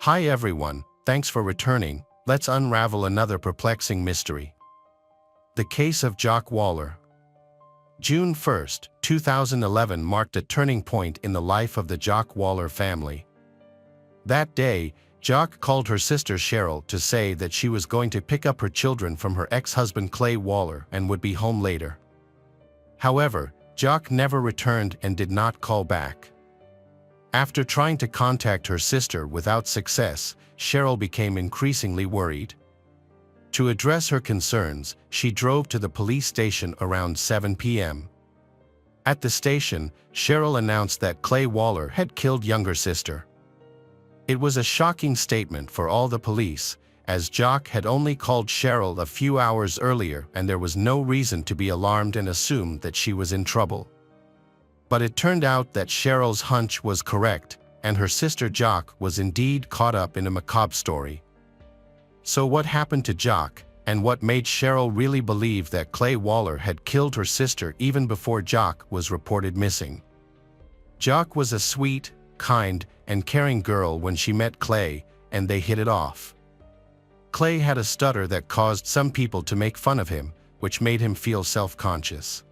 Hi everyone, thanks for returning. Let's unravel another perplexing mystery. The case of Jock Waller. June 1, 2011 marked a turning point in the life of the Jock Waller family. That day, Jock called her sister Cheryl to say that she was going to pick up her children from her ex-husband Clay Waller and would be home later. However, Jock never returned and did not call back. After trying to contact her sister without success, Cheryl became increasingly worried. To address her concerns, she drove to the police station around 7 p.m. At the station, Cheryl announced that Clay Waller had killed younger sister. It was a shocking statement for all the police, as Jock had only called Cheryl a few hours earlier and there was no reason to be alarmed and assume that she was in trouble. But it turned out that Cheryl's hunch was correct, and her sister Jock was indeed caught up in a macabre story. So what happened to Jock, and what made Cheryl really believe that Clay Waller had killed her sister even before Jock was reported missing? Jock was a sweet, kind, and caring girl when she met Clay, and they hit it off. Clay had a stutter that caused some people to make fun of him, which made him feel self-conscious.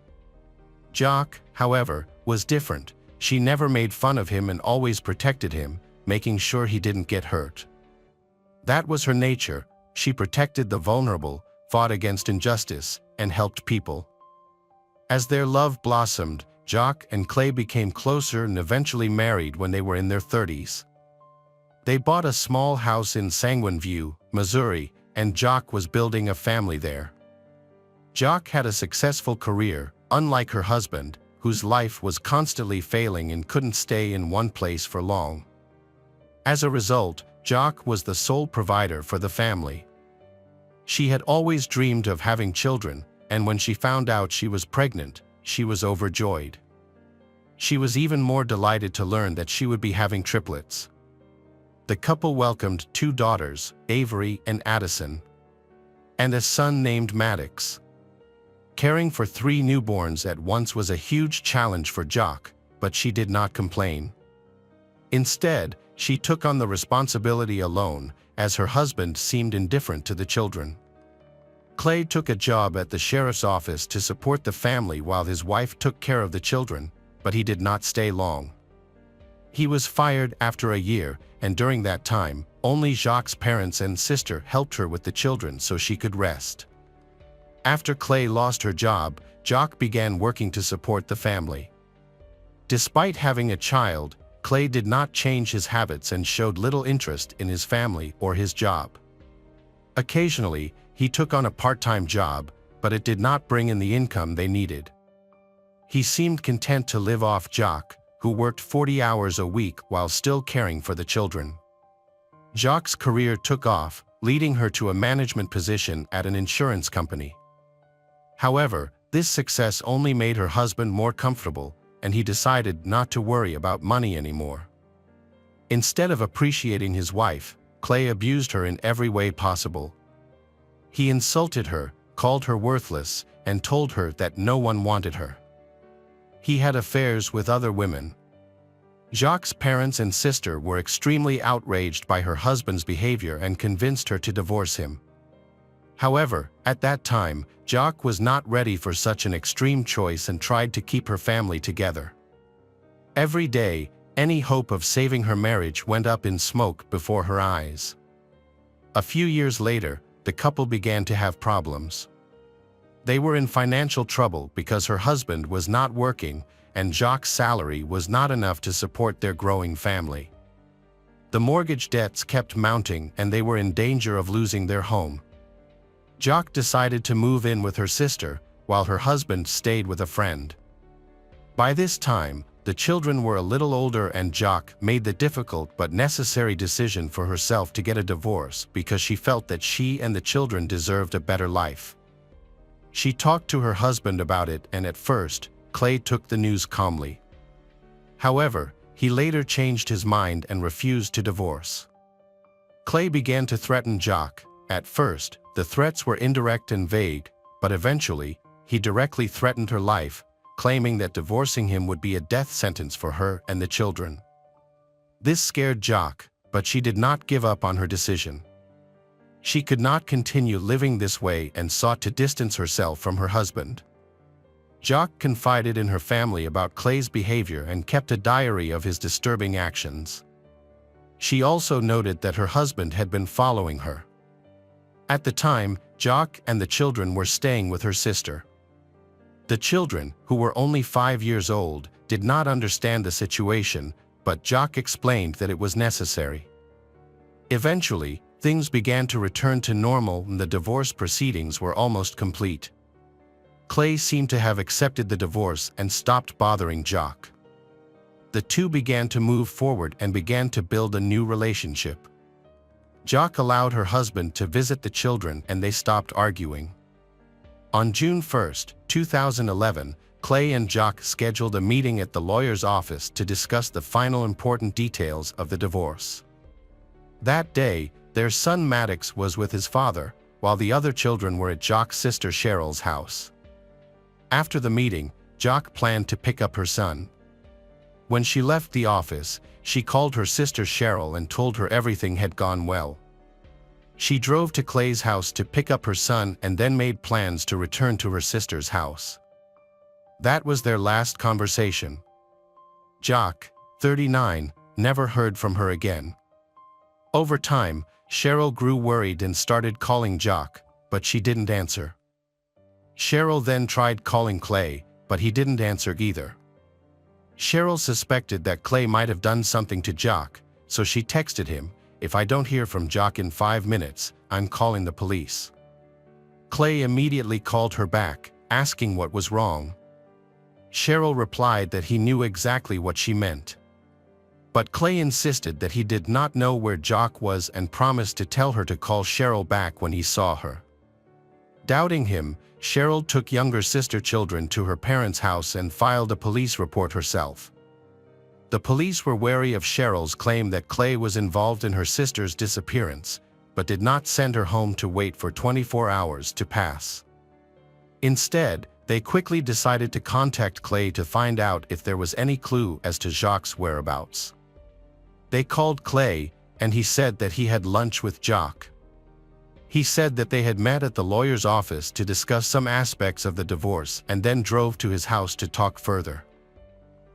Jock, however, was different. She never made fun of him and always protected him, making sure he didn't get hurt. That was her nature. She protected the vulnerable, fought against injustice, and helped people. As their love blossomed, Jock and Clay became closer and eventually married when they were in their 30s. They bought a small house in Sanguine View, Missouri, and Jock was building a family there. Jock had a successful career, unlike her husband, whose life was constantly failing and couldn't stay in one place for long. As a result, Jock was the sole provider for the family. She had always dreamed of having children, and when she found out she was pregnant, she was overjoyed. She was even more delighted to learn that she would be having triplets. The couple welcomed 2 daughters, Avery and Addison, and a son named Maddox. Caring for 3 newborns at once was a huge challenge for Jock, but she did not complain. Instead, she took on the responsibility alone, as her husband seemed indifferent to the children. Clay took a job at the sheriff's office to support the family while his wife took care of the children, but he did not stay long. He was fired after a year, and during that time, only Jock's parents and sister helped her with the children so she could rest. After Clay lost her job, Jock began working to support the family. Despite having a child, Clay did not change his habits and showed little interest in his family or his job. Occasionally, he took on a part-time job, but it did not bring in the income they needed. He seemed content to live off Jock, who worked 40 hours a week while still caring for the children. Jock's career took off, leading her to a management position at an insurance company. However, this success only made her husband more comfortable, and he decided not to worry about money anymore. Instead of appreciating his wife, Clay abused her in every way possible. He insulted her, called her worthless, and told her that no one wanted her. He had affairs with other women. Jock's parents and sister were extremely outraged by her husband's behavior and convinced her to divorce him. However, at that time, Jock was not ready for such an extreme choice and tried to keep her family together. Every day, any hope of saving her marriage went up in smoke before her eyes. A few years later, the couple began to have problems. They were in financial trouble because her husband was not working and Jock's salary was not enough to support their growing family. The mortgage debts kept mounting and they were in danger of losing their home. Jock decided to move in with her sister, while her husband stayed with a friend. By this time, the children were a little older and Jock made the difficult but necessary decision for herself to get a divorce because she felt that she and the children deserved a better life. She talked to her husband about it and at first, Clay took the news calmly. However, he later changed his mind and refused to divorce. Clay began to threaten Jock. At first, the threats were indirect and vague, but eventually, he directly threatened her life, claiming that divorcing him would be a death sentence for her and the children. This scared Jock, but she did not give up on her decision. She could not continue living this way and sought to distance herself from her husband. Jacques confided in her family about Clay's behavior and kept a diary of his disturbing actions. She also noted that her husband had been following her. At the time, Jacques and the children were staying with her sister. The children, who were only 5 years old, did not understand the situation, but Jacques explained that it was necessary. Eventually, things began to return to normal and the divorce proceedings were almost complete. Clay seemed to have accepted the divorce and stopped bothering Jacques. The two began to move forward and began to build a new relationship. Jacques allowed her husband to visit the children and they stopped arguing. On June 1, 2011, Clay and Jacques scheduled a meeting at the lawyer's office to discuss the final important details of the divorce. That day, their son Maddox was with his father, while the other children were at Jacques' sister Cheryl's house. After the meeting, Jacques planned to pick up her son. When she left the office, she called her sister Cheryl and told her everything had gone well. She drove to Clay's house to pick up her son and then made plans to return to her sister's house. That was their last conversation. Jacques, 39, never heard from her again. Over time, Cheryl grew worried and started calling Jacques, but she didn't answer. Cheryl then tried calling Clay, but he didn't answer either. Cheryl suspected that Clay might have done something to Jacques, so she texted him, "If I don't hear from Jacques in 5 minutes, I'm calling the police." Clay immediately called her back, asking what was wrong. Cheryl replied that he knew exactly what she meant. But Clay insisted that he did not know where Jacques was and promised to tell her to call Cheryl back when he saw her. Doubting him, Cheryl took younger sister children to her parents' house and filed a police report herself. The police were wary of Cheryl's claim that Clay was involved in her sister's disappearance, but did not send her home to wait for 24 hours to pass. Instead, they quickly decided to contact Clay to find out if there was any clue as to Jacques' whereabouts. They called Clay, and he said that he had lunch with Jacques. He said that they had met at the lawyer's office to discuss some aspects of the divorce and then drove to his house to talk further.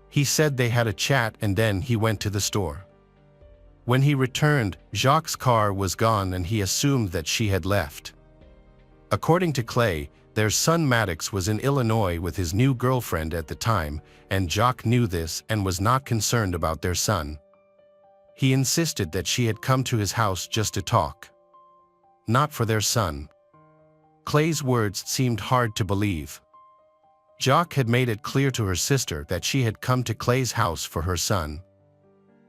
He said they had a chat and then he went to the store. When he returned, Jacques' car was gone and he assumed that she had left. According to Clay, their son Maddox was in Illinois with his new girlfriend at the time, and Jacques knew this and was not concerned about their son. He insisted that she had come to his house just to talk, not for their son. Clay's words seemed hard to believe. Jacques had made it clear to her sister that she had come to Clay's house for her son.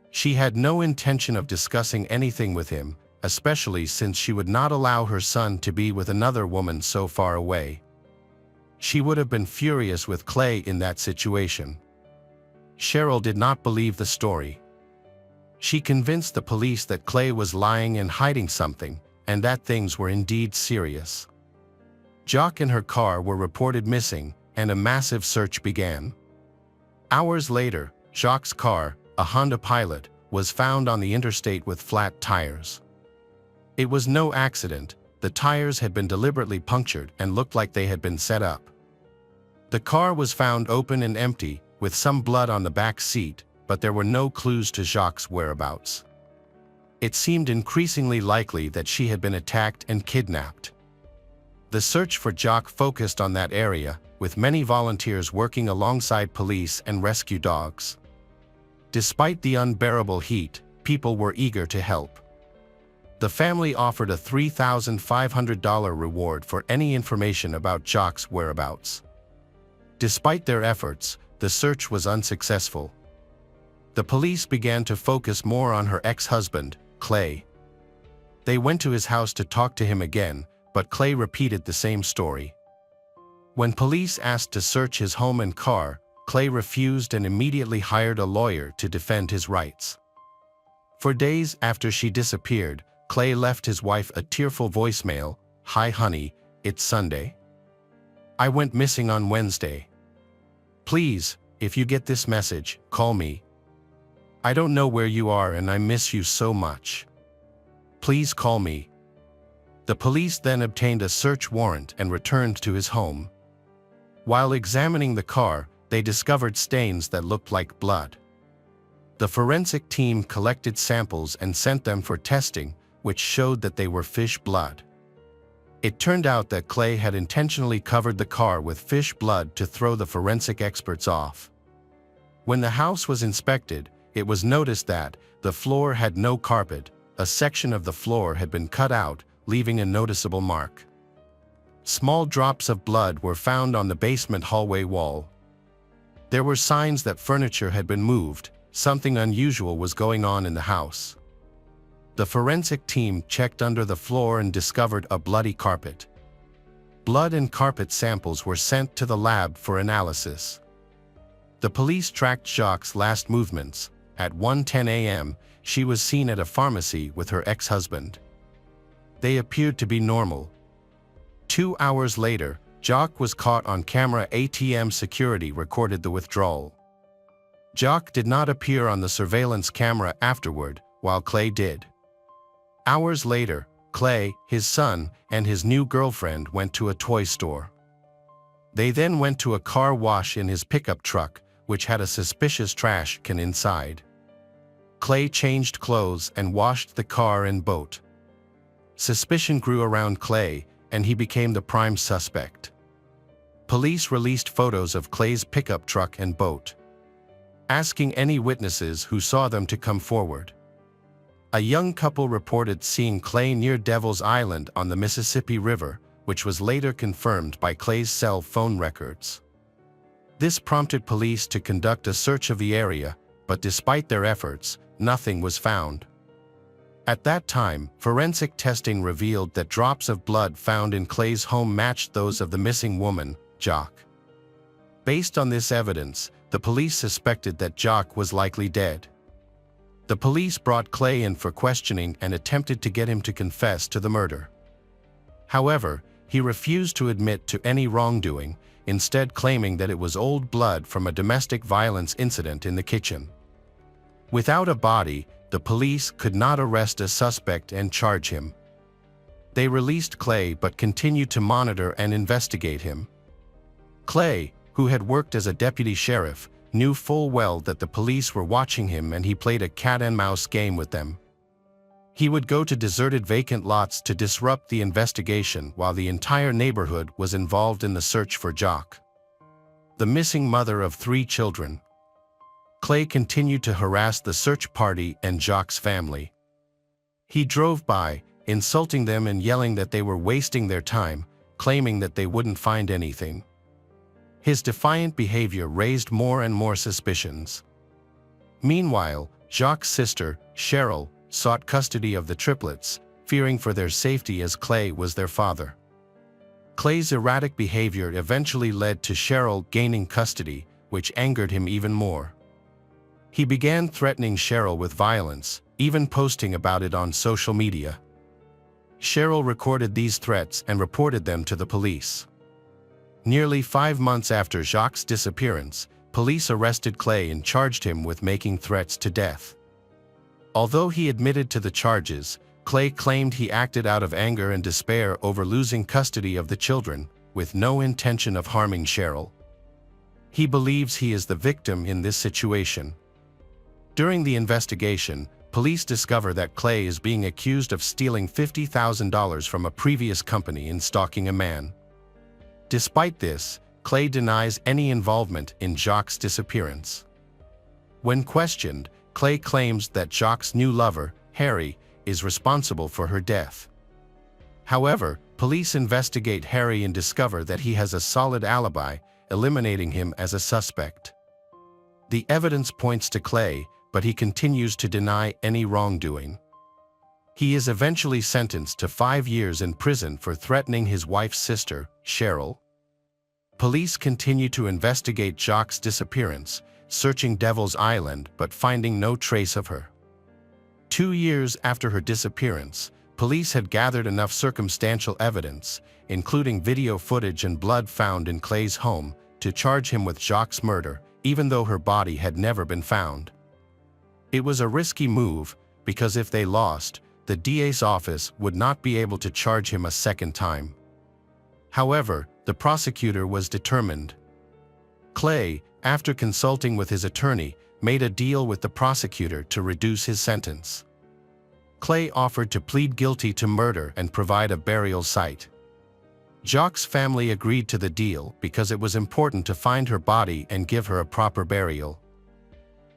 She had no intention of discussing anything with him, especially since she would not allow her son to be with another woman so far away. She would have been furious with Clay in that situation. Cheryl did not believe the story. She convinced the police that Clay was lying and hiding something, and that things were indeed serious. Jacques and her car were reported missing, and a massive search began. Hours later, Jacques' car, a Honda Pilot, was found on the interstate with flat tires. It was no accident. The tires had been deliberately punctured and looked like they had been set up. The car was found open and empty, with some blood on the back seat, but there were no clues to Jacques' whereabouts. It seemed increasingly likely that she had been attacked and kidnapped. The search for Jacques focused on that area, with many volunteers working alongside police and rescue dogs. Despite the unbearable heat, people were eager to help. The family offered a $3,500 reward for any information about Jacques' whereabouts. Despite their efforts, the search was unsuccessful. The police began to focus more on her ex-husband, Clay. They went to his house to talk to him again, but Clay repeated the same story. When police asked to search his home and car, Clay refused and immediately hired a lawyer to defend his rights. For days after she disappeared, Clay left his wife a tearful voicemail, "Hi honey, it's Sunday. I went missing on Wednesday. Please, if you get this message, call me. I don't know where you are and I miss you so much. Please call me." The police then obtained a search warrant and returned to his home. While examining the car, they discovered stains that looked like blood. The forensic team collected samples and sent them for testing, which showed that they were fish blood. It turned out that Clay had intentionally covered the car with fish blood to throw the forensic experts off. When the house was inspected, it was noticed that the floor had no carpet. A section of the floor had been cut out, leaving a noticeable mark. Small drops of blood were found on the basement hallway wall. There were signs that furniture had been moved. Something unusual was going on in the house. The forensic team checked under the floor and discovered a bloody carpet. Blood and carpet samples were sent to the lab for analysis. The police tracked Jacques' last movements. At 1:10 a.m., she was seen at a pharmacy with her ex-husband. They appeared to be normal. 2 hours later, Jacques was caught on camera. ATM security recorded the withdrawal. Jacques did not appear on the surveillance camera afterward, while Clay did. Hours later, Clay, his son, and his new girlfriend went to a toy store. They then went to a car wash in his pickup truck, which had a suspicious trash can inside. Clay changed clothes and washed the car and boat. Suspicion grew around Clay, and he became the prime suspect. Police released photos of Clay's pickup truck and boat, asking any witnesses who saw them to come forward. A young couple reported seeing Clay near Devil's Island on the Mississippi River, which was later confirmed by Clay's cell phone records. This prompted police to conduct a search of the area, but despite their efforts, nothing was found. At that time, forensic testing revealed that drops of blood found in Clay's home matched those of the missing woman, Jacques. Based on this evidence, the police suspected that Jacques was likely dead. The police brought Clay in for questioning and attempted to get him to confess to the murder. However, he refused to admit to any wrongdoing, instead claiming that it was old blood from a domestic violence incident in the kitchen. Without a body, the police could not arrest a suspect and charge him. They released Clay but continued to monitor and investigate him. Clay, who had worked as a deputy sheriff, knew full well that the police were watching him, and he played a cat-and-mouse game with them. He would go to deserted vacant lots to disrupt the investigation while the entire neighborhood was involved in the search for Jacques, the missing mother of 3 children. Clay continued to harass the search party and Jacques' family. He drove by, insulting them and yelling that they were wasting their time, claiming that they wouldn't find anything. His defiant behavior raised more and more suspicions. Meanwhile, Jacques' sister, Cheryl, sought custody of the triplets, fearing for their safety as Clay was their father. Clay's erratic behavior eventually led to Cheryl gaining custody, which angered him even more. He began threatening Cheryl with violence, even posting about it on social media. Cheryl recorded these threats and reported them to the police. Nearly 5 months after Jacques' disappearance, police arrested Clay and charged him with making threats to death. Although he admitted to the charges, Clay claimed he acted out of anger and despair over losing custody of the children, with no intention of harming Cheryl. He believes he is the victim in this situation. During the investigation, police discover that Clay is being accused of stealing $50,000 from a previous company and stalking a man. Despite this, Clay denies any involvement in Jacques' disappearance. When questioned, Clay claims that Jacques' new lover, Harry, is responsible for her death. However, police investigate Harry and discover that he has a solid alibi, eliminating him as a suspect. The evidence points to Clay, but he continues to deny any wrongdoing. He is eventually sentenced to 5 years in prison for threatening his wife's sister, Cheryl. Police continue to investigate Jacques' disappearance, searching Devil's Island but finding no trace of her. 2 years after her disappearance, police had gathered enough circumstantial evidence, including video footage and blood found in Clay's home, to charge him with Jacques' murder, even though her body had never been found. It was a risky move, because if they lost, the DA's office would not be able to charge him a second time. However, the prosecutor was determined. Clay, after consulting with his attorney, made a deal with the prosecutor to reduce his sentence. Clay offered to plead guilty to murder and provide a burial site. Jacques' family agreed to the deal because it was important to find her body and give her a proper burial.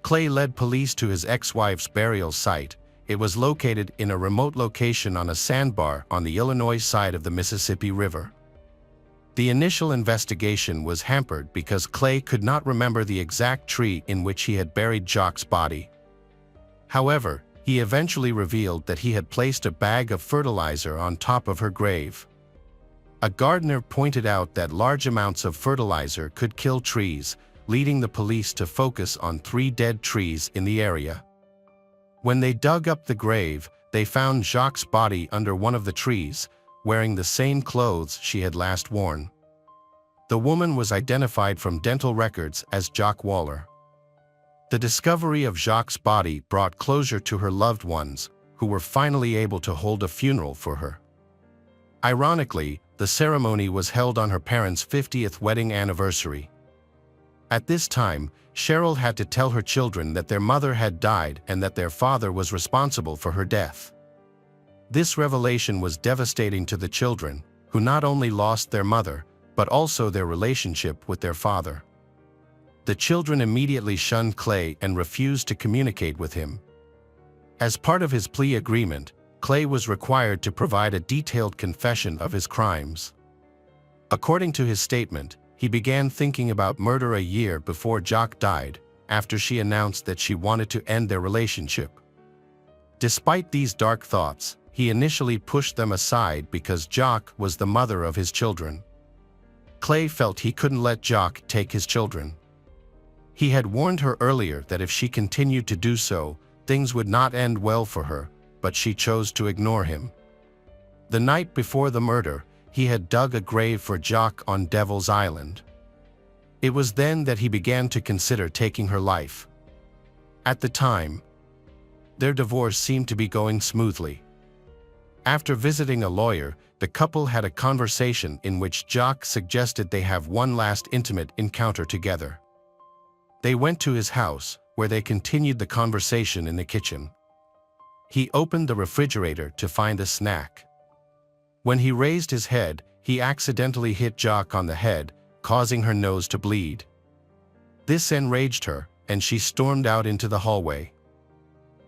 Clay led police to his ex-wife's burial site. It was located in a remote location on a sandbar on the Illinois side of the Mississippi River. The initial investigation was hampered because Clay could not remember the exact tree in which he had buried Jacques' body. However, he eventually revealed that he had placed a bag of fertilizer on top of her grave. A gardener pointed out that large amounts of fertilizer could kill trees, leading the police to focus on 3 dead trees in the area. When they dug up the grave, they found Jacques' body under one of the trees, wearing the same clothes she had last worn. The woman was identified from dental records as Jacques Waller. The discovery of Jacques' body brought closure to her loved ones, who were finally able to hold a funeral for her. Ironically, the ceremony was held on her parents' 50th wedding anniversary. At this time, Cheryl had to tell her children that their mother had died and that their father was responsible for her death. This revelation was devastating to the children, who not only lost their mother, but also their relationship with their father. The children immediately shunned Clay and refused to communicate with him. As part of his plea agreement, Clay was required to provide a detailed confession of his crimes. According to his statement, he began thinking about murder a year before Jacques died, after she announced that she wanted to end their relationship. Despite these dark thoughts, he initially pushed them aside because Jacques was the mother of his children. Clay felt he couldn't let Jacques take his children. He had warned her earlier that if she continued to do so, things would not end well for her, but she chose to ignore him. The night before the murder, he had dug a grave for Jacques on Devil's Island. It was then that he began to consider taking her life. At the time, their divorce seemed to be going smoothly. After visiting a lawyer, the couple had a conversation in which Jacques suggested they have one last intimate encounter together. They went to his house, where they continued the conversation in the kitchen. He opened the refrigerator to find a snack. When he raised his head, he accidentally hit Jacques on the head, causing her nose to bleed. This enraged her, and she stormed out into the hallway.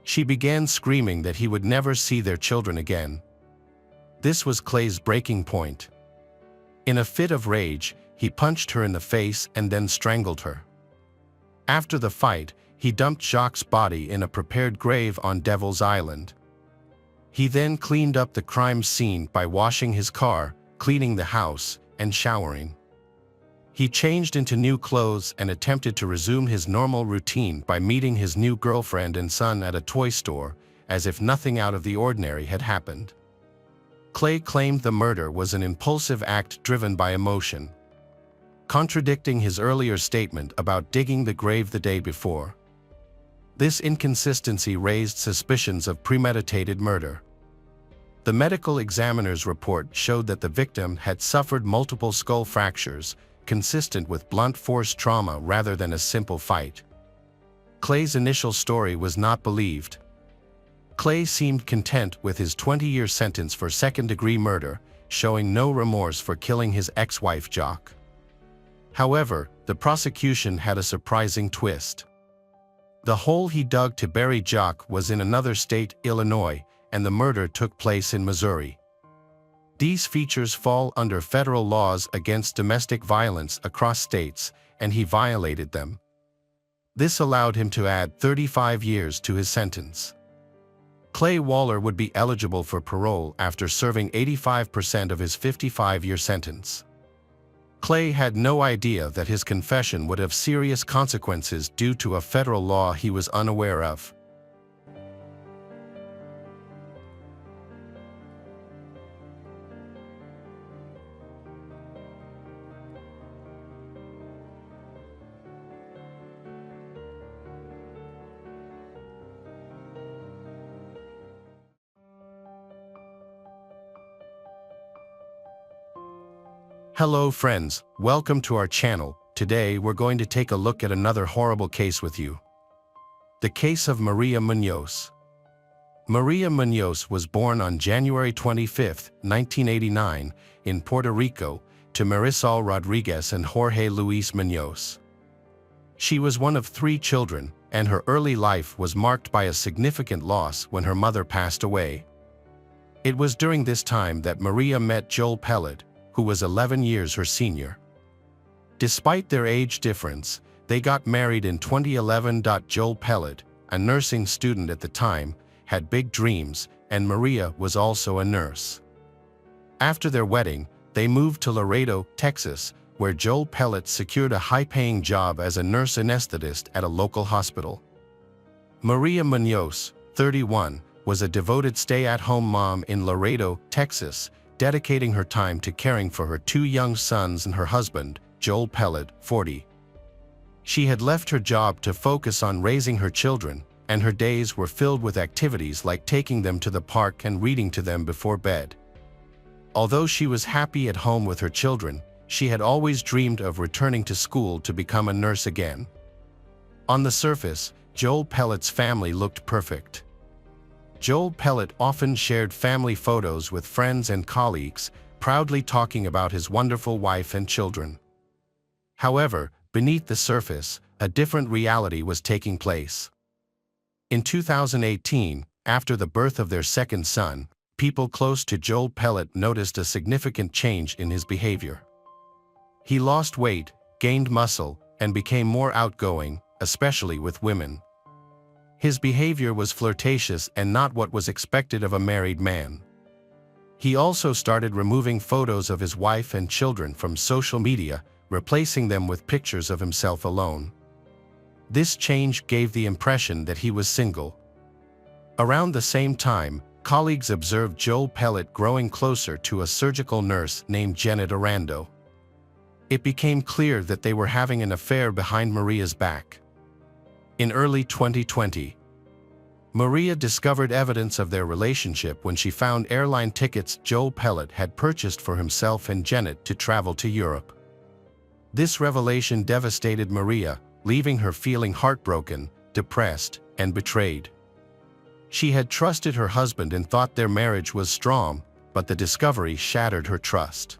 She began screaming that he would never see their children again. This was Clay's breaking point. In a fit of rage, he punched her in the face and then strangled her. After the fight, he dumped Jacques' body in a prepared grave on Devil's Island. He then cleaned up the crime scene by washing his car, cleaning the house, and showering. He changed into new clothes and attempted to resume his normal routine by meeting his new girlfriend and son at a toy store, as if nothing out of the ordinary had happened. Clay claimed the murder was an impulsive act driven by emotion, contradicting his earlier statement about digging the grave the day before. This inconsistency raised suspicions of premeditated murder. The medical examiner's report showed that the victim had suffered multiple skull fractures, consistent with blunt force trauma rather than a simple fight. Clay's initial story was not believed. Clay seemed content with his 20-year sentence for second-degree murder, showing no remorse for killing his ex-wife Jacques. However, the prosecution had a surprising twist. The hole he dug to bury Jacques was in another state, Illinois, and the murder took place in Missouri. These features fall under federal laws against domestic violence across states, and he violated them. This allowed him to add 35 years to his sentence. Clay Waller would be eligible for parole after serving 85% of his 55-year sentence. Clay had no idea that his confession would have serious consequences due to a federal law he was unaware of. Hello friends, welcome to our channel. Today we're going to take a look at another horrible case with you. The case of Maria Munoz. Maria Munoz was born on January 25, 1989, in Puerto Rico, to Marisol Rodriguez and Jorge Luis Munoz. She was one of 3 children, and her early life was marked by a significant loss when her mother passed away. It was during this time that Maria met Joel Pellet, who was 11 years her senior. Despite their age difference, they got married in 2011. Joel Pellet, a nursing student at the time, had big dreams, and Maria was also a nurse. After their wedding, they moved to Laredo, Texas, where Joel Pellet secured a high-paying job as a nurse anesthetist at a local hospital. Maria Munoz, 31, was a devoted stay-at-home mom in Laredo, Texas, dedicating her time to caring for her 2 young sons and her husband, Joel Pellet, 40. She had left her job to focus on raising her children, and her days were filled with activities like taking them to the park and reading to them before bed. Although she was happy at home with her children, she had always dreamed of returning to school to become a nurse again. On the surface, Joel Pellet's family looked perfect. Joel Pellet often shared family photos with friends and colleagues, proudly talking about his wonderful wife and children. However, beneath the surface, a different reality was taking place. In 2018, after the birth of their second son, people close to Joel Pellet noticed a significant change in his behavior. He lost weight, gained muscle, and became more outgoing, especially with women. His behavior was flirtatious and not what was expected of a married man. He also started removing photos of his wife and children from social media, replacing them with pictures of himself alone. This change gave the impression that he was single. Around the same time, colleagues observed Joel Pellet growing closer to a surgical nurse named Janet Arando. It became clear that they were having an affair behind Maria's back. In early 2020, Maria discovered evidence of their relationship when she found airline tickets Joel Pellet had purchased for himself and Janet to travel to Europe. This revelation devastated Maria, leaving her feeling heartbroken, depressed, and betrayed. She had trusted her husband and thought their marriage was strong, but the discovery shattered her trust.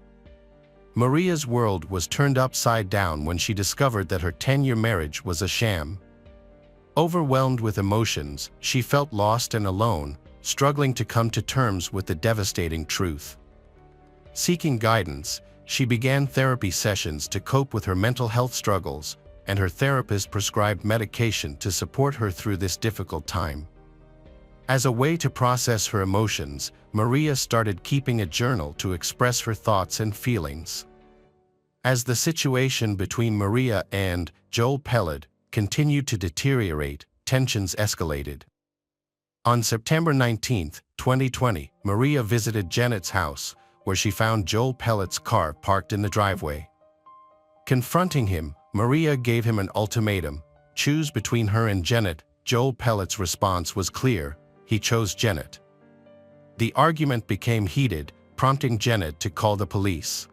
Maria's world was turned upside down when she discovered that her 10-year marriage was a sham. Overwhelmed with emotions, she felt lost and alone, struggling to come to terms with the devastating truth. Seeking guidance, she began therapy sessions to cope with her mental health struggles, and her therapist prescribed medication to support her through this difficult time. As a way to process her emotions, Maria started keeping a journal to express her thoughts and feelings. As the situation between Maria and Joel Pellet continued to deteriorate, tensions escalated. On September 19, 2020, Maria visited Janet's house, where she found Joel Pellet's car parked in the driveway. Confronting him, Maria gave him an ultimatum: choose between her and Janet. Joel Pellet's response was clear: he chose Janet. The argument became heated, prompting Janet to call the police.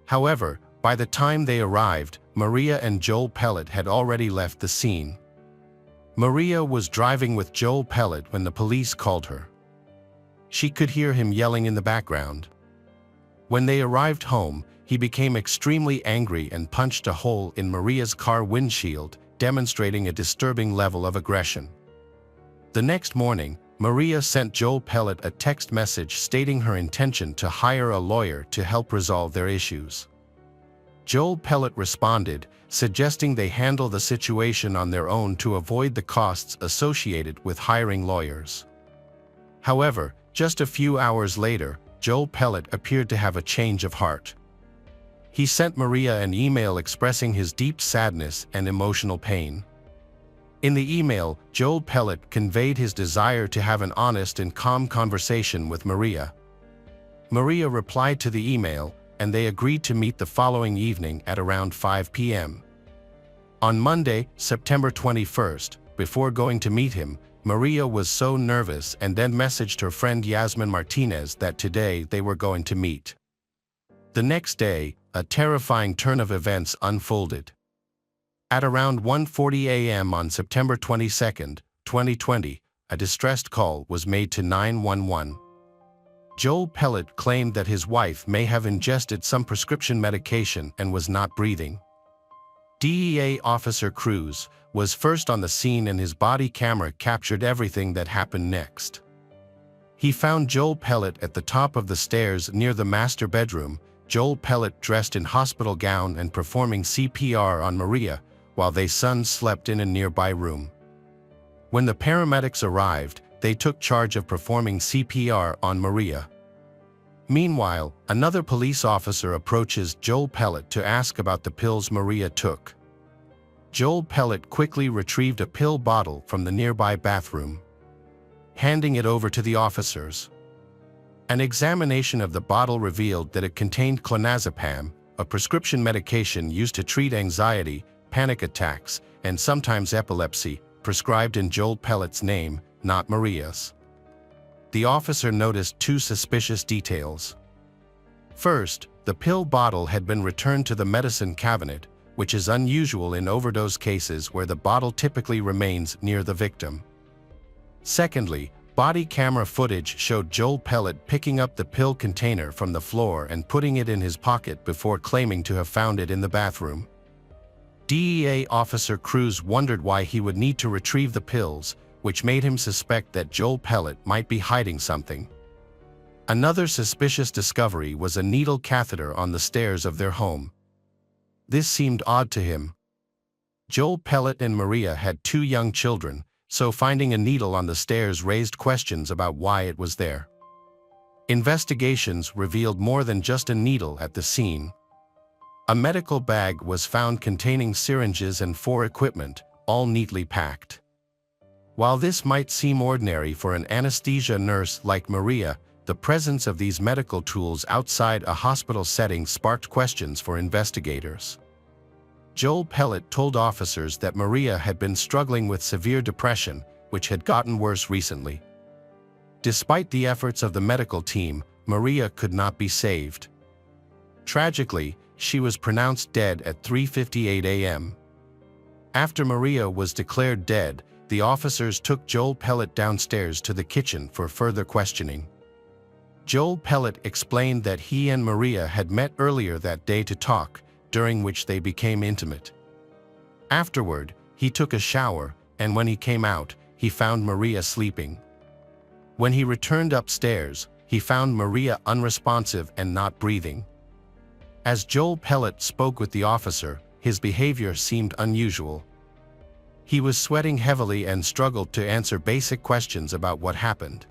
However, by the time they arrived, Maria and Joel Pellet had already left the scene. Maria was driving with Joel Pellet when the police called her. She could hear him yelling in the background. When they arrived home, he became extremely angry and punched a hole in Maria's car windshield, demonstrating a disturbing level of aggression. The next morning, Maria sent Joel Pellet a text message stating her intention to hire a lawyer to help resolve their issues. Joel Pellet responded, suggesting they handle the situation on their own to avoid the costs associated with hiring lawyers. However, just a few hours later, Joel Pellet appeared to have a change of heart. He sent Maria an email expressing his deep sadness and emotional pain. In the email, Joel Pellet conveyed his desire to have an honest and calm conversation with Maria. Maria replied to the email, and they agreed to meet the following evening at around 5 p.m. On Monday, September 21st, before going to meet him, Maria was so nervous and then messaged her friend Yasmin Martinez that today they were going to meet. The next day, a terrifying turn of events unfolded. At around 1:40 a.m. on September 22, 2020, a distressed call was made to 911. Joel Pellet claimed that his wife may have ingested some prescription medication and was not breathing. DEA Officer Cruz was first on the scene and his body camera captured everything that happened next. He found Joel Pellet at the top of the stairs near the master bedroom, Joel Pellet dressed in hospital gown and performing CPR on Maria, while their son slept in a nearby room. When the paramedics arrived, they took charge of performing CPR on Maria. Meanwhile, another police officer approaches Joel Pellet to ask about the pills Maria took. Joel Pellet quickly retrieved a pill bottle from the nearby bathroom, handing it over to the officers. An examination of the bottle revealed that it contained clonazepam, a prescription medication used to treat anxiety, panic attacks, and sometimes epilepsy, prescribed in Joel Pellet's name, not Maria's. The officer noticed two suspicious details. First, the pill bottle had been returned to the medicine cabinet, which is unusual in overdose cases where the bottle typically remains near the victim. Secondly, body camera footage showed Joel Pellet picking up the pill container from the floor and putting it in his pocket before claiming to have found it in the bathroom. DEA Officer Cruz wondered why he would need to retrieve the pills, which made him suspect that Joel Pellet might be hiding something. Another suspicious discovery was a needle catheter on the stairs of their home. This seemed odd to him. Joel Pellet and Maria had two young children, so finding a needle on the stairs raised questions about why it was there. Investigations revealed more than just a needle at the scene. A medical bag was found containing syringes and equipment, all neatly packed. While this might seem ordinary for an anesthesia nurse like Maria, the presence of these medical tools outside a hospital setting sparked questions for investigators. Joel Pellet told officers that Maria had been struggling with severe depression, which had gotten worse recently. Despite the efforts of the medical team, Maria could not be saved. Tragically, she was pronounced dead at 3:58 a.m. After Maria was declared dead, the officers took Joel Pellet downstairs to the kitchen for further questioning. Joel Pellet explained that he and Maria had met earlier that day to talk, during which they became intimate. Afterward, he took a shower, and when he came out, he found Maria sleeping. When he returned upstairs, he found Maria unresponsive and not breathing. As Joel Pellet spoke with the officer, his behavior seemed unusual. He was sweating heavily and struggled to answer basic questions about what happened.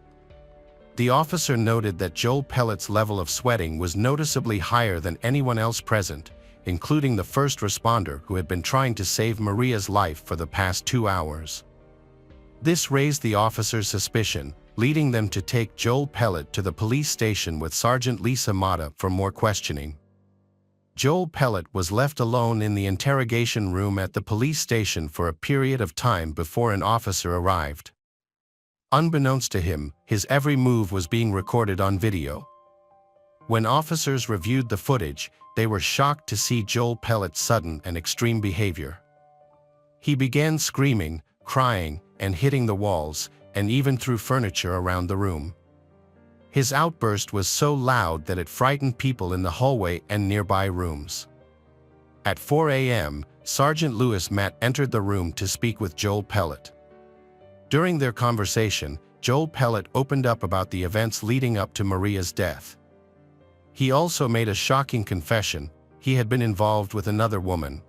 The officer noted that Joel Pellet's level of sweating was noticeably higher than anyone else present, including the first responder who had been trying to save Maria's life for the past 2 hours. This raised the officers' suspicion, leading them to take Joel Pellet to the police station with Sergeant Lisa Mata for more questioning. Joel Pellet was left alone in the interrogation room at the police station for a period of time before an officer arrived. Unbeknownst to him, his every move was being recorded on video. When officers reviewed the footage, they were shocked to see Joel Pellet's sudden and extreme behavior. He began screaming, crying, and hitting the walls, and even threw furniture around the room. His outburst was so loud that it frightened people in the hallway and nearby rooms. At 4 a.m., Sergeant Lewis Matt entered the room to speak with Joel Pellet. During their conversation, Joel Pellet opened up about the events leading up to Maria's death. He also made a shocking confession: he had been involved with another woman,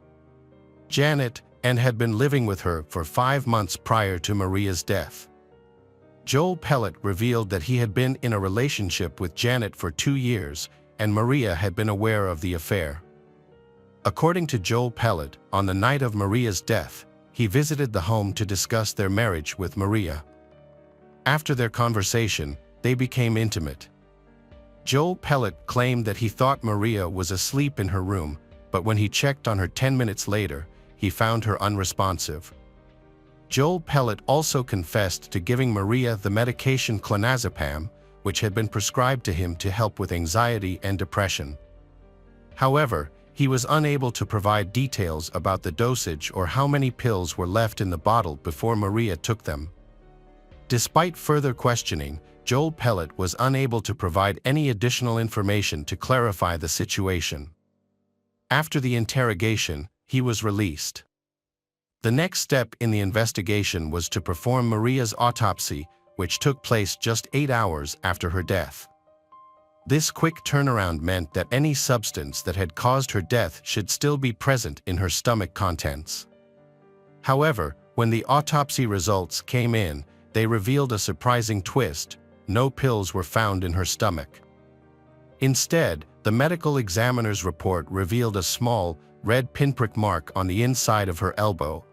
Janet, and had been living with her for 5 months prior to Maria's death. Joel Pellet revealed that he had been in a relationship with Janet for 2 years, and Maria had been aware of the affair. According to Joel Pellet, on the night of Maria's death, he visited the home to discuss their marriage with Maria. After their conversation, they became intimate. Joel Pellet claimed that he thought Maria was asleep in her room, but when he checked on her 10 minutes later, he found her unresponsive. Joel Pellet also confessed to giving Maria the medication clonazepam, which had been prescribed to him to help with anxiety and depression. However, he was unable to provide details about the dosage or how many pills were left in the bottle before Maria took them. Despite further questioning, Joel Pellet was unable to provide any additional information to clarify the situation. After the interrogation, he was released. The next step in the investigation was to perform Maria's autopsy, which took place just 8 hours after her death. This quick turnaround meant that any substance that had caused her death should still be present in her stomach contents. However, when the autopsy results came in, they revealed a surprising twist: no pills were found in her stomach. Instead, the medical examiner's report revealed a small, red pinprick mark on the inside of her elbow.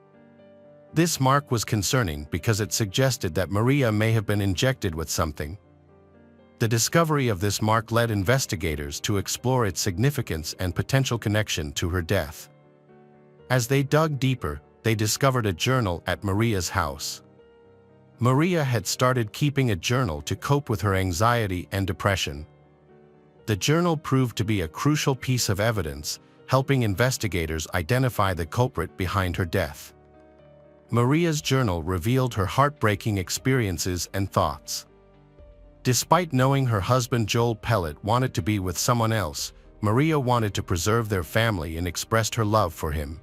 This mark was concerning because it suggested that Maria may have been injected with something. The discovery of this mark led investigators to explore its significance and potential connection to her death. As they dug deeper, they discovered a journal at Maria's house. Maria had started keeping a journal to cope with her anxiety and depression. The journal proved to be a crucial piece of evidence, helping investigators identify the culprit behind her death. Maria's journal revealed her heartbreaking experiences and thoughts. Despite knowing her husband Joel Pellet wanted to be with someone else, Maria wanted to preserve their family and expressed her love for him.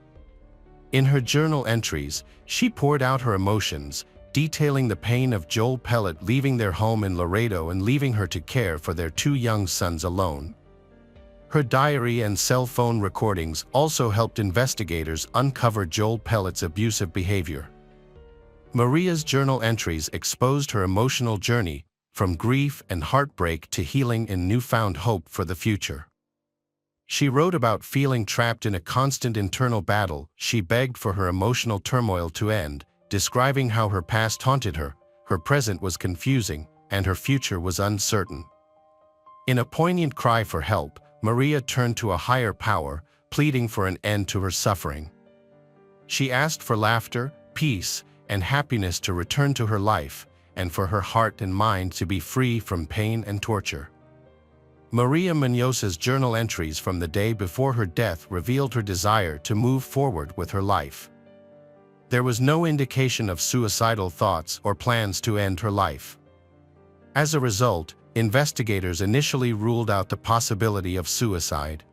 In her journal entries, she poured out her emotions, detailing the pain of Joel Pellet leaving their home in Laredo and leaving her to care for their 2 young sons alone. Her diary and cell phone recordings also helped investigators uncover Joel Pellet's abusive behavior. Maria's journal entries exposed her emotional journey, from grief and heartbreak to healing and newfound hope for the future. She wrote about feeling trapped in a constant internal battle. She begged for her emotional turmoil to end, describing how her past haunted her, her present was confusing, and her future was uncertain. In a poignant cry for help, Maria turned to a higher power, pleading for an end to her suffering. She asked for laughter, peace, and happiness to return to her life, and for her heart and mind to be free from pain and torture. Maria Munoz's journal entries from the day before her death revealed her desire to move forward with her life. There was no indication of suicidal thoughts or plans to end her life. As a result, investigators initially ruled out the possibility of suicide.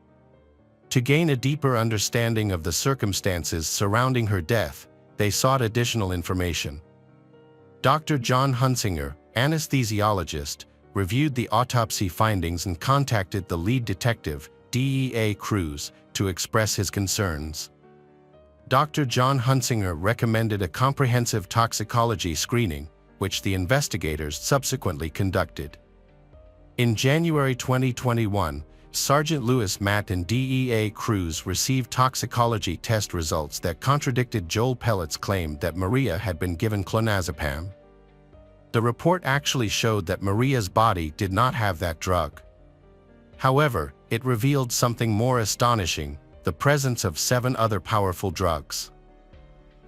To gain a deeper understanding of the circumstances surrounding her death, they sought additional information. Dr. John Hunsinger, anesthesiologist, reviewed the autopsy findings and contacted the lead detective, DEA Cruz, to express his concerns. Dr. John Hunsinger recommended a comprehensive toxicology screening, which the investigators subsequently conducted. In January 2021, Sergeant Louis Matt and DEA Cruz received toxicology test results that contradicted Joel Pellet's claim that Maria had been given clonazepam. The report actually showed that Maria's body did not have that drug. However, it revealed something more astonishing: the presence of 7 other powerful drugs.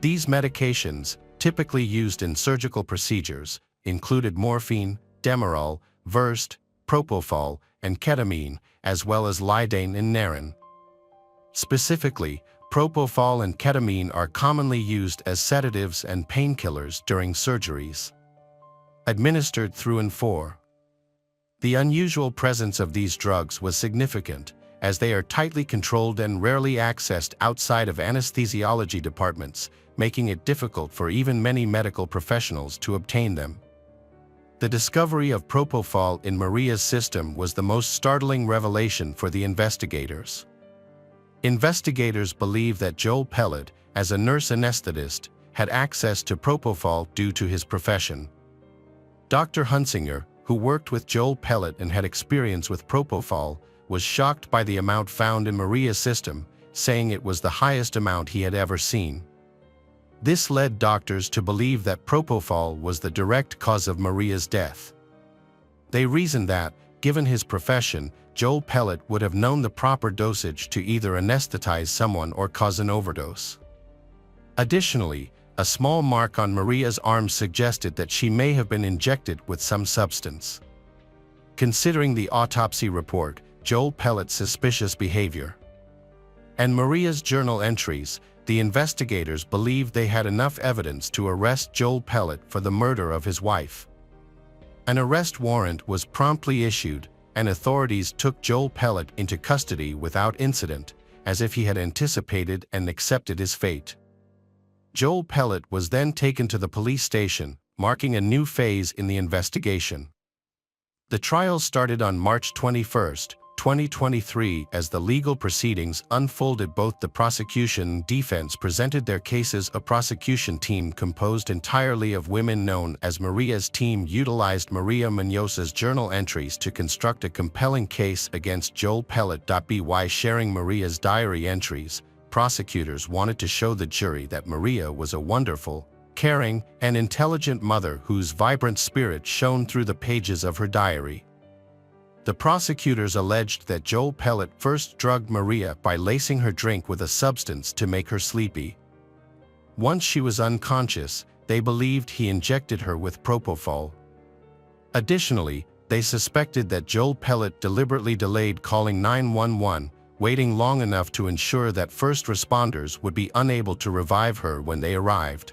These medications, typically used in surgical procedures, included morphine, Demerol, Versed, propofol, and ketamine, as well as lidocaine and Naren. Specifically, propofol and ketamine are commonly used as sedatives and painkillers during surgeries. Administered through and for. The unusual presence of these drugs was significant, as they are tightly controlled and rarely accessed outside of anesthesiology departments, making it difficult for even many medical professionals to obtain them. The discovery of propofol in Maria's system was the most startling revelation for the investigators. Investigators believe that Joel Pellet, as a nurse anesthetist, had access to propofol due to his profession. Dr. Hunsinger, who worked with Joel Pellet and had experience with propofol, was shocked by the amount found in Maria's system, saying it was the highest amount he had ever seen. This led doctors to believe that propofol was the direct cause of Maria's death. They reasoned that, given his profession, Joel Pellet would have known the proper dosage to either anesthetize someone or cause an overdose. Additionally, a small mark on Maria's arm suggested that she may have been injected with some substance. Considering the autopsy report, Joel Pellet's suspicious behavior. And Maria's journal entries, the investigators believed they had enough evidence to arrest Joel Pellet for the murder of his wife. An arrest warrant was promptly issued, and authorities took Joel Pellet into custody without incident, as if he had anticipated and accepted his fate. Joel Pellet was then taken to the police station, marking a new phase in the investigation. The trial started on March 21, 2023. As the legal proceedings unfolded, both the prosecution and defense presented their cases. A prosecution team composed entirely of women known as Maria's team utilized Maria Muñoz's journal entries to construct a compelling case against Joel Pellet. By sharing Maria's diary entries, prosecutors wanted to show the jury that Maria was a wonderful, caring, and intelligent mother whose vibrant spirit shone through the pages of her diary. The prosecutors alleged that Joel Pellet first drugged Maria by lacing her drink with a substance to make her sleepy. Once she was unconscious, they believed he injected her with propofol. Additionally, they suspected that Joel Pellet deliberately delayed calling 911, waiting long enough to ensure that first responders would be unable to revive her when they arrived.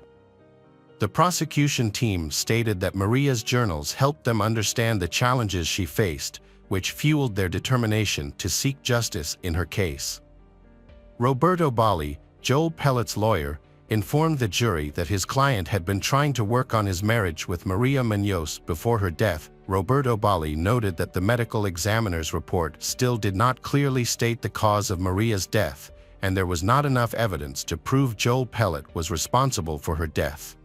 The prosecution team stated that Maria's journals helped them understand the challenges she faced, which fueled their determination to seek justice in her case. Roberto Bali, Joel Pellet's lawyer, informed the jury that his client had been trying to work on his marriage with Maria Muñoz before her death. Roberto Bali noted that the medical examiner's report still did not clearly state the cause of Maria's death, and there was not enough evidence to prove Joel Pellet was responsible for her death.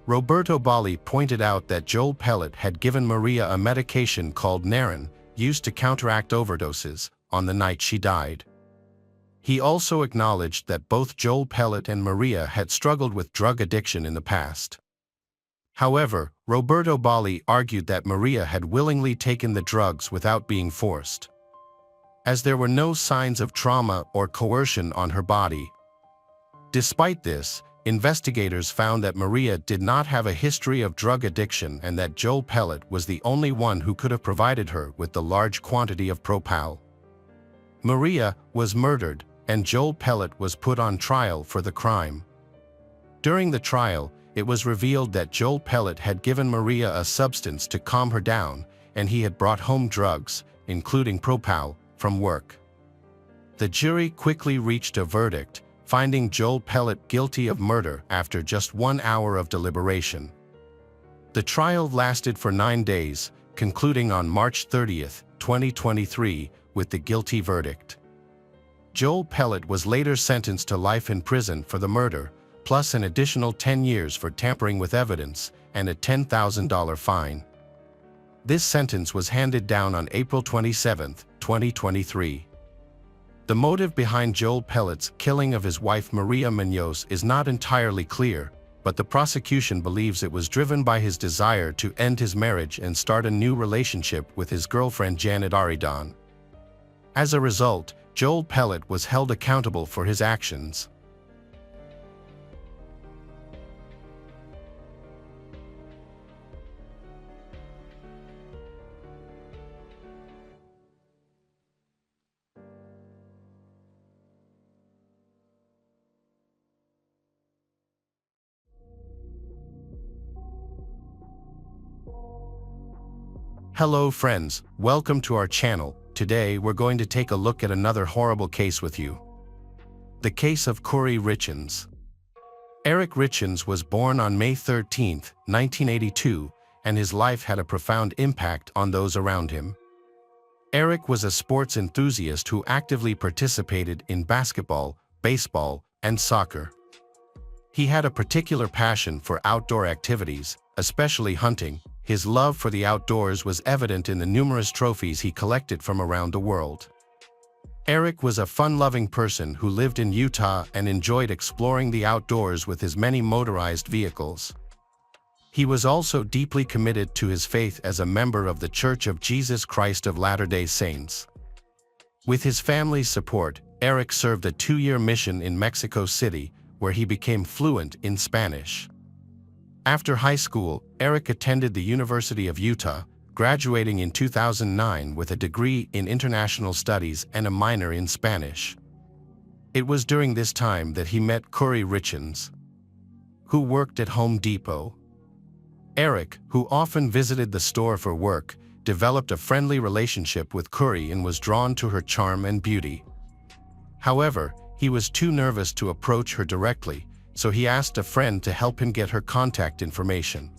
Roberto Bali pointed out that Joel Pellet had given Maria a medication called Naren, used to counteract overdoses, on the night she died. He also acknowledged that both Joel Pellet and Maria had struggled with drug addiction in the past. However, Roberto Bali argued that Maria had willingly taken the drugs without being forced, as there were no signs of trauma or coercion on her body. Despite this, investigators found that Maria did not have a history of drug addiction and that Joel Pellet was the only one who could have provided her with the large quantity of propofol. Maria was murdered, and Joel Pellet was put on trial for the crime. During the trial, it was revealed that Joel Pellet had given Maria a substance to calm her down, and he had brought home drugs, including propofol, from work. The jury quickly reached a verdict, finding Joel Pellet guilty of murder after just 1 hour of deliberation. The trial lasted for 9 days, concluding on March 30, 2023, with the guilty verdict. Joel Pellet was later sentenced to life in prison for the murder, plus an additional 10 years for tampering with evidence and a $10,000 fine. This sentence was handed down on April 27, 2023. The motive behind Joel Pellet's killing of his wife Maria Muñoz is not entirely clear, but the prosecution believes it was driven by his desire to end his marriage and start a new relationship with his girlfriend Janet Arridan. As a result, Joel Pellet was held accountable for his actions. Hello friends, welcome to our channel. Today we're going to take a look at another horrible case with you. The case of Corey Richins. Eric Richins was born on May 13, 1982, and his life had a profound impact on those around him. Eric was a sports enthusiast who actively participated in basketball, baseball, and soccer. He had a particular passion for outdoor activities, especially hunting. His love for the outdoors was evident in the numerous trophies he collected from around the world. Eric was a fun-loving person who lived in Utah and enjoyed exploring the outdoors with his many motorized vehicles. He was also deeply committed to his faith as a member of the Church of Jesus Christ of Latter-day Saints. With his family's support, Eric served a 2-year mission in Mexico City, where he became fluent in Spanish. After high school, Eric attended the University of Utah, graduating in 2009 with a degree in international studies and a minor in Spanish. It was during this time that he met Corey Richens, who worked at Home Depot. Eric, who often visited the store for work, developed a friendly relationship with Corey and was drawn to her charm and beauty. However, he was too nervous to approach her directly, so he asked a friend to help him get her contact information.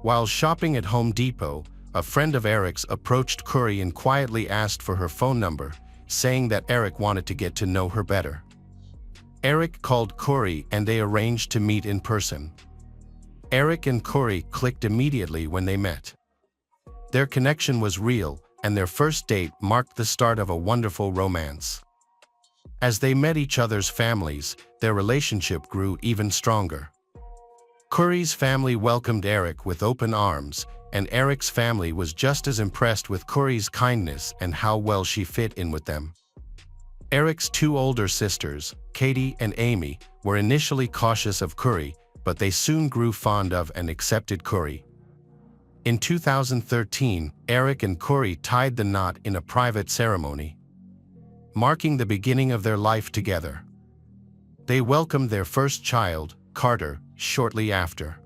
While shopping at Home Depot, a friend of Eric's approached Corey and quietly asked for her phone number, saying that Eric wanted to get to know her better. Eric called Corey and they arranged to meet in person. Eric and Corey clicked immediately when they met. Their connection was real, and their first date marked the start of a wonderful romance. As they met each other's families, their relationship grew even stronger. Corey's family welcomed Eric with open arms, and Eric's family was just as impressed with Corey's kindness and how well she fit in with them. Eric's two older sisters, Katie and Amy, were initially cautious of Corey, but they soon grew fond of and accepted Corey. In 2013, Eric and Corey tied the knot in a private ceremony, marking the beginning of their life together. They welcomed their first child, Carter, shortly after.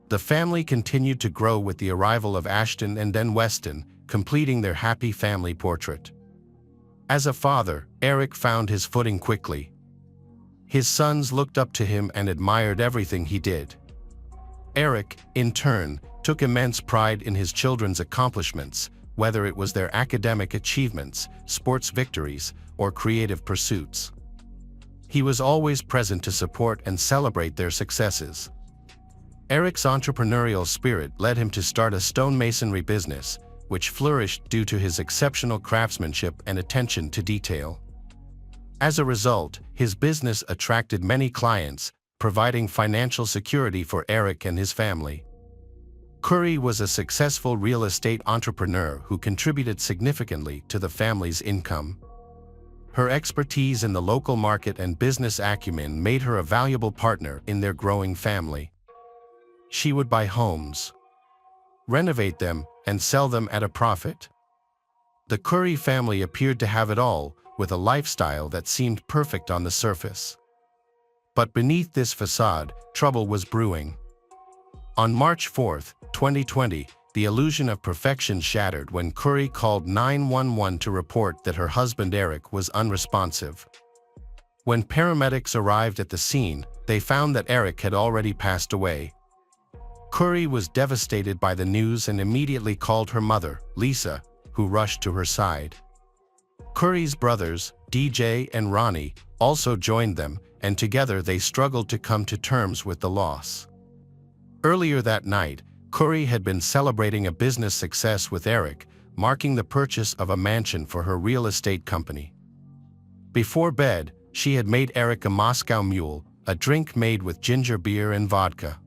The family continued to grow with the arrival of Ashton and then Weston, completing their happy family portrait. As a father, Eric found his footing quickly. His sons looked up to him and admired everything he did. Eric, in turn, took immense pride in his children's accomplishments, whether it was their academic achievements, sports victories, or creative pursuits. He was always present to support and celebrate their successes. Eric's entrepreneurial spirit led him to start a stonemasonry business, which flourished due to his exceptional craftsmanship and attention to detail. As a result, his business attracted many clients, providing financial security for Eric and his family. Corey was a successful real estate entrepreneur who contributed significantly to the family's income. Her expertise in the local market and business acumen made her a valuable partner in their growing family. She would buy homes, renovate them, and sell them at a profit. The Corey family appeared to have it all, with a lifestyle that seemed perfect on the surface. But beneath this facade, trouble was brewing. On March 4, 2020, the illusion of perfection shattered when Corey called 911 to report that her husband Eric was unresponsive. When paramedics arrived at the scene, they found that Eric had already passed away. Corey was devastated by the news and immediately called her mother, Lisa, who rushed to her side. Corey's brothers, DJ and Ronnie, also joined them, and together they struggled to come to terms with the loss. Earlier that night, Corey had been celebrating a business success with Eric, marking the purchase of a mansion for her real estate company. Before bed, she had made Eric a Moscow Mule, a drink made with ginger beer and vodka.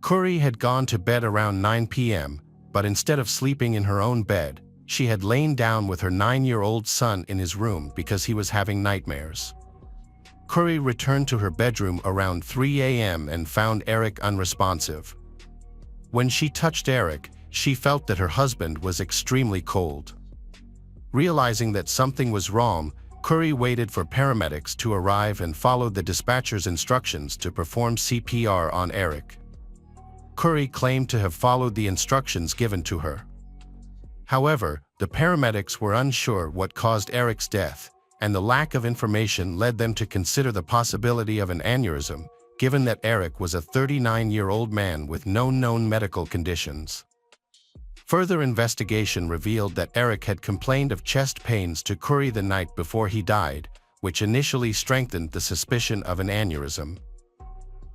Corey had gone to bed around 9 p.m., but instead of sleeping in her own bed, she had lain down with her 9-year-old son in his room because he was having nightmares. Corey returned to her bedroom around 3 a.m. and found Eric unresponsive. When she touched Eric, she felt that her husband was extremely cold. Realizing that something was wrong, Corey waited for paramedics to arrive and followed the dispatcher's instructions to perform CPR on Eric. Corey claimed to have followed the instructions given to her. However, the paramedics were unsure what caused Eric's death, and the lack of information led them to consider the possibility of an aneurysm, given that Eric was a 39-year-old man with no known medical conditions. Further investigation revealed that Eric had complained of chest pains to Corey the night before he died, which initially strengthened the suspicion of an aneurysm.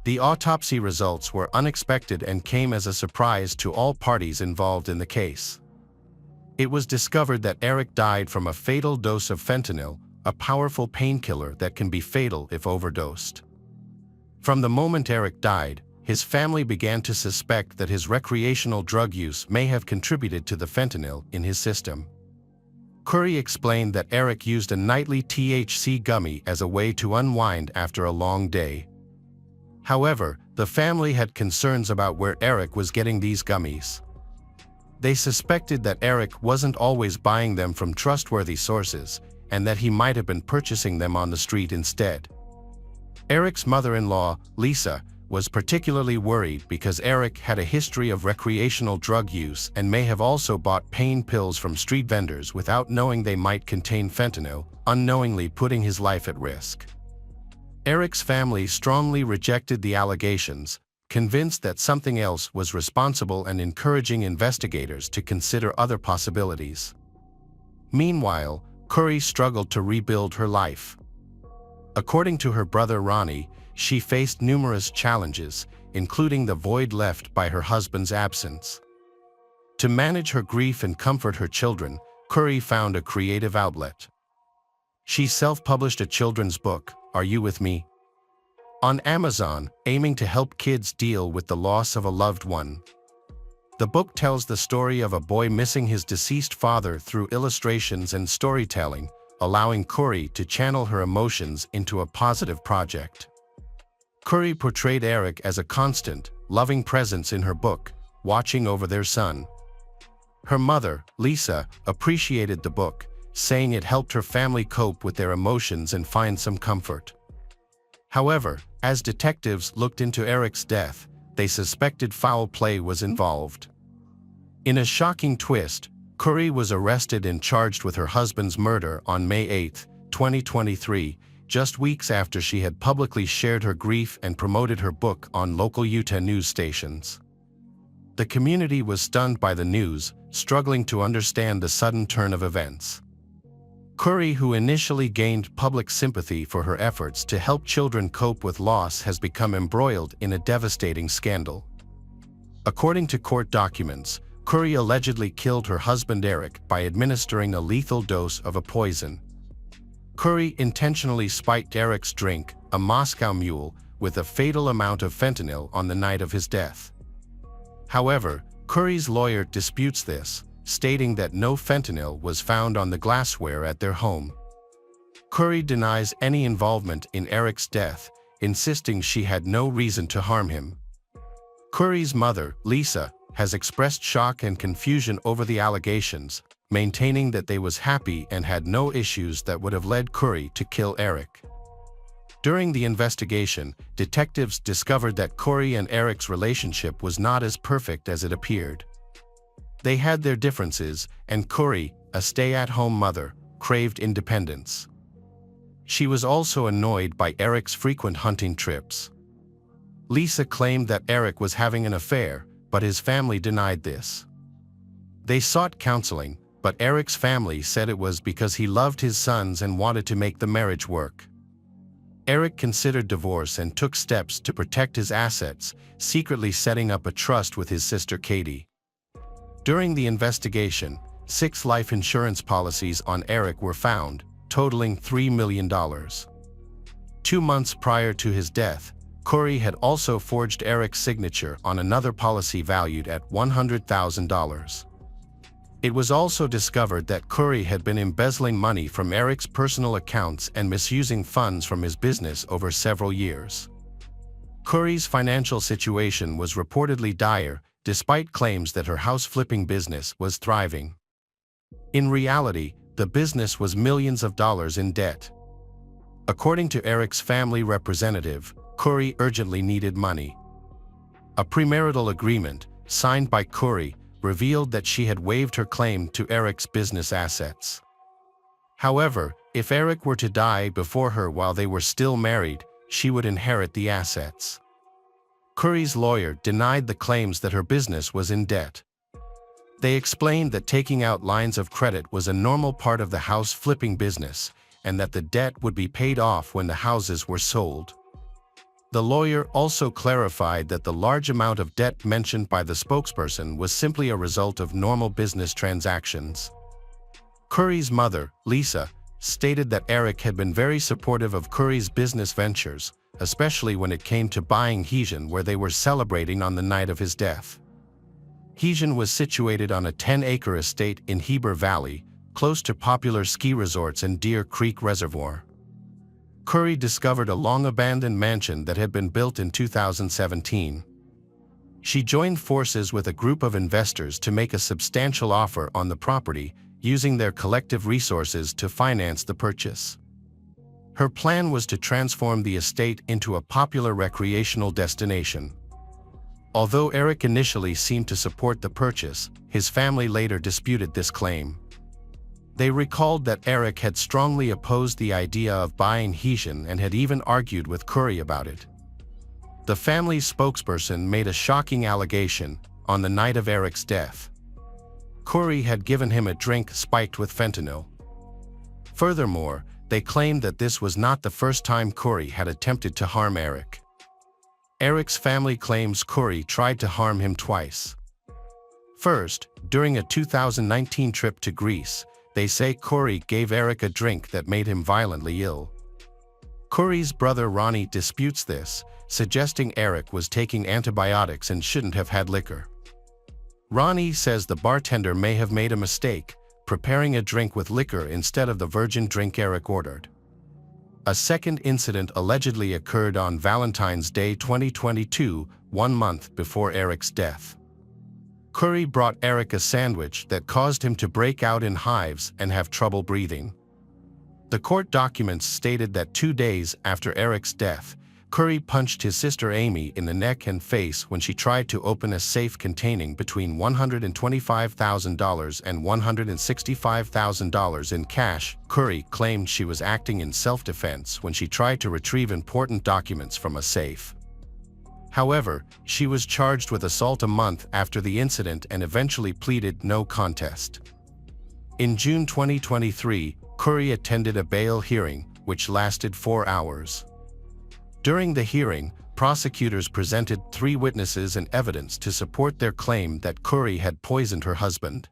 The autopsy results were unexpected and came as a surprise to all parties involved in the case. It was discovered that Eric died from a fatal dose of fentanyl, a powerful painkiller that can be fatal if overdosed. From the moment Eric died, his family began to suspect that his recreational drug use may have contributed to the fentanyl in his system. Corey explained that Eric used a nightly THC gummy as a way to unwind after a long day. However, the family had concerns about where Eric was getting these gummies. They suspected that Eric wasn't always buying them from trustworthy sources, and that he might have been purchasing them on the street instead. Eric's mother-in-law, Lisa, was particularly worried because Eric had a history of recreational drug use and may have also bought pain pills from street vendors without knowing they might contain fentanyl, unknowingly putting his life at risk. Eric's family strongly rejected the allegations, convinced that something else was responsible and encouraging investigators to consider other possibilities. Meanwhile, Curry struggled to rebuild her life. According to her brother Ronnie, she faced numerous challenges, including the void left by her husband's absence. To manage her grief and comfort her children, Curry found a creative outlet. She self-published a children's book, Are You With Me? On Amazon, aiming to help kids deal with the loss of a loved one. The book tells the story of a boy missing his deceased father through illustrations and storytelling, allowing Curry to channel her emotions into a positive project. Curry portrayed Eric as a constant, loving presence in her book, watching over their son. Her mother, Lisa, appreciated the book, saying it helped her family cope with their emotions and find some comfort. However, as detectives looked into Eric's death, they suspected foul play was involved. In a shocking twist, Curry was arrested and charged with her husband's murder on May 8, 2023, just weeks after she had publicly shared her grief and promoted her book on local Utah news stations. The community was stunned by the news, struggling to understand the sudden turn of events. Curry, who initially gained public sympathy for her efforts to help children cope with loss, has become embroiled in a devastating scandal. According to court documents, Curry allegedly killed her husband Eric by administering a lethal dose of a poison. Curry intentionally spiked Eric's drink, a Moscow Mule, with a fatal amount of fentanyl on the night of his death. However, Curry's lawyer disputes this, stating that no fentanyl was found on the glassware at their home. Curry denies any involvement in Eric's death, insisting she had no reason to harm him. Curry's mother, Lisa, has expressed shock and confusion over the allegations, maintaining that they was happy and had no issues that would have led Curry to kill Eric. During the investigation, detectives discovered that Curry and Eric's relationship was not as perfect as it appeared. They had their differences, and Curry, a stay-at-home mother, craved independence. She was also annoyed by Eric's frequent hunting trips. Lisa claimed that Eric was having an affair, but his family denied this. They sought counseling, but Eric's family said it was because he loved his sons and wanted to make the marriage work. Eric considered divorce and took steps to protect his assets, secretly setting up a trust with his sister Katie. During the investigation, 6 life insurance policies on Eric were found, totaling $3 million. 2 months prior to his death, Curry had also forged Eric's signature on another policy valued at $100,000. It was also discovered that Curry had been embezzling money from Eric's personal accounts and misusing funds from his business over several years. Curry's financial situation was reportedly dire, despite claims that her house flipping business was thriving. In reality, the business was millions of dollars in debt. According to Eric's family representative, Curry urgently needed money. A premarital agreement, signed by Curry, revealed that she had waived her claim to Eric's business assets. However, if Eric were to die before her while they were still married, she would inherit the assets. Curry's lawyer denied the claims that her business was in debt. They explained that taking out lines of credit was a normal part of the house flipping business, and that the debt would be paid off when the houses were sold. The lawyer also clarified that the large amount of debt mentioned by the spokesperson was simply a result of normal business transactions. Curry's mother, Lisa, stated that Eric had been very supportive of Curry's business ventures, especially when it came to buying Heejin, where they were celebrating on the night of his death. Heejin was situated on a 10-acre estate in Heber Valley, close to popular ski resorts and Deer Creek Reservoir. Curry discovered a long-abandoned mansion that had been built in 2017. She joined forces with a group of investors to make a substantial offer on the property, using their collective resources to finance the purchase. Her plan was to transform the estate into a popular recreational destination. Although Eric initially seemed to support the purchase, his family later disputed this claim. They recalled that Eric had strongly opposed the idea of buying Hesian and had even argued with Curry about it. The family's spokesperson made a shocking allegation on the night of Eric's death. Curry had given him a drink spiked with fentanyl. Furthermore, they claimed that this was not the first time Curry had attempted to harm Eric. Eric's family claims Curry tried to harm him twice. First, during a 2019 trip to Greece, they say Curry gave Eric a drink that made him violently ill. Curry's brother Ronnie disputes this, suggesting Eric was taking antibiotics and shouldn't have had liquor. Ronnie says the bartender may have made a mistake, preparing a drink with liquor instead of the virgin drink Eric ordered. A second incident allegedly occurred on Valentine's Day 2022, 1 month before Eric's death. Curry brought Eric a sandwich that caused him to break out in hives and have trouble breathing. The court documents stated that 2 days after Eric's death, Curry punched his sister Amy in the neck and face when she tried to open a safe containing between $125,000 and $165,000 in cash. Curry claimed she was acting in self-defense when she tried to retrieve important documents from a safe. However, she was charged with assault a month after the incident and eventually pleaded no contest. In June 2023, Curry attended a bail hearing, which lasted 4 hours. During the hearing, prosecutors presented 3 witnesses and evidence to support their claim that Curry had poisoned her husband.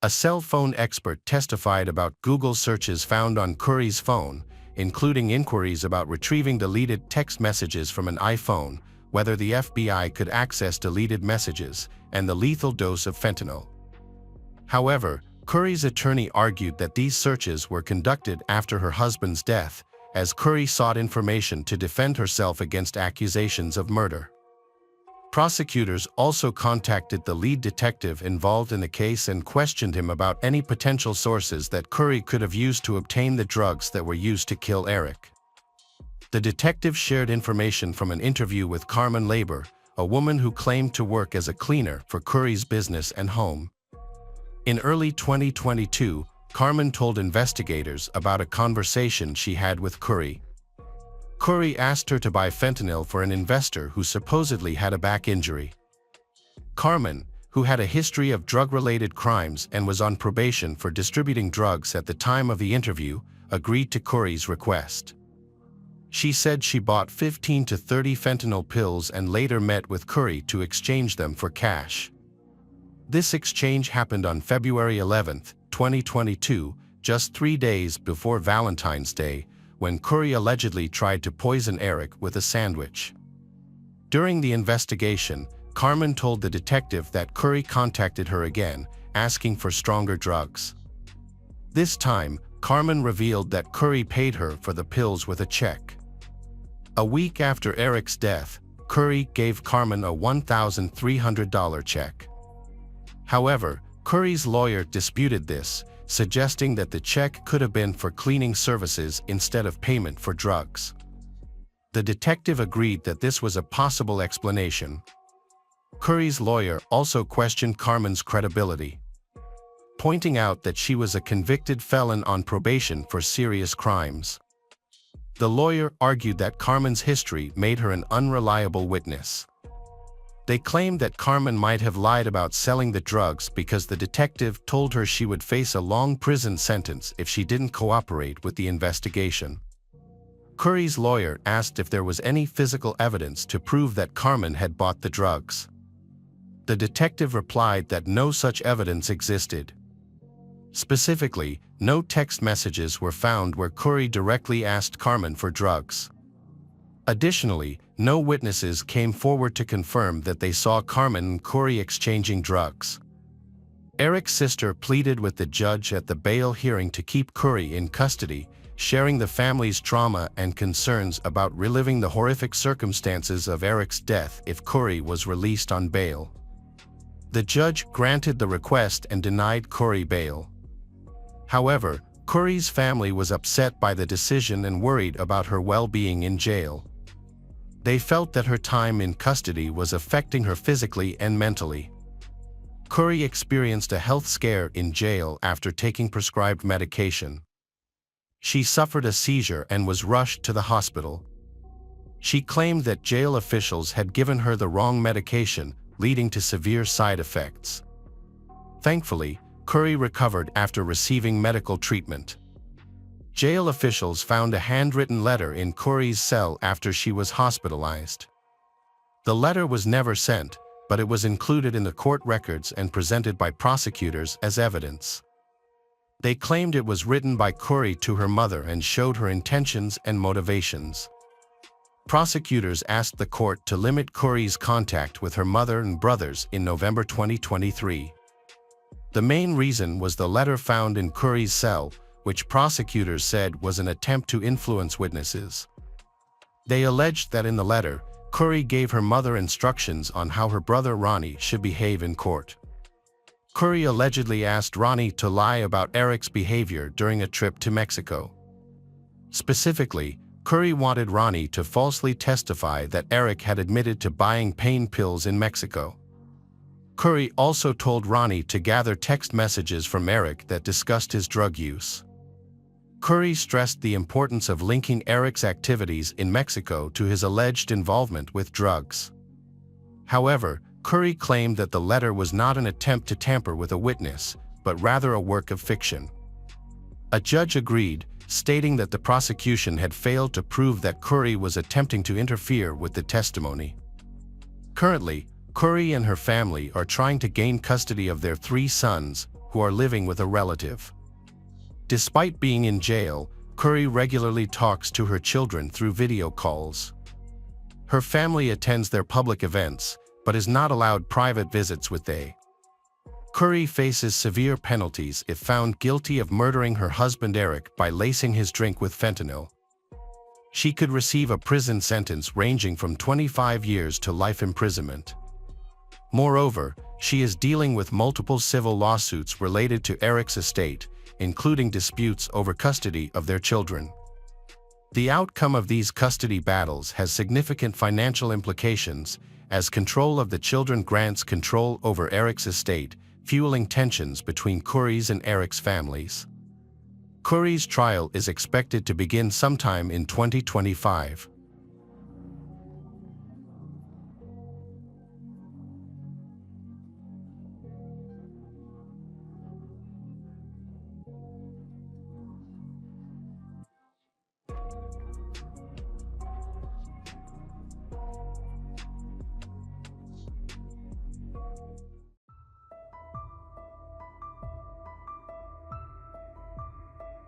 A cell phone expert testified about Google searches found on Curry's phone, including inquiries about retrieving deleted text messages from an iPhone, whether the FBI could access deleted messages, and the lethal dose of fentanyl. However, Curry's attorney argued that these searches were conducted after her husband's death, as Curry sought information to defend herself against accusations of murder. Prosecutors also contacted the lead detective involved in the case and questioned him about any potential sources that Curry could have used to obtain the drugs that were used to kill Eric. The detective shared information from an interview with Carmen Labor, a woman who claimed to work as a cleaner for Curry's business and home. In early 2022, Carmen told investigators about a conversation she had with Curry. Curry asked her to buy fentanyl for an investor who supposedly had a back injury. Carmen, who had a history of drug-related crimes and was on probation for distributing drugs at the time of the interview, agreed to Curry's request. She said she bought 15 to 30 fentanyl pills and later met with Curry to exchange them for cash. This exchange happened on February 11, 2022, just 3 days before Valentine's Day, when Curry allegedly tried to poison Eric with a sandwich. During the investigation, Carmen told the detective that Curry contacted her again, asking for stronger drugs. This time, Carmen revealed that Curry paid her for the pills with a check. A week after Eric's death, Curry gave Carmen a $1,300 check. However, Curry's lawyer disputed this, suggesting that the check could have been for cleaning services instead of payment for drugs. The detective agreed that this was a possible explanation. Curry's lawyer also questioned Carmen's credibility, pointing out that she was a convicted felon on probation for serious crimes. The lawyer argued that Carmen's history made her an unreliable witness. They claimed that Carmen might have lied about selling the drugs because the detective told her she would face a long prison sentence if she didn't cooperate with the investigation. Curry's lawyer asked if there was any physical evidence to prove that Carmen had bought the drugs. The detective replied that no such evidence existed. Specifically, no text messages were found where Curry directly asked Carmen for drugs. Additionally, no witnesses came forward to confirm that they saw Carmen and Curry exchanging drugs. Eric's sister pleaded with the judge at the bail hearing to keep Curry in custody, sharing the family's trauma and concerns about reliving the horrific circumstances of Eric's death if Corey was released on bail. The judge granted the request and denied Corey bail. However, Corey's family was upset by the decision and worried about her well-being in jail. They felt that her time in custody was affecting her physically and mentally. Corey experienced a health scare in jail after taking prescribed medication. She suffered a seizure and was rushed to the hospital. She claimed that jail officials had given her the wrong medication, leading to severe side effects. Thankfully, Corey recovered after receiving medical treatment. Jail officials found a handwritten letter in Corey's cell after she was hospitalized. The letter was never sent, but it was included in the court records and presented by prosecutors as evidence. They claimed it was written by Corey to her mother and showed her intentions and motivations. Prosecutors asked the court to limit Corey's contact with her mother and brothers in November 2023. The main reason was the letter found in Corey's cell, which prosecutors said was an attempt to influence witnesses. They alleged that in the letter, Corey gave her mother instructions on how her brother Ronnie should behave in court. Corey allegedly asked Ronnie to lie about Eric's behavior during a trip to Mexico. Specifically, Corey wanted Ronnie to falsely testify that Eric had admitted to buying pain pills in Mexico. Corey also told Ronnie to gather text messages from Eric that discussed his drug use. Corey stressed the importance of linking Eric's activities in Mexico to his alleged involvement with drugs. However, Corey claimed that the letter was not an attempt to tamper with a witness, but rather a work of fiction. A judge agreed, stating that the prosecution had failed to prove that Corey was attempting to interfere with the testimony. Currently, Corey and her family are trying to gain custody of their 3 sons, who are living with a relative. Despite being in jail, Corey regularly talks to her children through video calls. Her family attends their public events, but is not allowed private visits with they. Corey faces severe penalties if found guilty of murdering her husband Eric by lacing his drink with fentanyl. She could receive a prison sentence ranging from 25 years to life imprisonment. Moreover, she is dealing with multiple civil lawsuits related to Eric's estate, including disputes over custody of their children. The outcome of these custody battles has significant financial implications, as control of the children grants control over Eric's estate, fueling tensions between Corey's and Eric's families. Corey's trial is expected to begin sometime in 2025.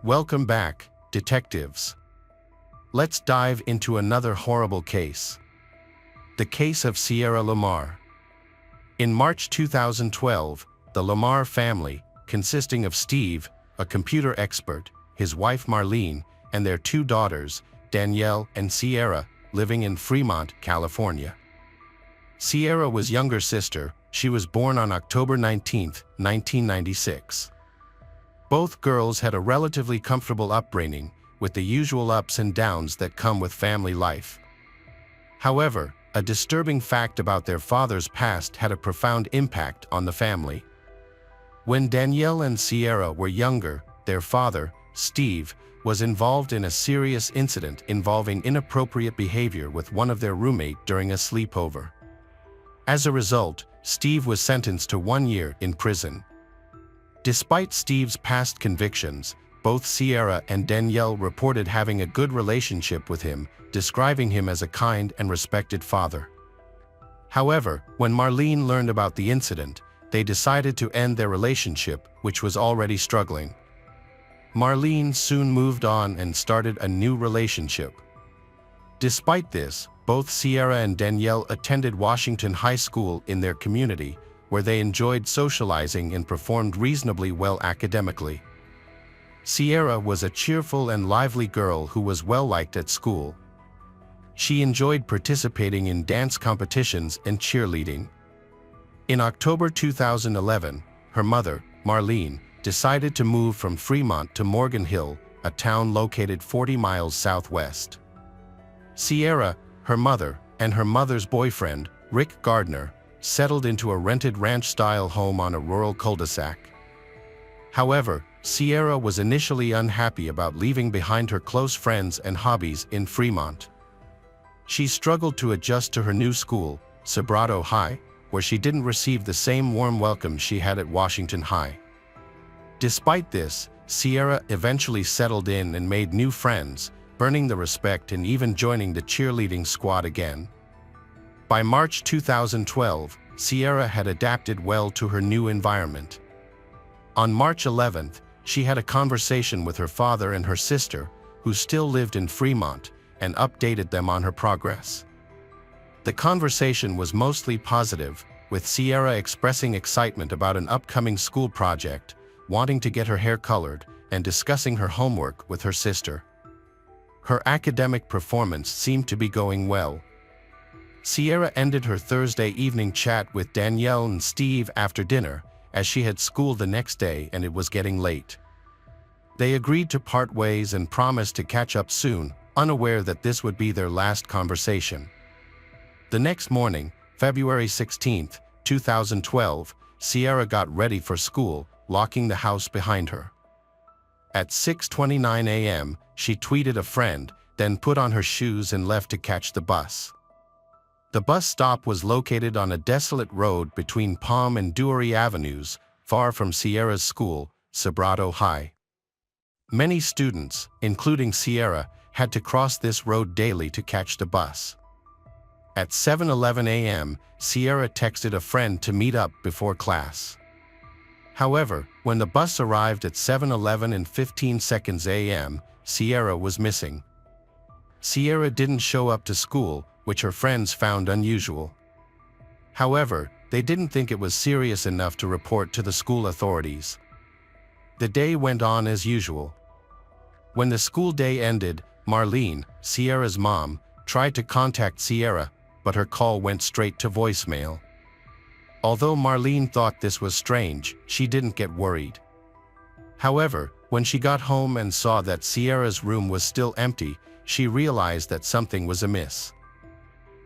Welcome back, detectives. Let's dive into another horrible case. The case of Sierra Lamar. In March 2012, the Lamar family, consisting of Steve, a computer expert, his wife Marlene, and their 2 daughters, Danielle and Sierra, living in Fremont, California. Sierra was younger sister. She was born on October 19, 1996. Both girls had a relatively comfortable upbringing, with the usual ups and downs that come with family life. However, a disturbing fact about their father's past had a profound impact on the family. When Danielle and Sierra were younger, their father, Steve, was involved in a serious incident involving inappropriate behavior with one of their roommates during a sleepover. As a result, Steve was sentenced to 1 year in prison. Despite Steve's past convictions, both Sierra and Danielle reported having a good relationship with him, describing him as a kind and respected father. However, when Marlene learned about the incident, they decided to end their relationship, which was already struggling. Marlene soon moved on and started a new relationship. Despite this, both Sierra and Danielle attended Washington High School in their community, where they enjoyed socializing and performed reasonably well academically. Sierra was a cheerful and lively girl who was well-liked at school. She enjoyed participating in dance competitions and cheerleading. In October 2011, her mother, Marlene, decided to move from Fremont to Morgan Hill, a town located 40 miles southwest. Sierra, her mother, and her mother's boyfriend, Rick Gardner, settled into a rented ranch-style home on a rural cul-de-sac. However, Sierra was initially unhappy about leaving behind her close friends and hobbies in Fremont. She struggled to adjust to her new school, Sobrato High, where she didn't receive the same warm welcome she had at Washington High. Despite this, Sierra eventually settled in and made new friends, earning the respect and even joining the cheerleading squad again. By March 2012, Sierra had adapted well to her new environment. On March 11th, she had a conversation with her father and her sister, who still lived in Fremont, and updated them on her progress. The conversation was mostly positive, with Sierra expressing excitement about an upcoming school project, wanting to get her hair colored, and discussing her homework with her sister. Her academic performance seemed to be going well. Sierra ended her Thursday evening chat with Danielle and Steve after dinner, as she had school the next day and it was getting late. They agreed to part ways and promised to catch up soon, unaware that this would be their last conversation. The next morning, February 16, 2012, Sierra got ready for school, locking the house behind her. At 6:29 a.m., she tweeted a friend, then put on her shoes and left to catch the bus. The bus stop was located on a desolate road between Palm and Dewey Avenues, far from Sierra's school, Sobrato High. Many students, including Sierra, had to cross this road daily to catch the bus. At 7:11 a.m., Sierra texted a friend to meet up before class. However, when the bus arrived at 7:11 and 15 seconds a.m., Sierra was missing. Sierra didn't show up to school, which her friends found unusual. However, they didn't think it was serious enough to report to the school authorities. The day went on as usual. When the school day ended, Marlene, Sierra's mom, tried to contact Sierra, but her call went straight to voicemail. Although Marlene thought this was strange, she didn't get worried. However, when she got home and saw that Sierra's room was still empty, she realized that something was amiss.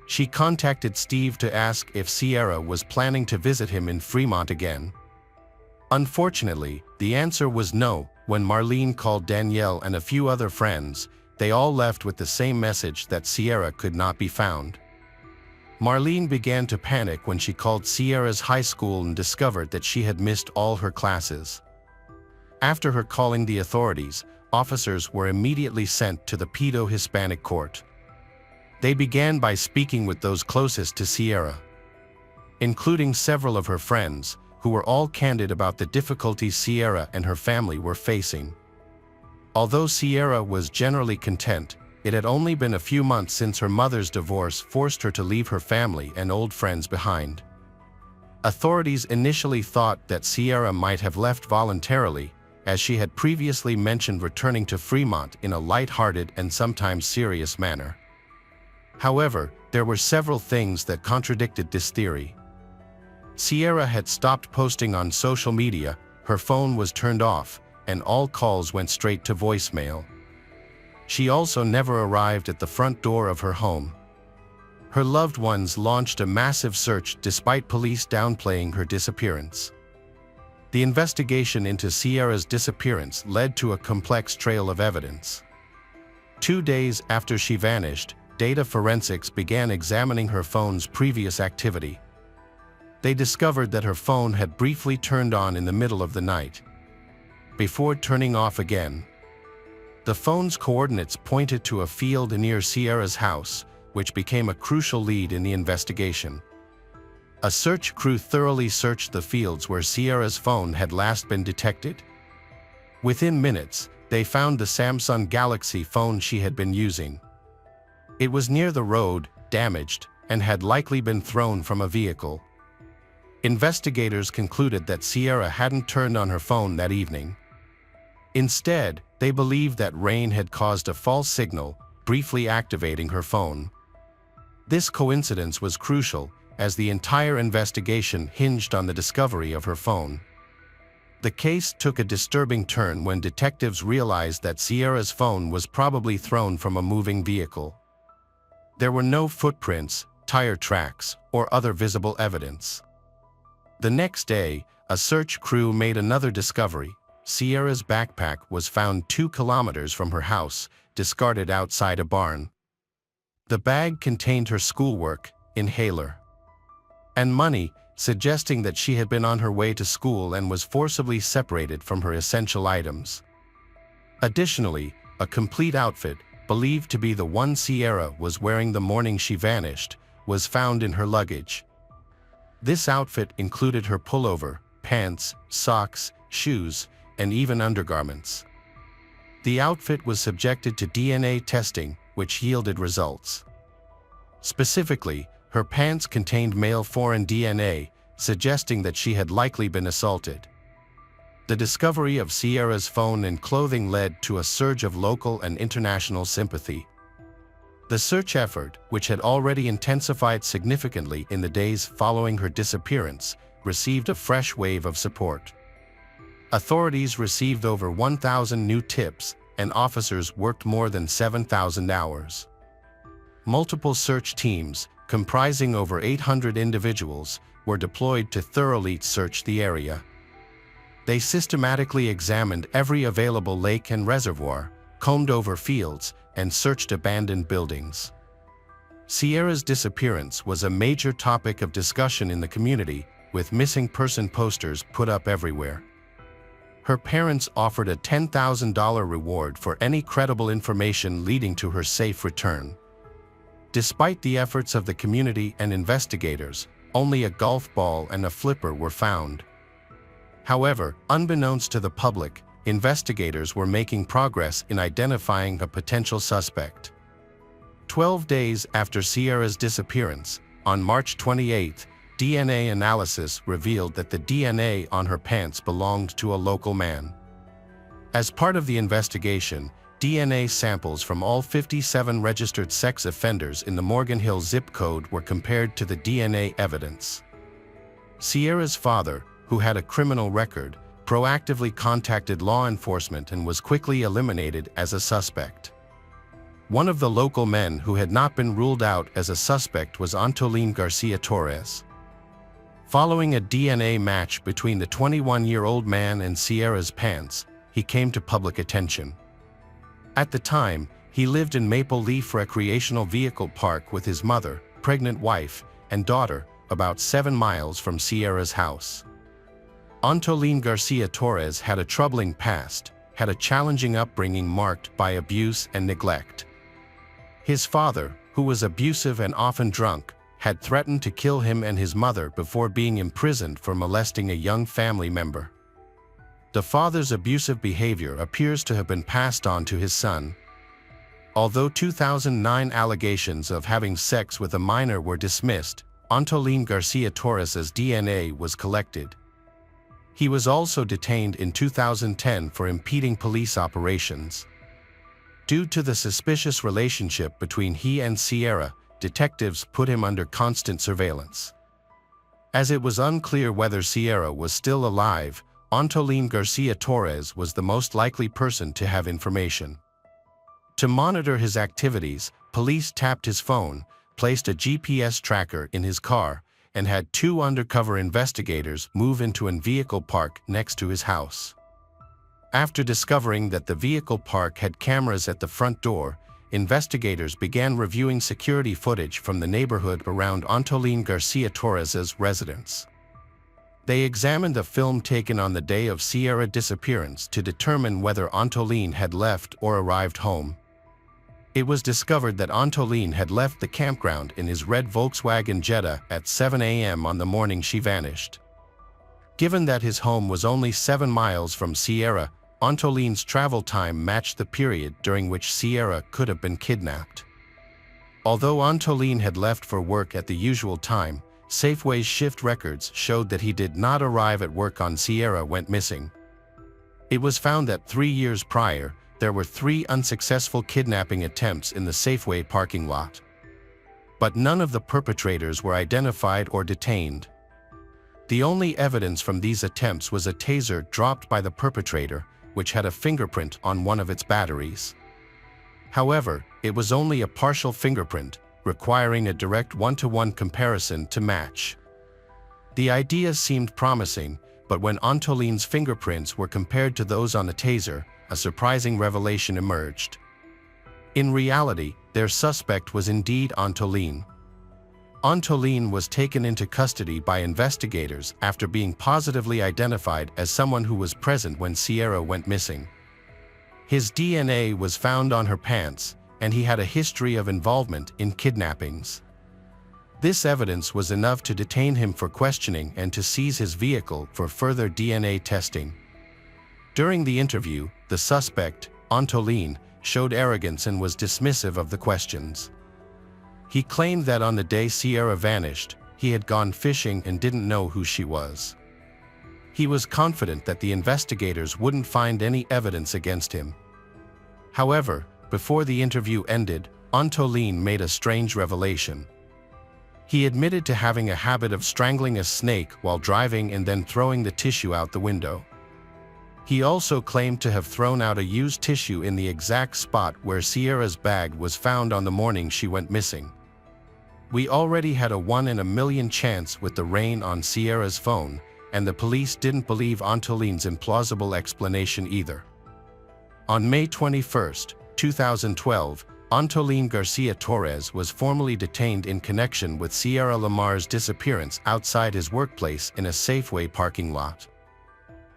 She contacted Steve to ask if Sierra was planning to visit him in Fremont again. Unfortunately, the answer was no. When Marlene called Danielle and a few other friends, they all left with the same message that Sierra could not be found. Marlene began to panic when she called Sierra's high school and discovered that she had missed all her classes. After her calling the authorities, officers were immediately sent to the pedo-Hispanic court. They began by speaking with those closest to Sierra, including several of her friends, who were all candid about the difficulties Sierra and her family were facing. Although Sierra was generally content, it had only been a few months since her mother's divorce forced her to leave her family and old friends behind. Authorities initially thought that Sierra might have left voluntarily, as she had previously mentioned returning to Fremont in a light-hearted and sometimes serious manner. However, there were several things that contradicted this theory. Sierra had stopped posting on social media, her phone was turned off, and all calls went straight to voicemail. She also never arrived at the front door of her home. Her loved ones launched a massive search despite police downplaying her disappearance. The investigation into Sierra's disappearance led to a complex trail of evidence. 2 days after she vanished, data forensics began examining her phone's previous activity. They discovered that her phone had briefly turned on in the middle of the night, before turning off again. The phone's coordinates pointed to a field near Sierra's house, which became a crucial lead in the investigation. A search crew thoroughly searched the fields where Sierra's phone had last been detected. Within minutes, they found the Samsung Galaxy phone she had been using. It was near the road, damaged, and had likely been thrown from a vehicle. Investigators concluded that Sierra hadn't turned on her phone that evening. Instead, they believed that rain had caused a false signal, briefly activating her phone. This coincidence was crucial, as the entire investigation hinged on the discovery of her phone. The case took a disturbing turn when detectives realized that Sierra's phone was probably thrown from a moving vehicle. There were no footprints, tire tracks, or other visible evidence. The next day, a search crew made another discovery. Sierra's backpack was found 2 kilometers from her house, discarded outside a barn. The bag contained her schoolwork, inhaler, and money, suggesting that she had been on her way to school and was forcibly separated from her essential items. Additionally, a complete outfit, believed to be the one Sierra was wearing the morning she vanished, was found in her luggage. This outfit included her pullover, pants, socks, shoes, and even undergarments. The outfit was subjected to DNA testing, which yielded results. Specifically, her pants contained male foreign DNA, suggesting that she had likely been assaulted. The discovery of Sierra's phone and clothing led to a surge of local and international sympathy. The search effort, which had already intensified significantly in the days following her disappearance, received a fresh wave of support. Authorities received over 1,000 new tips, and officers worked more than 7,000 hours. Multiple search teams, comprising over 800 individuals, were deployed to thoroughly search the area. They systematically examined every available lake and reservoir, combed over fields, and searched abandoned buildings. Sierra's disappearance was a major topic of discussion in the community, with missing person posters put up everywhere. Her parents offered a $10,000 reward for any credible information leading to her safe return. Despite the efforts of the community and investigators, only a golf ball and a flipper were found. However, unbeknownst to the public, investigators were making progress in identifying a potential suspect. 12 days after Sierra's disappearance, on March 28, DNA analysis revealed that the DNA on her pants belonged to a local man. As part of the investigation, DNA samples from all 57 registered sex offenders in the Morgan Hill zip code were compared to the DNA evidence. Sierra's father, who had a criminal record, proactively contacted law enforcement and was quickly eliminated as a suspect. One of the local men who had not been ruled out as a suspect was Antolin Garcia Torres. Following a DNA match between the 21-year-old man and Sierra's pants, he came to public attention. At the time, he lived in Maple Leaf Recreational Vehicle Park with his mother, pregnant wife, and daughter, about 7 miles from Sierra's house. Antolin Garcia Torres had a troubling past, had a challenging upbringing marked by abuse and neglect. His father, who was abusive and often drunk, had threatened to kill him and his mother before being imprisoned for molesting a young family member. The father's abusive behavior appears to have been passed on to his son. Although 2009 allegations of having sex with a minor were dismissed, Antolin Garcia Torres's DNA was collected. He was also detained in 2010 for impeding police operations. Due to the suspicious relationship between he and Sierra, detectives put him under constant surveillance. As it was unclear whether Sierra was still alive, Antolin Garcia Torres was the most likely person to have information. To monitor his activities, police tapped his phone, placed a GPS tracker in his car, and had 2 undercover investigators move into a vehicle park next to his house. After discovering that the vehicle park had cameras at the front door, investigators began reviewing security footage from the neighborhood around Antolin Garcia Torres's residence. They examined the film taken on the day of Sierra's disappearance to determine whether Antolin had left or arrived home. It was discovered that Antolin had left the campground in his red Volkswagen Jetta at 7 a.m. on the morning she vanished. Given that his home was only 7 miles from Sierra, Antolin's travel time matched the period during which Sierra could have been kidnapped. Although Antolin had left for work at the usual time, Safeway's shift records showed that he did not arrive at work on Sierra went missing. It was found that 3 years prior, there were 3 unsuccessful kidnapping attempts in the Safeway parking lot. But none of the perpetrators were identified or detained. The only evidence from these attempts was a taser dropped by the perpetrator, which had a fingerprint on one of its batteries. However, it was only a partial fingerprint, requiring a direct one-to-one comparison to match. The idea seemed promising, but when Antoline's fingerprints were compared to those on the taser, a surprising revelation emerged. In reality, their suspect was indeed Antoline. Antoline was taken into custody by investigators after being positively identified as someone who was present when Sierra went missing. His DNA was found on her pants, and he had a history of involvement in kidnappings. This evidence was enough to detain him for questioning and to seize his vehicle for further DNA testing. During the interview, the suspect, Antoline, showed arrogance and was dismissive of the questions. He claimed that on the day Sierra vanished, he had gone fishing and didn't know who she was. He was confident that the investigators wouldn't find any evidence against him. However, before the interview ended, Antoline made a strange revelation. He admitted to having a habit of strangling a snake while driving and then throwing the tissue out the window. He also claimed to have thrown out a used tissue in the exact spot where Sierra's bag was found on the morning she went missing. We already had a 1 in a million chance with the rain on Sierra's phone, and the police didn't believe Antoline's implausible explanation either. On May 21, 2012, Antoline Garcia Torres was formally detained in connection with Sierra Lamar's disappearance outside his workplace in a Safeway parking lot.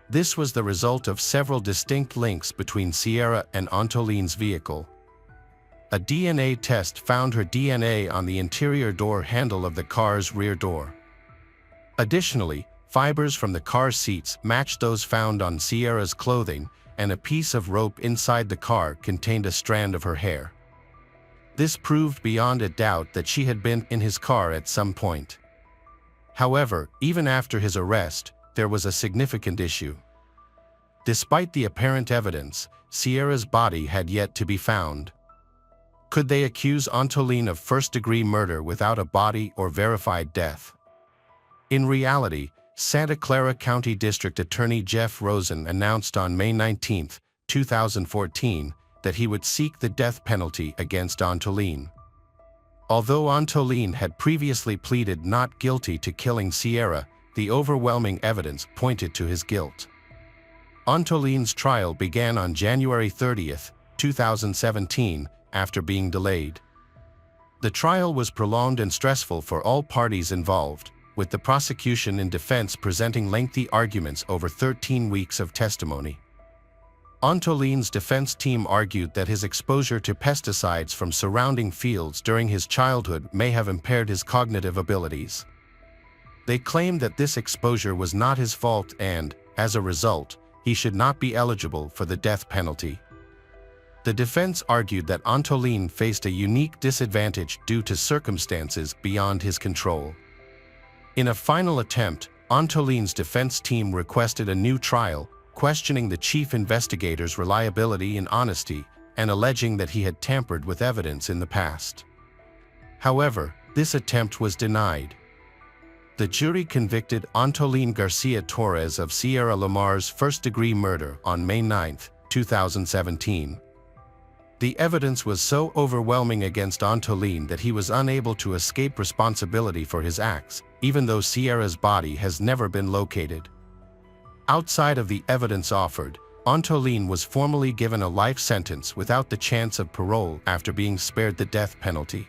This was the result of several distinct links between Sierra and Antoline's vehicle. A DNA test found her DNA on the interior door handle of the car's rear door. Additionally, fibers from the car seats matched those found on Sierra's clothing, and a piece of rope inside the car contained a strand of her hair. This proved beyond a doubt that she had been in his car at some point. However, even after his arrest, there was a significant issue. Despite the apparent evidence, Sierra's body had yet to be found. Could they accuse Antoline of first-degree murder without a body or verified death? In reality, Santa Clara County District Attorney Jeff Rosen announced on May 19, 2014, that he would seek the death penalty against Antoline. Although Antoline had previously pleaded not guilty to killing Sierra, the overwhelming evidence pointed to his guilt. Antoline's trial began on January 30, 2017, after being delayed. The trial was prolonged and stressful for all parties involved, with the prosecution and defense presenting lengthy arguments over 13 weeks of testimony. Antoline's defense team argued that his exposure to pesticides from surrounding fields during his childhood may have impaired his cognitive abilities. They claimed that this exposure was not his fault and, as a result, he should not be eligible for the death penalty. The defense argued that Antoline faced a unique disadvantage due to circumstances beyond his control. In a final attempt, Antoline's defense team requested a new trial, questioning the chief investigator's reliability and honesty, and alleging that he had tampered with evidence in the past. However, this attempt was denied. The jury convicted Antoline Garcia Torres of Sierra Lamar's first-degree murder on May 9, 2017. The evidence was so overwhelming against Antoline that he was unable to escape responsibility for his acts, even though Sierra's body has never been located. Outside of the evidence offered, Antoline was formally given a life sentence without the chance of parole after being spared the death penalty.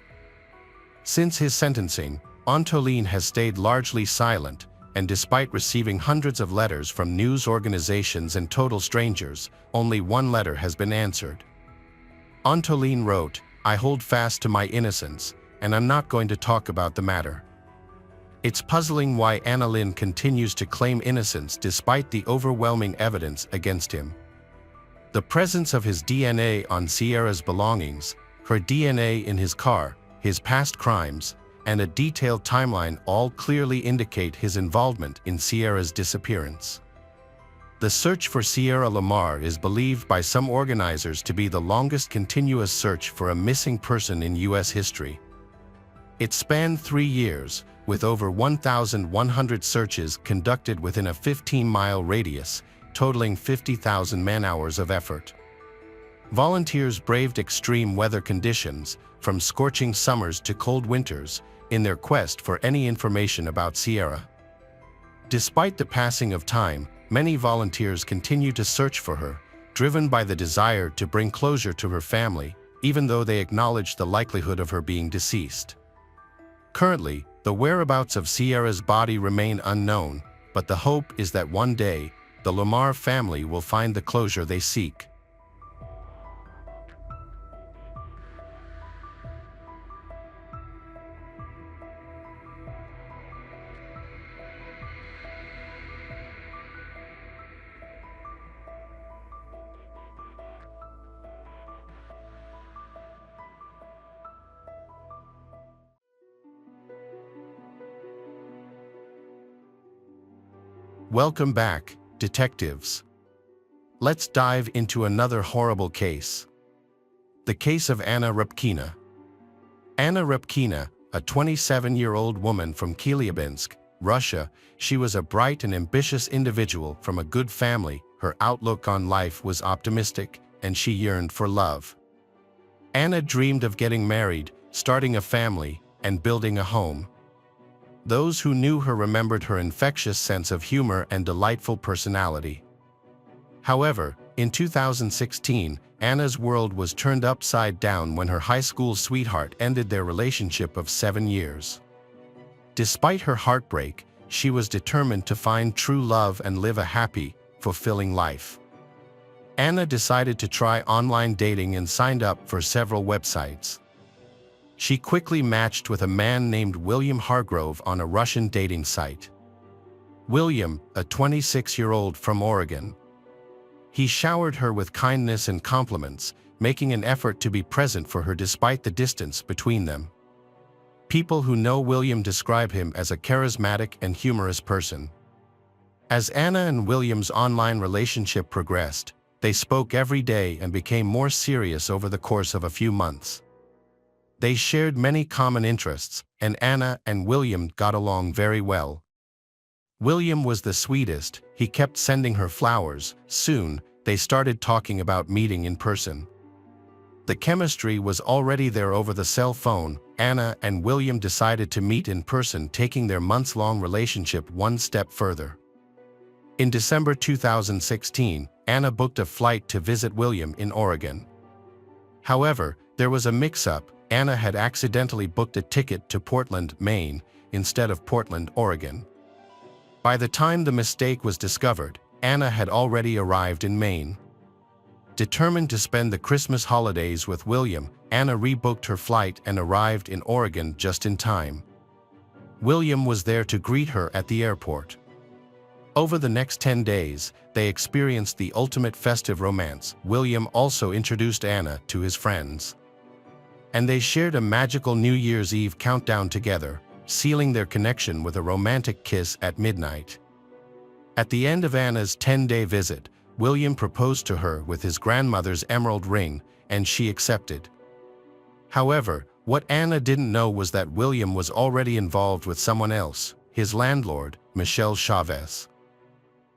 Since his sentencing, Antoline has stayed largely silent, and despite receiving hundreds of letters from news organizations and total strangers, only one letter has been answered. Antoline wrote, "I hold fast to my innocence, and I'm not going to talk about the matter." It's puzzling why Annalyn continues to claim innocence despite the overwhelming evidence against him. The presence of his DNA on Sierra's belongings, her DNA in his car, his past crimes, and a detailed timeline all clearly indicate his involvement in Sierra's disappearance. The search for Sierra Lamar is believed by some organizers to be the longest continuous search for a missing person in U.S. history. It spanned 3 years, with over 1,100 searches conducted within a 15-mile radius, totaling 50,000 man-hours of effort. Volunteers braved extreme weather conditions, from scorching summers to cold winters, in their quest for any information about Sierra. Despite the passing of time, many volunteers continue to search for her, driven by the desire to bring closure to her family, even though they acknowledge the likelihood of her being deceased. Currently, the whereabouts of Sierra's body remain unknown, but the hope is that one day, the Lamar family will find the closure they seek. Welcome back, detectives. Let's dive into another horrible case. The case of Anna Repkina. Anna Repkina, a 27-year-old woman from Chelyabinsk, Russia, she was a bright and ambitious individual from a good family. Her outlook on life was optimistic, and she yearned for love. Anna dreamed of getting married, starting a family, and building a home. Those who knew her remembered her infectious sense of humor and delightful personality. However, in 2016, Anna's world was turned upside down when her high school sweetheart ended their relationship of 7 years. Despite her heartbreak, she was determined to find true love and live a happy, fulfilling life. Anna decided to try online dating and signed up for several websites. She quickly matched with a man named William Hargrove on a Russian dating site. William, a 26-year-old from Oregon. He showered her with kindness and compliments, making an effort to be present for her despite the distance between them. People who know William describe him as a charismatic and humorous person. As Anna and William's online relationship progressed, they spoke every day and became more serious over the course of a few months. They shared many common interests, and Anna and William got along very well. William was the sweetest, he kept sending her flowers. Soon, they started talking about meeting in person. The chemistry was already there over the cell phone. Anna and William decided to meet in person, taking their months-long relationship one step further. In December 2016, Anna booked a flight to visit William in Oregon. However, there was a mix-up. Anna had accidentally booked a ticket to Portland, Maine, instead of Portland, Oregon. By the time the mistake was discovered, Anna had already arrived in Maine. Determined to spend the Christmas holidays with William, Anna rebooked her flight and arrived in Oregon just in time. William was there to greet her at the airport. Over the next 10 days, they experienced the ultimate festive romance. William also introduced Anna to his friends. And they shared a magical New Year's Eve countdown together, sealing their connection with a romantic kiss at midnight. At the end of Anna's 10-day visit, William proposed to her with his grandmother's emerald ring, and she accepted. However, what Anna didn't know was that William was already involved with someone else, his landlord, Michelle Chavez.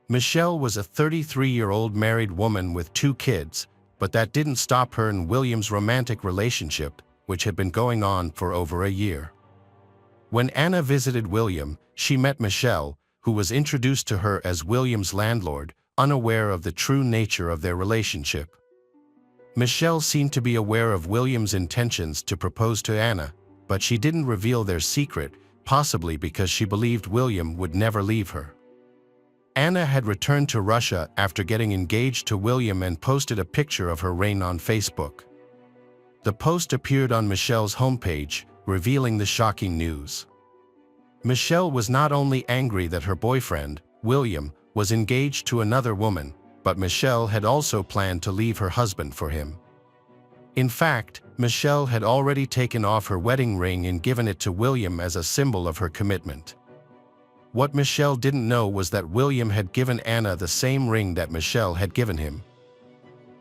Michelle was a 33-year-old married woman with 2 kids, but that didn't stop her and William's romantic relationship, which had been going on for over a year. When Anna visited William, she met Michelle, who was introduced to her as William's landlord, unaware of the true nature of their relationship. Michelle seemed to be aware of William's intentions to propose to Anna, but she didn't reveal their secret, possibly because she believed William would never leave her. Anna had returned to Russia after getting engaged to William and posted a picture of her ring on Facebook. The post appeared on Michelle's homepage, revealing the shocking news. Michelle was not only angry that her boyfriend, William, was engaged to another woman, but Michelle had also planned to leave her husband for him. In fact, Michelle had already taken off her wedding ring and given it to William as a symbol of her commitment. What Michelle didn't know was that William had given Anna the same ring that Michelle had given him.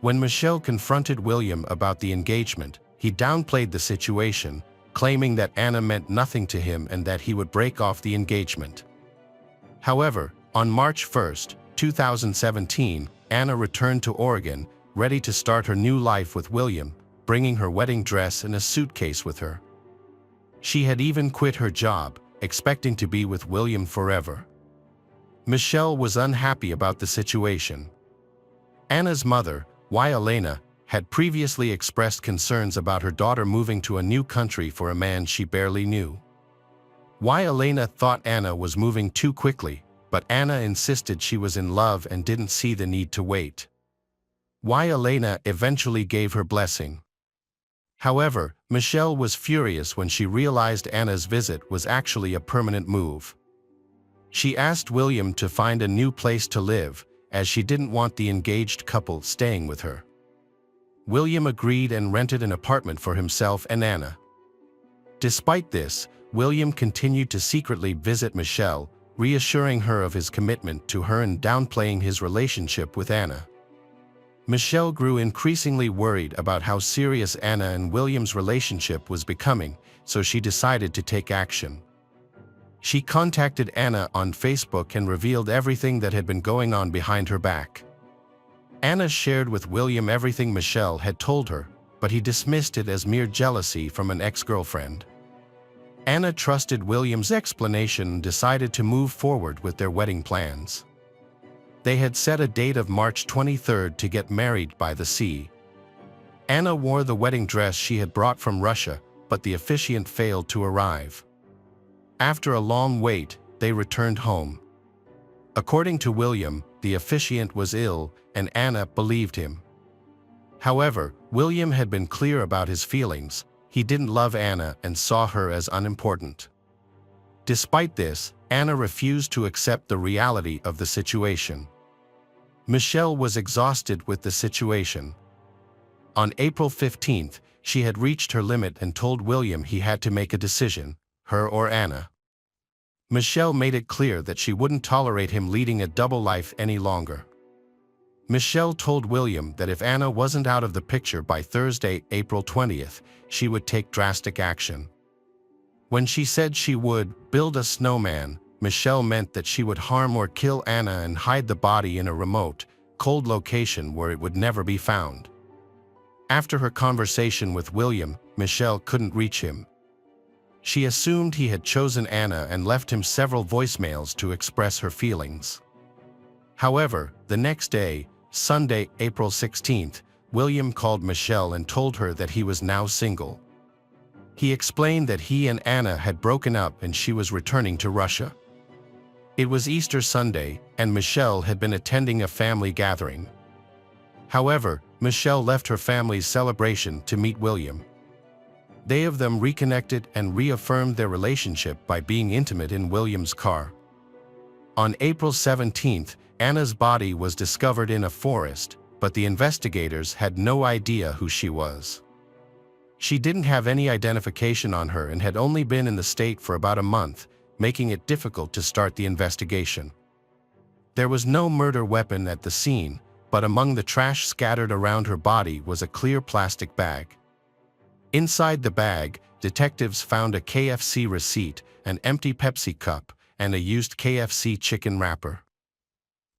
When Michelle confronted William about the engagement, he downplayed the situation, claiming that Anna meant nothing to him and that he would break off the engagement. However, on March 1, 2017, Anna returned to Oregon, ready to start her new life with William, bringing her wedding dress and a suitcase with her. She had even quit her job, expecting to be with William forever. Michelle was unhappy about the situation. Anna's mother, Elena, had previously expressed concerns about her daughter moving to a new country for a man she barely knew. Elena thought Anna was moving too quickly, but Anna insisted she was in love and didn't see the need to wait. Elena eventually gave her blessing. However, Michelle was furious when she realized Anna's visit was actually a permanent move. She asked William to find a new place to live, as she didn't want the engaged couple staying with her. William agreed and rented an apartment for himself and Anna. Despite this, William continued to secretly visit Michelle, reassuring her of his commitment to her and downplaying his relationship with Anna. Michelle grew increasingly worried about how serious Anna and William's relationship was becoming, so she decided to take action. She contacted Anna on Facebook and revealed everything that had been going on behind her back. Anna shared with William everything Michelle had told her, but he dismissed it as mere jealousy from an ex-girlfriend. Anna trusted William's explanation and decided to move forward with their wedding plans. They had set a date of March 23 to get married by the sea. Anna wore the wedding dress she had brought from Russia, but the officiant failed to arrive. After a long wait, they returned home. According to William, the officiant was ill, and Anna believed him. However, William had been clear about his feelings. He didn't love Anna and saw her as unimportant. Despite this, Anna refused to accept the reality of the situation. Michelle was exhausted with the situation. On April 15, she had reached her limit and told William he had to make a decision, her or Anna. Michelle made it clear that she wouldn't tolerate him leading a double life any longer. Michelle told William that if Anna wasn't out of the picture by Thursday, April 20th, she would take drastic action. When she said she would build a snowman, Michelle meant that she would harm or kill Anna and hide the body in a remote, cold location where it would never be found. After her conversation with William, Michelle couldn't reach him. She assumed he had chosen Anna and left him several voicemails to express her feelings. However, the next day, Sunday, April 16th, William called Michelle and told her that he was now single. He explained that he and Anna had broken up and she was returning to Russia. It was Easter Sunday, and Michelle had been attending a family gathering. However, Michelle left her family's celebration to meet William. They of them reconnected and reaffirmed their relationship by being intimate in William's car. On April 17th, Anna's body was discovered in a forest, but the investigators had no idea who she was. She didn't have any identification on her and had only been in the state for about a month, making it difficult to start the investigation. There was no murder weapon at the scene, but among the trash scattered around her body was a clear plastic bag. Inside the bag, detectives found a KFC receipt, an empty Pepsi cup, and a used KFC chicken wrapper.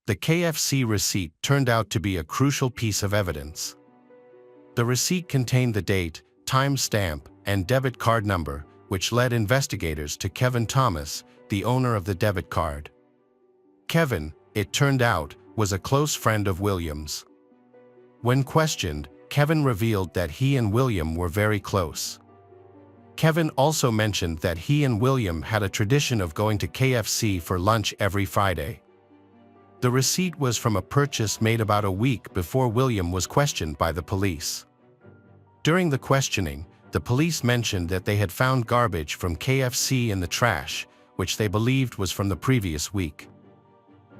The KFC receipt turned out to be a crucial piece of evidence. The receipt contained the date, time stamp, and debit card number, which led investigators to Kevin Thomas, the owner of the debit card. Kevin, it turned out, was a close friend of William's. When questioned, Kevin revealed that he and William were very close. Kevin also mentioned that he and William had a tradition of going to KFC for lunch every Friday. The receipt was from a purchase made about a week before William was questioned by the police. During the questioning, the police mentioned that they had found garbage from KFC in the trash, which they believed was from the previous week.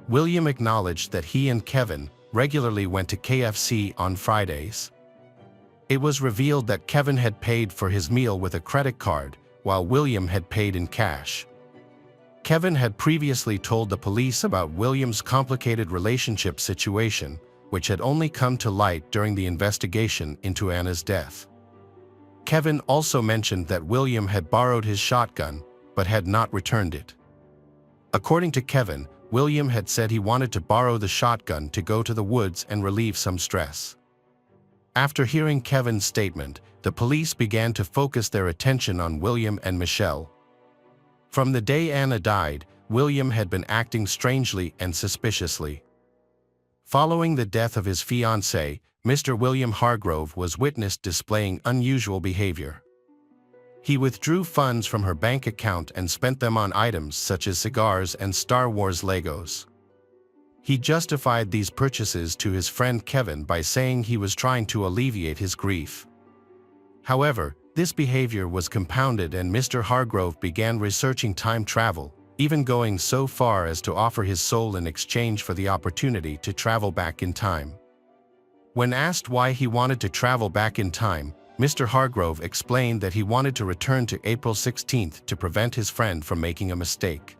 William acknowledged that he and Kevin regularly went to KFC on Fridays. It was revealed that Kevin had paid for his meal with a credit card, while William had paid in cash. Kevin had previously told the police about William's complicated relationship situation, which had only come to light during the investigation into Anna's death. Kevin also mentioned that William had borrowed his shotgun, but had not returned it. According to Kevin, William had said he wanted to borrow the shotgun to go to the woods and relieve some stress. After hearing Kevin's statement, the police began to focus their attention on William and Michelle. From the day Anna died, William had been acting strangely and suspiciously. Following the death of his fiancée, Mr. William Hargrove was witnessed displaying unusual behavior. He withdrew funds from her bank account and spent them on items such as cigars and Star Wars Legos. He justified these purchases to his friend Kevin by saying he was trying to alleviate his grief. However, this behavior was compounded and Mr. Hargrove began researching time travel, even going so far as to offer his soul in exchange for the opportunity to travel back in time. When asked why he wanted to travel back in time, Mr. Hargrove explained that he wanted to return to April 16th to prevent his friend from making a mistake.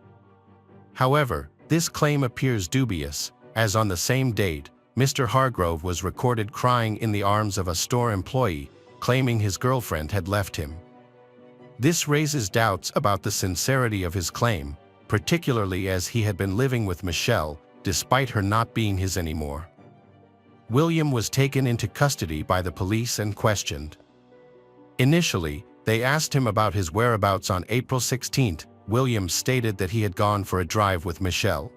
However, this claim appears dubious, as on the same date, Mr. Hargrove was recorded crying in the arms of a store employee, claiming his girlfriend had left him. This raises doubts about the sincerity of his claim, particularly as he had been living with Michelle, despite her not being his anymore. William was taken into custody by the police and questioned. Initially, they asked him about his whereabouts on April 16th. William stated that he had gone for a drive with Michelle.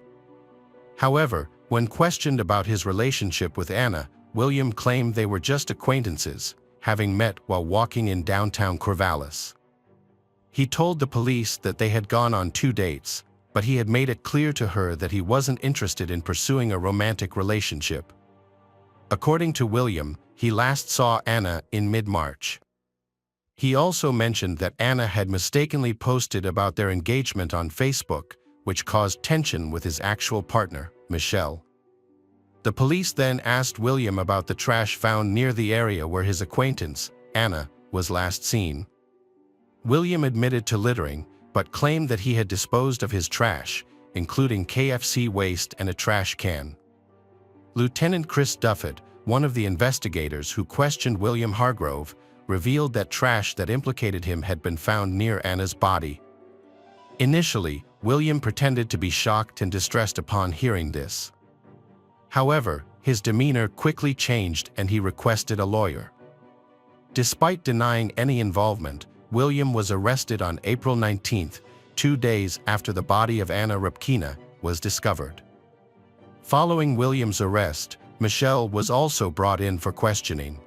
However, when questioned about his relationship with Anna, William claimed they were just acquaintances, having met while walking in downtown Corvallis. He told the police that they had gone on 2 dates, but he had made it clear to her that he wasn't interested in pursuing a romantic relationship. According to William, he last saw Anna in mid-March. He also mentioned that Anna had mistakenly posted about their engagement on Facebook, which caused tension with his actual partner, Michelle. The police then asked William about the trash found near the area where his acquaintance, Anna, was last seen. William admitted to littering, but claimed that he had disposed of his trash, including KFC waste and a trash can. Lieutenant Chris Duffett, one of the investigators who questioned William Hargrove, revealed that trash that implicated him had been found near Anna's body. Initially, William pretended to be shocked and distressed upon hearing this. However, his demeanor quickly changed and he requested a lawyer. Despite denying any involvement, William was arrested on April 19th, 2 days after the body of Anna Rybkina was discovered. Following William's arrest, Michelle was also brought in for questioning.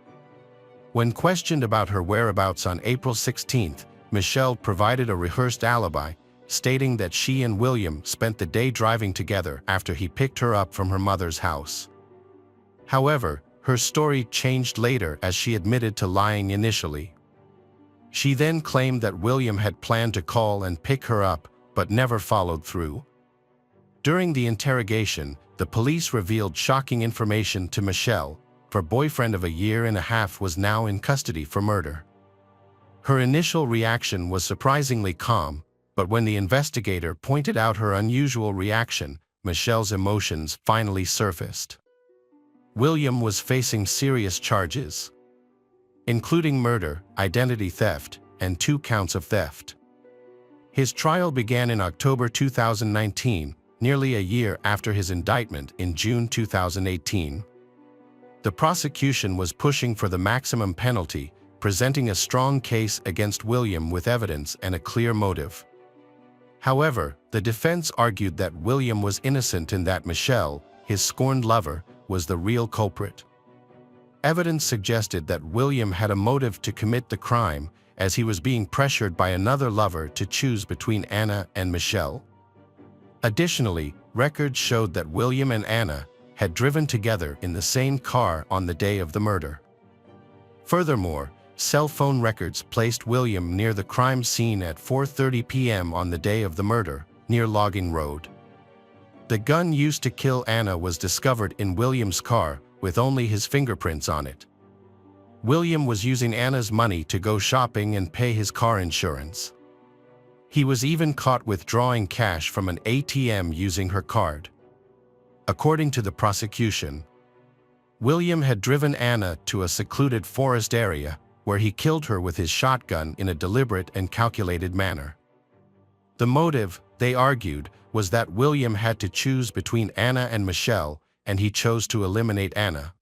When questioned about her whereabouts on April 16th, Michelle provided a rehearsed alibi, stating that she and William spent the day driving together after he picked her up from her mother's house. However, her story changed later as she admitted to lying initially. She then claimed that William had planned to call and pick her up, but never followed through. During the interrogation, the police revealed shocking information to Michelle. Her boyfriend of a year and a half was now in custody for murder. Her initial reaction was surprisingly calm, but when the investigator pointed out her unusual reaction, Michelle's emotions finally surfaced. William was facing serious charges, including murder, identity theft, and 2 counts of theft. His trial began in October 2019, nearly a year after his indictment in June 2018. The prosecution was pushing for the maximum penalty, presenting a strong case against William with evidence and a clear motive. However, the defense argued that William was innocent and that Michelle, his scorned lover, was the real culprit. Evidence suggested that William had a motive to commit the crime, as he was being pressured by another lover to choose between Anna and Michelle. Additionally, records showed that William and Anna had driven together in the same car on the day of the murder. Furthermore, cell phone records placed William near the crime scene at 4:30 p.m. on the day of the murder, near Logging Road. The gun used to kill Anna was discovered in William's car, with only his fingerprints on it. William was using Anna's money to go shopping and pay his car insurance. He was even caught withdrawing cash from an ATM using her card. According to the prosecution, William had driven Anna to a secluded forest area where he killed her with his shotgun in a deliberate and calculated manner. The motive, they argued, was that William had to choose between Anna and Michelle, and he chose to eliminate Anna.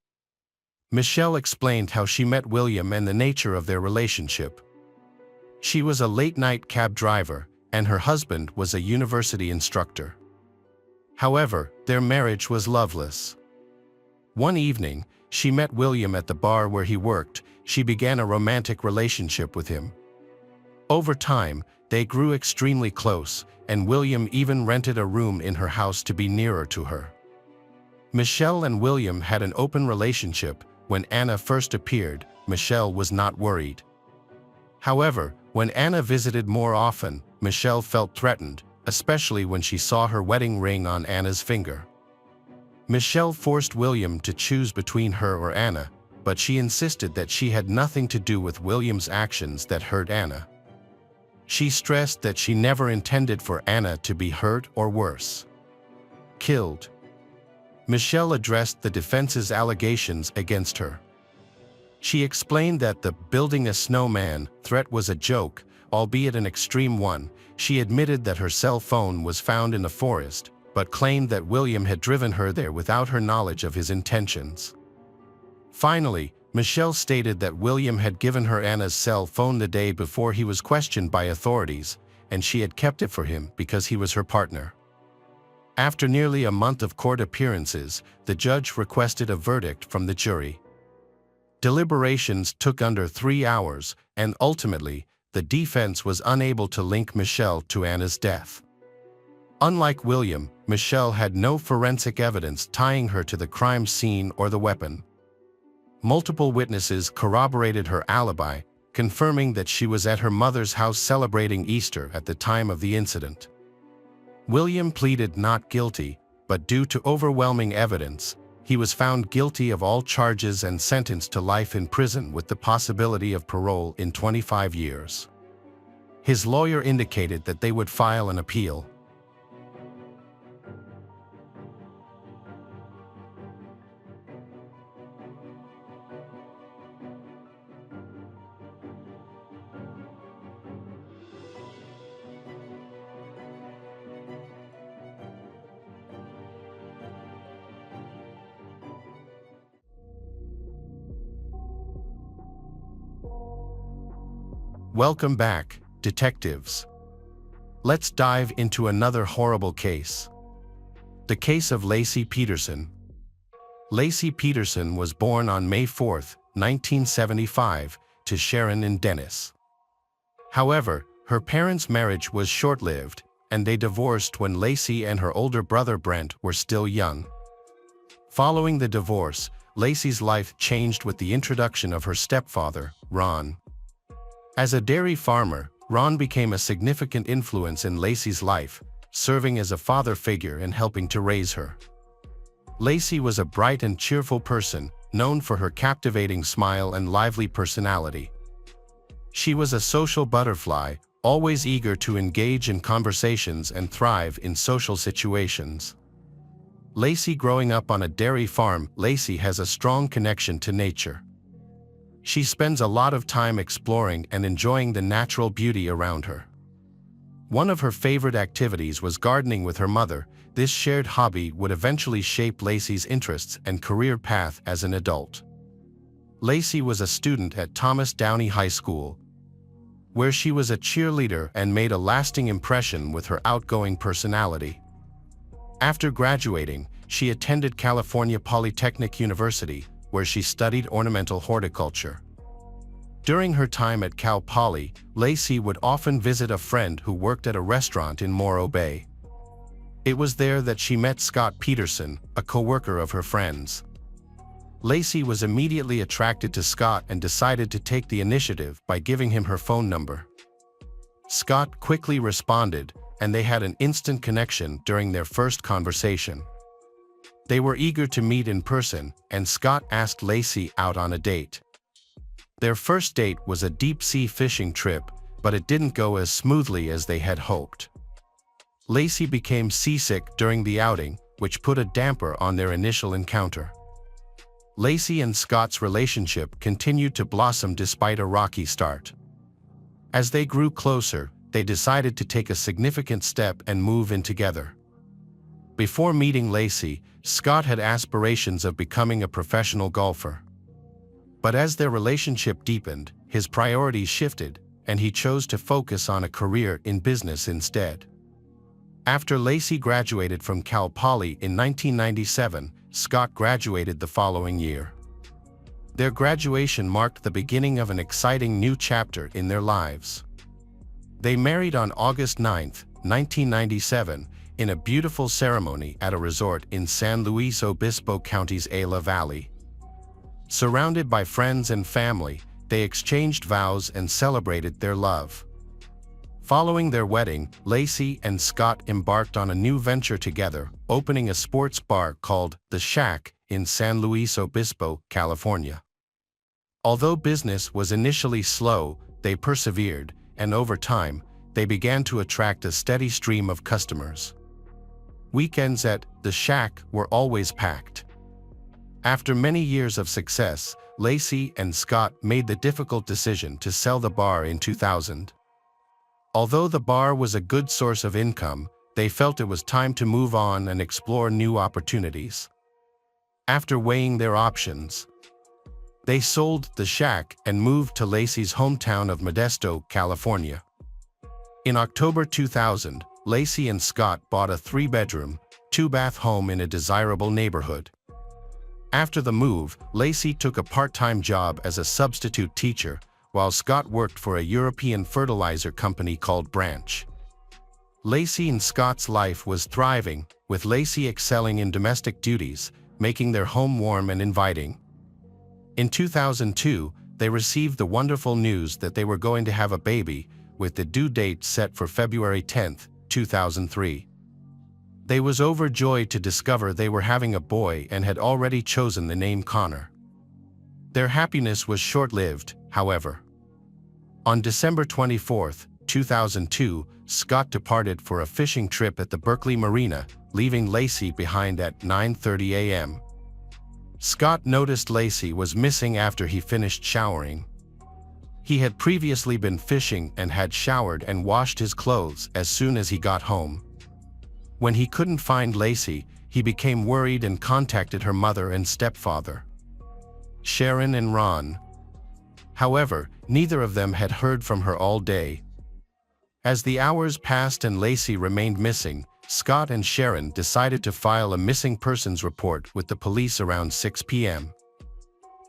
Michelle explained how she met William and the nature of their relationship. She was a late-night cab driver, and her husband was a university instructor. However, their marriage was loveless. One evening, she met William at the bar where he worked. She began a romantic relationship with him. Over time, they grew extremely close, and William even rented a room in her house to be nearer to her. Michelle and William had an open relationship. When Anna first appeared, Michelle was not worried. However, when Anna visited more often, Michelle felt threatened, especially when she saw her wedding ring on Anna's finger. Michelle forced William to choose between her or Anna, but she insisted that she had nothing to do with William's actions that hurt Anna. She stressed that she never intended for Anna to be hurt or worse, killed. Michelle addressed the defense's allegations against her. She explained that the building a snowman threat was a joke, albeit an extreme one. She admitted that her cell phone was found in the forest, but claimed that William had driven her there without her knowledge of his intentions. Finally, Michelle stated that William had given her Anna's cell phone the day before he was questioned by authorities, and she had kept it for him because he was her partner. After nearly a month of court appearances, the judge requested a verdict from the jury. Deliberations took under 3 hours, and ultimately, the defense was unable to link Michelle to Anna's death. Unlike William, Michelle had no forensic evidence tying her to the crime scene or the weapon. Multiple witnesses corroborated her alibi, confirming that she was at her mother's house celebrating Easter at the time of the incident. William pleaded not guilty, but due to overwhelming evidence, he was found guilty of all charges and sentenced to life in prison with the possibility of parole in 25 years. His lawyer indicated that they would file an appeal. Welcome back, detectives. Let's dive into another horrible case. The case of Laci Peterson. Laci Peterson was born on May 4, 1975, to Sharon and Dennis. However, her parents' marriage was short-lived, and they divorced when Laci and her older brother Brent were still young. Following the divorce, Laci's life changed with the introduction of her stepfather, Ron. As a dairy farmer, Ron became a significant influence in Laci's life, serving as a father figure and helping to raise her. Laci was a bright and cheerful person, known for her captivating smile and lively personality. She was a social butterfly, always eager to engage in conversations and thrive in social situations. Laci growing up on a dairy farm, Laci has a strong connection to nature. She spends a lot of time exploring and enjoying the natural beauty around her. One of her favorite activities was gardening with her mother. This shared hobby would eventually shape Laci's interests and career path as an adult. Laci was a student at Thomas Downey High School, where she was a cheerleader and made a lasting impression with her outgoing personality. After graduating, she attended California Polytechnic University, where she studied ornamental horticulture. During her time at Cal Poly, Laci would often visit a friend who worked at a restaurant in Morro Bay. It was there that she met Scott Peterson, a co-worker of her friends. Laci was immediately attracted to Scott and decided to take the initiative by giving him her phone number. Scott quickly responded, and they had an instant connection during their first conversation. They were eager to meet in person, and Scott asked Laci out on a date. Their first date was a deep-sea fishing trip, but it didn't go as smoothly as they had hoped. Lacey became seasick during the outing, which put a damper on their initial encounter. Lacey and Scott's relationship continued to blossom despite a rocky start. As they grew closer, they decided to take a significant step and move in together. Before meeting Lacey, Scott had aspirations of becoming a professional golfer. But as their relationship deepened, his priorities shifted, and he chose to focus on a career in business instead. After Lacey graduated from Cal Poly in 1997, Scott graduated the following year. Their graduation marked the beginning of an exciting new chapter in their lives. They married on August 9, 1997, in a beautiful ceremony at a resort in San Luis Obispo County's Ayala Valley. Surrounded by friends and family, they exchanged vows and celebrated their love. Following their wedding, Lacey and Scott embarked on a new venture together, opening a sports bar called The Shack in San Luis Obispo, California. Although business was initially slow, they persevered, and over time, they began to attract a steady stream of customers. Weekends at The Shack were always packed. After many years of success, Lacey and Scott made the difficult decision to sell the bar in 2000. Although the bar was a good source of income, they felt it was time to move on and explore new opportunities. After weighing their options, they sold The Shack and moved to Lacey's hometown of Modesto, California. In October 2000, Lacey and Scott bought a 3-bedroom, 2-bath home in a desirable neighborhood. After the move, Lacey took a part-time job as a substitute teacher, while Scott worked for a European fertilizer company called Branch. Lacey and Scott's life was thriving, with Lacey excelling in domestic duties, making their home warm and inviting. In 2002, they received the wonderful news that they were going to have a baby, with the due date set for February 10, 2003. They was overjoyed to discover they were having a boy and had already chosen the name Connor. Their happiness was short-lived, however. On December 24, 2002, Scott departed for a fishing trip at the Berkeley Marina, leaving Lacey behind at 9:30 a.m. Scott noticed Lacey was missing after he finished showering. He had previously been fishing and had showered and washed his clothes as soon as he got home. When he couldn't find Lacey, he became worried and contacted her mother and stepfather, Sharon and Ron. However, neither of them had heard from her all day. As the hours passed and Lacey remained missing, Scott and Sharon decided to file a missing persons report with the police around 6 p.m.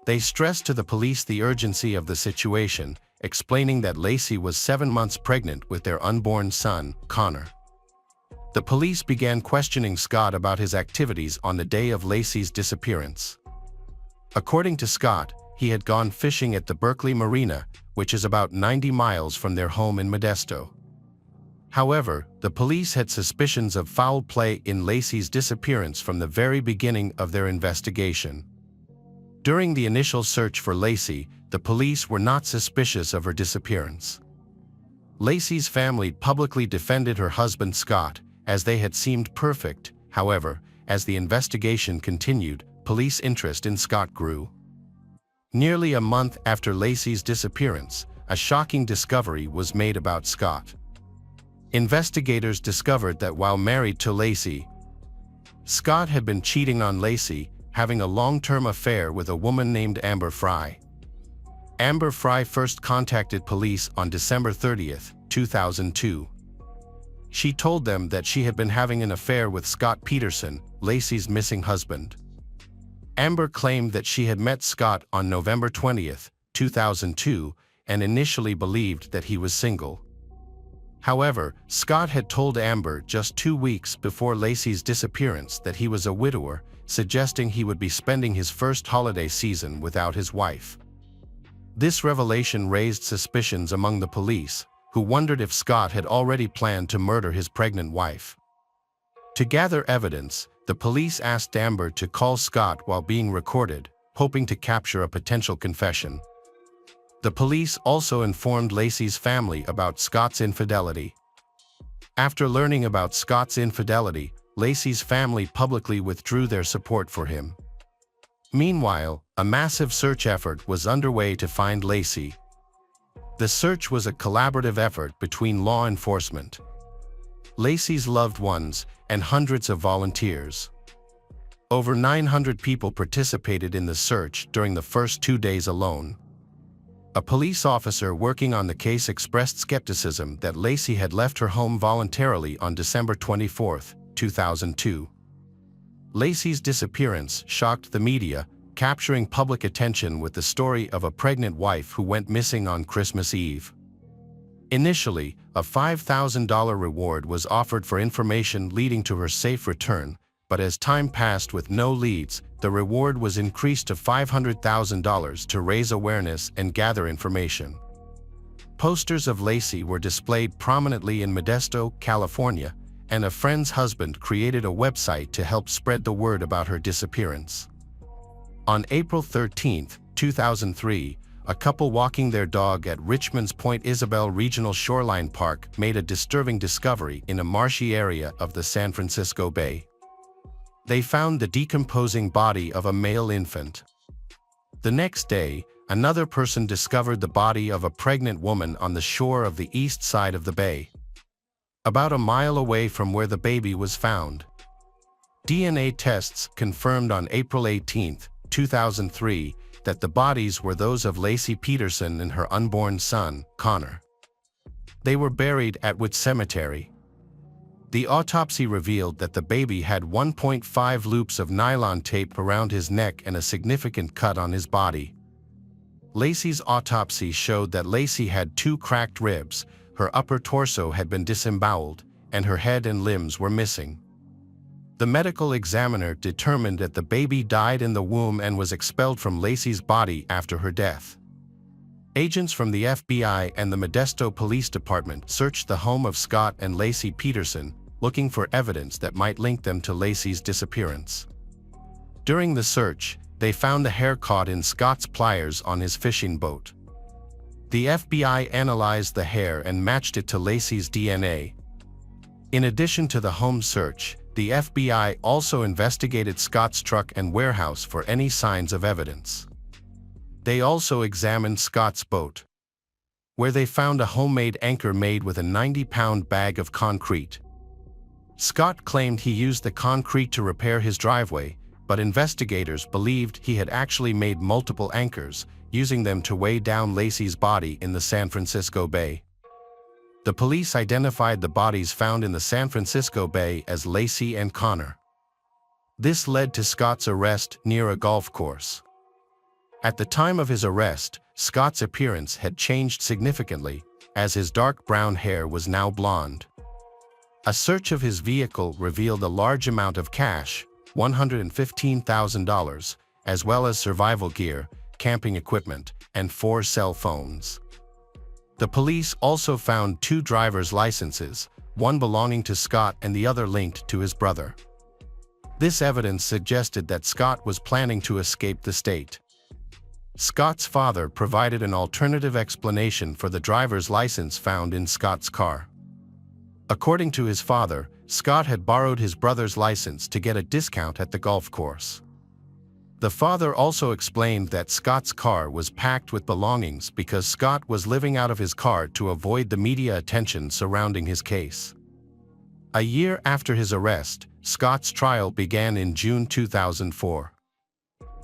They stressed to the police the urgency of the situation, explaining that Lacey was 7 months pregnant with their unborn son, Connor. The police began questioning Scott about his activities on the day of Lacey's disappearance. According to Scott, he had gone fishing at the Berkeley Marina, which is about 90 miles from their home in Modesto. However, the police had suspicions of foul play in Lacey's disappearance from the very beginning of their investigation. During the initial search for Lacey, the police were not suspicious of her disappearance. Lacey's family publicly defended her husband Scott, as they had seemed perfect. However, as the investigation continued, police interest in Scott grew. Nearly a month after Lacey's disappearance, a shocking discovery was made about Scott. Investigators discovered that while married to Lacey, Scott had been cheating on Lacey, having a long-term affair with a woman named Amber Fry. Amber Fry first contacted police on December 30, 2002. She told them that she had been having an affair with Scott Peterson, Lacey's missing husband. Amber claimed that she had met Scott on November 20, 2002, and initially believed that he was single. However, Scott had told Amber just 2 weeks before Lacey's disappearance that he was a widower, suggesting he would be spending his first holiday season without his wife. This revelation raised suspicions among the police, who wondered if Scott had already planned to murder his pregnant wife. To gather evidence, the police asked Amber to call Scott while being recorded, hoping to capture a potential confession. The police also informed Lacey's family about Scott's infidelity. After learning about Scott's infidelity, Lacey's family publicly withdrew their support for him. Meanwhile, a massive search effort was underway to find Lacey. The search was a collaborative effort between law enforcement, Lacey's loved ones, and hundreds of volunteers. Over 900 people participated in the search during the first 2 days alone. A police officer working on the case expressed skepticism that Lacey had left her home voluntarily on December 24, 2002. Lacey's disappearance shocked the media, capturing public attention with the story of a pregnant wife who went missing on Christmas Eve. Initially, a $5,000 reward was offered for information leading to her safe return, but as time passed with no leads, the reward was increased to $500,000 to raise awareness and gather information. Posters of Lacey were displayed prominently in Modesto, California, and a friend's husband created a website to help spread the word about her disappearance. On April 13, 2003, a couple walking their dog at Richmond's Point Isabel Regional Shoreline Park made a disturbing discovery in a marshy area of the San Francisco Bay. They found the decomposing body of a male infant. The next day, another person discovered the body of a pregnant woman on the shore of the east side of the bay, about a mile away from where the baby was found. DNA tests confirmed on April 18, 2003, that the bodies were those of Lacey Peterson and her unborn son, Connor. They were buried at Wood Cemetery. The autopsy revealed that the baby had 1.5 loops of nylon tape around his neck and a significant cut on his body. Lacey's autopsy showed that Lacey had 2 cracked ribs, her upper torso had been disemboweled, and her head and limbs were missing. The medical examiner determined that the baby died in the womb and was expelled from Lacey's body after her death. Agents from the FBI and the Modesto Police Department searched the home of Scott and Lacey Peterson, looking for evidence that might link them to Lacey's disappearance. During the search, they found the hair caught in Scott's pliers on his fishing boat. The FBI analyzed the hair and matched it to Lacey's DNA. In addition to the home search, the FBI also investigated Scott's truck and warehouse for any signs of evidence. They also examined Scott's boat, where they found a homemade anchor made with a 90-pound bag of concrete. Scott claimed he used the concrete to repair his driveway, but investigators believed he had actually made multiple anchors, using them to weigh down Lacey's body in the San Francisco Bay. The police identified the bodies found in the San Francisco Bay as Lacey and Connor. This led to Scott's arrest near a golf course. At the time of his arrest, Scott's appearance had changed significantly, as his dark brown hair was now blonde. A search of his vehicle revealed a large amount of cash, $115,000, as well as survival gear, camping equipment, and 4 cell phones. The police also found 2 driver's licenses, one belonging to Scott and the other linked to his brother. This evidence suggested that Scott was planning to escape the state. Scott's father provided an alternative explanation for the driver's license found in Scott's car. According to his father, Scott had borrowed his brother's license to get a discount at the golf course. The father also explained that Scott's car was packed with belongings because Scott was living out of his car to avoid the media attention surrounding his case. A year after his arrest, Scott's trial began in June 2004.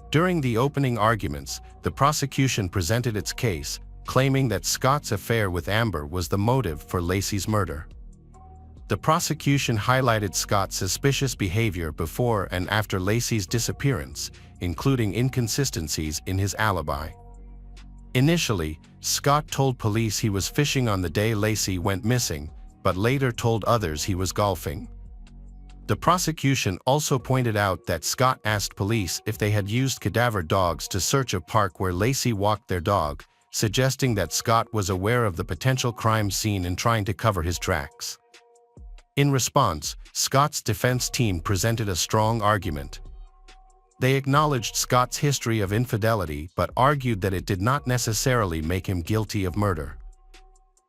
During the opening arguments, the prosecution presented its case, claiming that Scott's affair with Amber was the motive for Lacey's murder. The prosecution highlighted Scott's suspicious behavior before and after Lacey's disappearance, including inconsistencies in his alibi. Initially, Scott told police he was fishing on the day Lacey went missing, but later told others he was golfing. The prosecution also pointed out that Scott asked police if they had used cadaver dogs to search a park where Lacey walked their dog, suggesting that Scott was aware of the potential crime scene and trying to cover his tracks. In response, Scott's defense team presented a strong argument. They acknowledged Scott's history of infidelity but argued that it did not necessarily make him guilty of murder.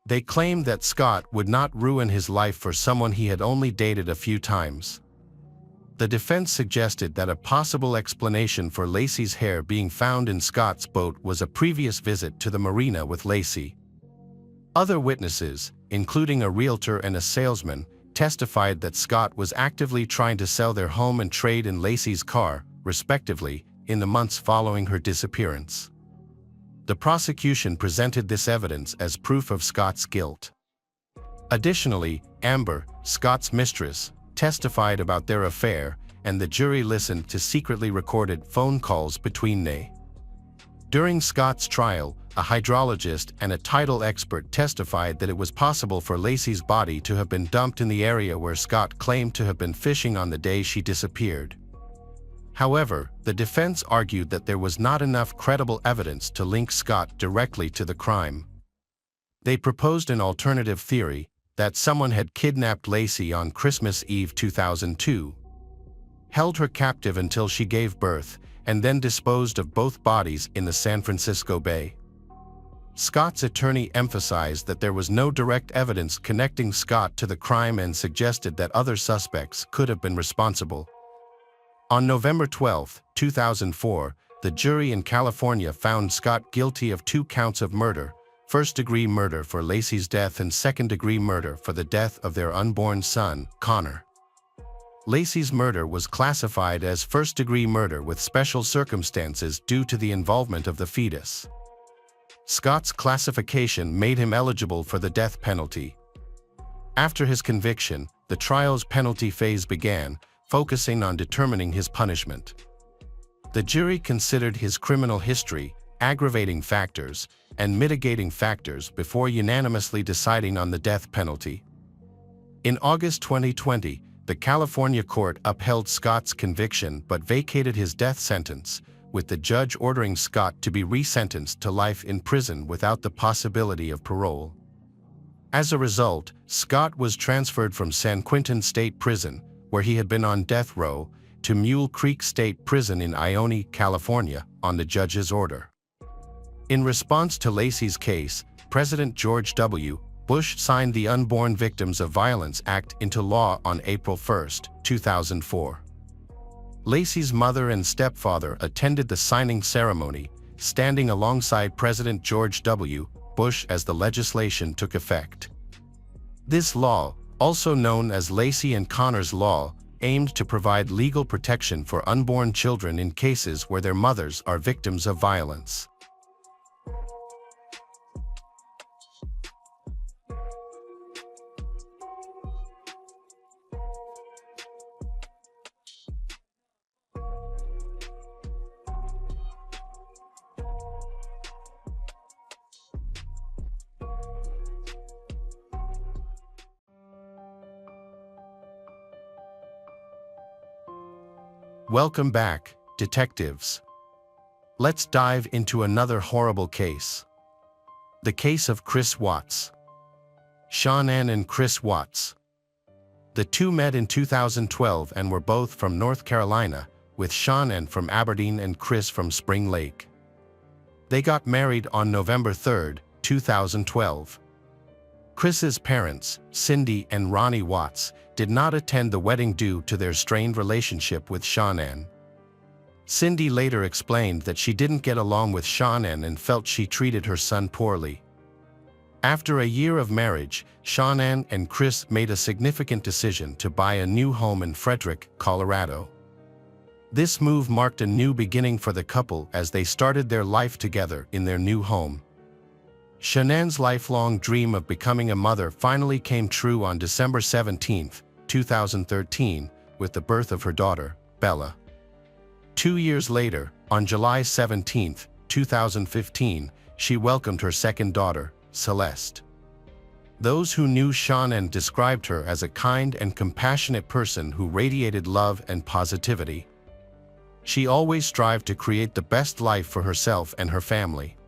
They claimed that Scott would not ruin his life for someone he had only dated a few times. The defense suggested that a possible explanation for Lacey's hair being found in Scott's boat was a previous visit to the marina with Lacey. Other witnesses, including a realtor and a salesman, testified that Scott was actively trying to sell their home and trade in Lacey's car, respectively, in the months following her disappearance. The prosecution presented this evidence as proof of Scott's guilt. Additionally, Amber, Scott's mistress, testified about their affair, and the jury listened to secretly recorded phone calls between they. During Scott's trial, a hydrologist and a tidal expert testified that it was possible for Lacey's body to have been dumped in the area where Scott claimed to have been fishing on the day she disappeared. However, the defense argued that there was not enough credible evidence to link Scott directly to the crime. They proposed an alternative theory, that someone had kidnapped Lacey on Christmas Eve 2002, held her captive until she gave birth, and then disposed of both bodies in the San Francisco Bay. Scott's attorney emphasized that there was no direct evidence connecting Scott to the crime and suggested that other suspects could have been responsible. On November 12, 2004, the jury in California found Scott guilty of 2 counts of murder, first-degree murder for Lacey's death and second-degree murder for the death of their unborn son, Connor. Lacey's murder was classified as first-degree murder with special circumstances due to the involvement of the fetus. Scott's classification made him eligible for the death penalty. After his conviction, the trial's penalty phase began, focusing on determining his punishment. The jury considered his criminal history, aggravating factors, and mitigating factors before unanimously deciding on the death penalty. In August 2020, the California court upheld Scott's conviction but vacated his death sentence, with the judge ordering Scott to be resentenced to life in prison without the possibility of parole. As a result, Scott was transferred from San Quentin State Prison, where he had been on death row, to Mule Creek State Prison in Ione, California, on the judge's order. In response to Lacey's case, President George W. Bush signed the Unborn Victims of Violence Act into law on April 1, 2004. Lacey's mother and stepfather attended the signing ceremony, standing alongside President George W. Bush as the legislation took effect. This law, also known as Lacey and Connor's Law, aimed to provide legal protection for unborn children in cases where their mothers are victims of violence. Welcome back, detectives. Let's dive into another horrible case. The case of Chris Watts. Shanann and Chris Watts. The two met in 2012 and were both from North Carolina, with Shanann from Aberdeen and Chris from Spring Lake. They got married on November 3, 2012. Chris's parents, Cindy and Ronnie Watts, did not attend the wedding due to their strained relationship with Shanann. Cindy later explained that she didn't get along with Shanann and felt she treated her son poorly. After a year of marriage, Shanann and Chris made a significant decision to buy a new home in Frederick, Colorado. This move marked a new beginning for the couple as they started their life together in their new home. Shanann's lifelong dream of becoming a mother finally came true on December 17, 2013, with the birth of her daughter, Bella. 2 years later, on July 17, 2015, she welcomed her second daughter, Celeste. Those who knew Shanann described her as a kind and compassionate person who radiated love and positivity. She always strived to create the best life for herself and her family.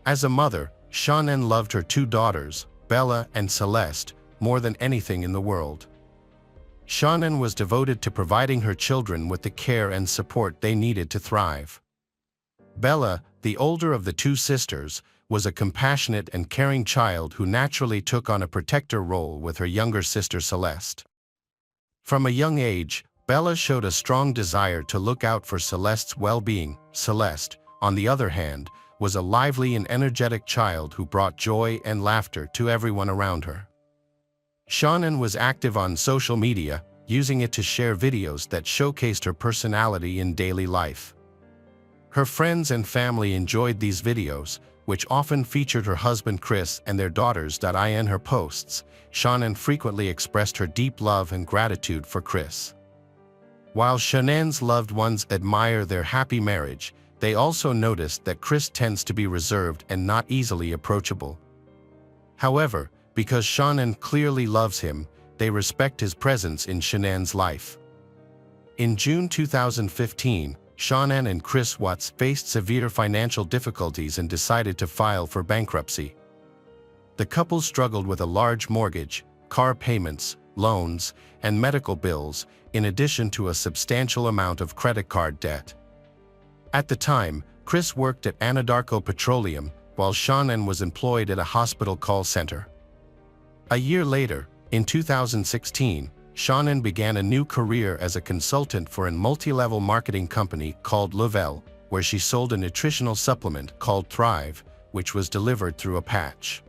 As a mother, Shanann loved her two daughters, Bella and Celeste, more than anything in the world. Shannon was devoted to providing her children with the care and support they needed to thrive. Bella, the older of the two sisters, was a compassionate and caring child who naturally took on a protector role with her younger sister Celeste. From a young age, Bella showed a strong desire to look out for Celeste's well-being. Celeste, on the other hand, was a lively and energetic child who brought joy and laughter to everyone around her. Shannon was active on social media, using it to share videos that showcased her personality in daily life. Her friends and family enjoyed these videos, which often featured her husband Chris and their daughters. In her posts, Shannon frequently expressed her deep love and gratitude for Chris. While Shannon's loved ones admire their happy marriage, they also noticed that Chris tends to be reserved and not easily approachable. However, because Shannon clearly loves him, they respect his presence in Shannon's life. In June 2015, Shannon and Chris Watts faced severe financial difficulties and decided to file for bankruptcy. The couple struggled with a large mortgage, car payments, loans, and medical bills, in addition to a substantial amount of credit card debt. At the time, Chris worked at Anadarko Petroleum, while Shannon was employed at a hospital call center. A year later, in 2016, Shannon began a new career as a consultant for a multi-level marketing company called Lavelle, where she sold a nutritional supplement called Thrive, which was delivered through a patch.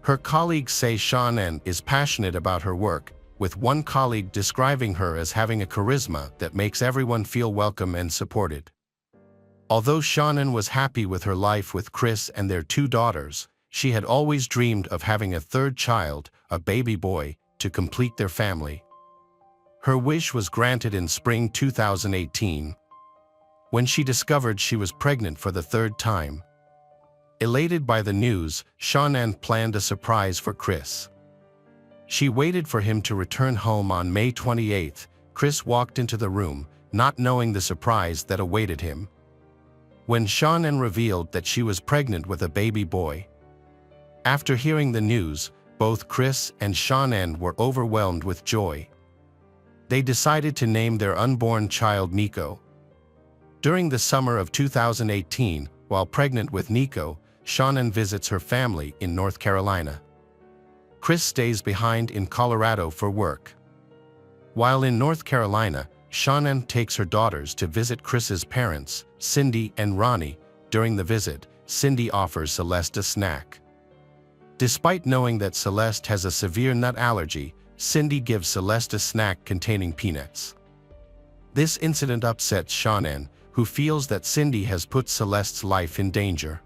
Her colleagues say Shannon is passionate about her work, with one colleague describing her as having a charisma that makes everyone feel welcome and supported. Although Shannon was happy with her life with Chris and their two daughters, she had always dreamed of having a third child, a baby boy, to complete their family. Her wish was granted in spring 2018, when she discovered she was pregnant for the third time. Elated by the news, Shannon planned a surprise for Chris. She waited for him to return home on May 28. Chris walked into the room, not knowing the surprise that awaited him. When Shannon revealed that she was pregnant with a baby boy. After hearing the news, both Chris and Shannon were overwhelmed with joy. They decided to name their unborn child Nico. During the summer of 2018, while pregnant with Nico, Shannon visits her family in North Carolina. Chris stays behind in Colorado for work. While in North Carolina, Shannon takes her daughters to visit Chris's parents, Cindy and Ronnie. During the visit, Cindy offers Celeste a snack. Despite knowing that Celeste has a severe nut allergy, Cindy gives Celeste a snack containing peanuts. This incident upsets Shannon, who feels that Cindy has put Celeste's life in danger.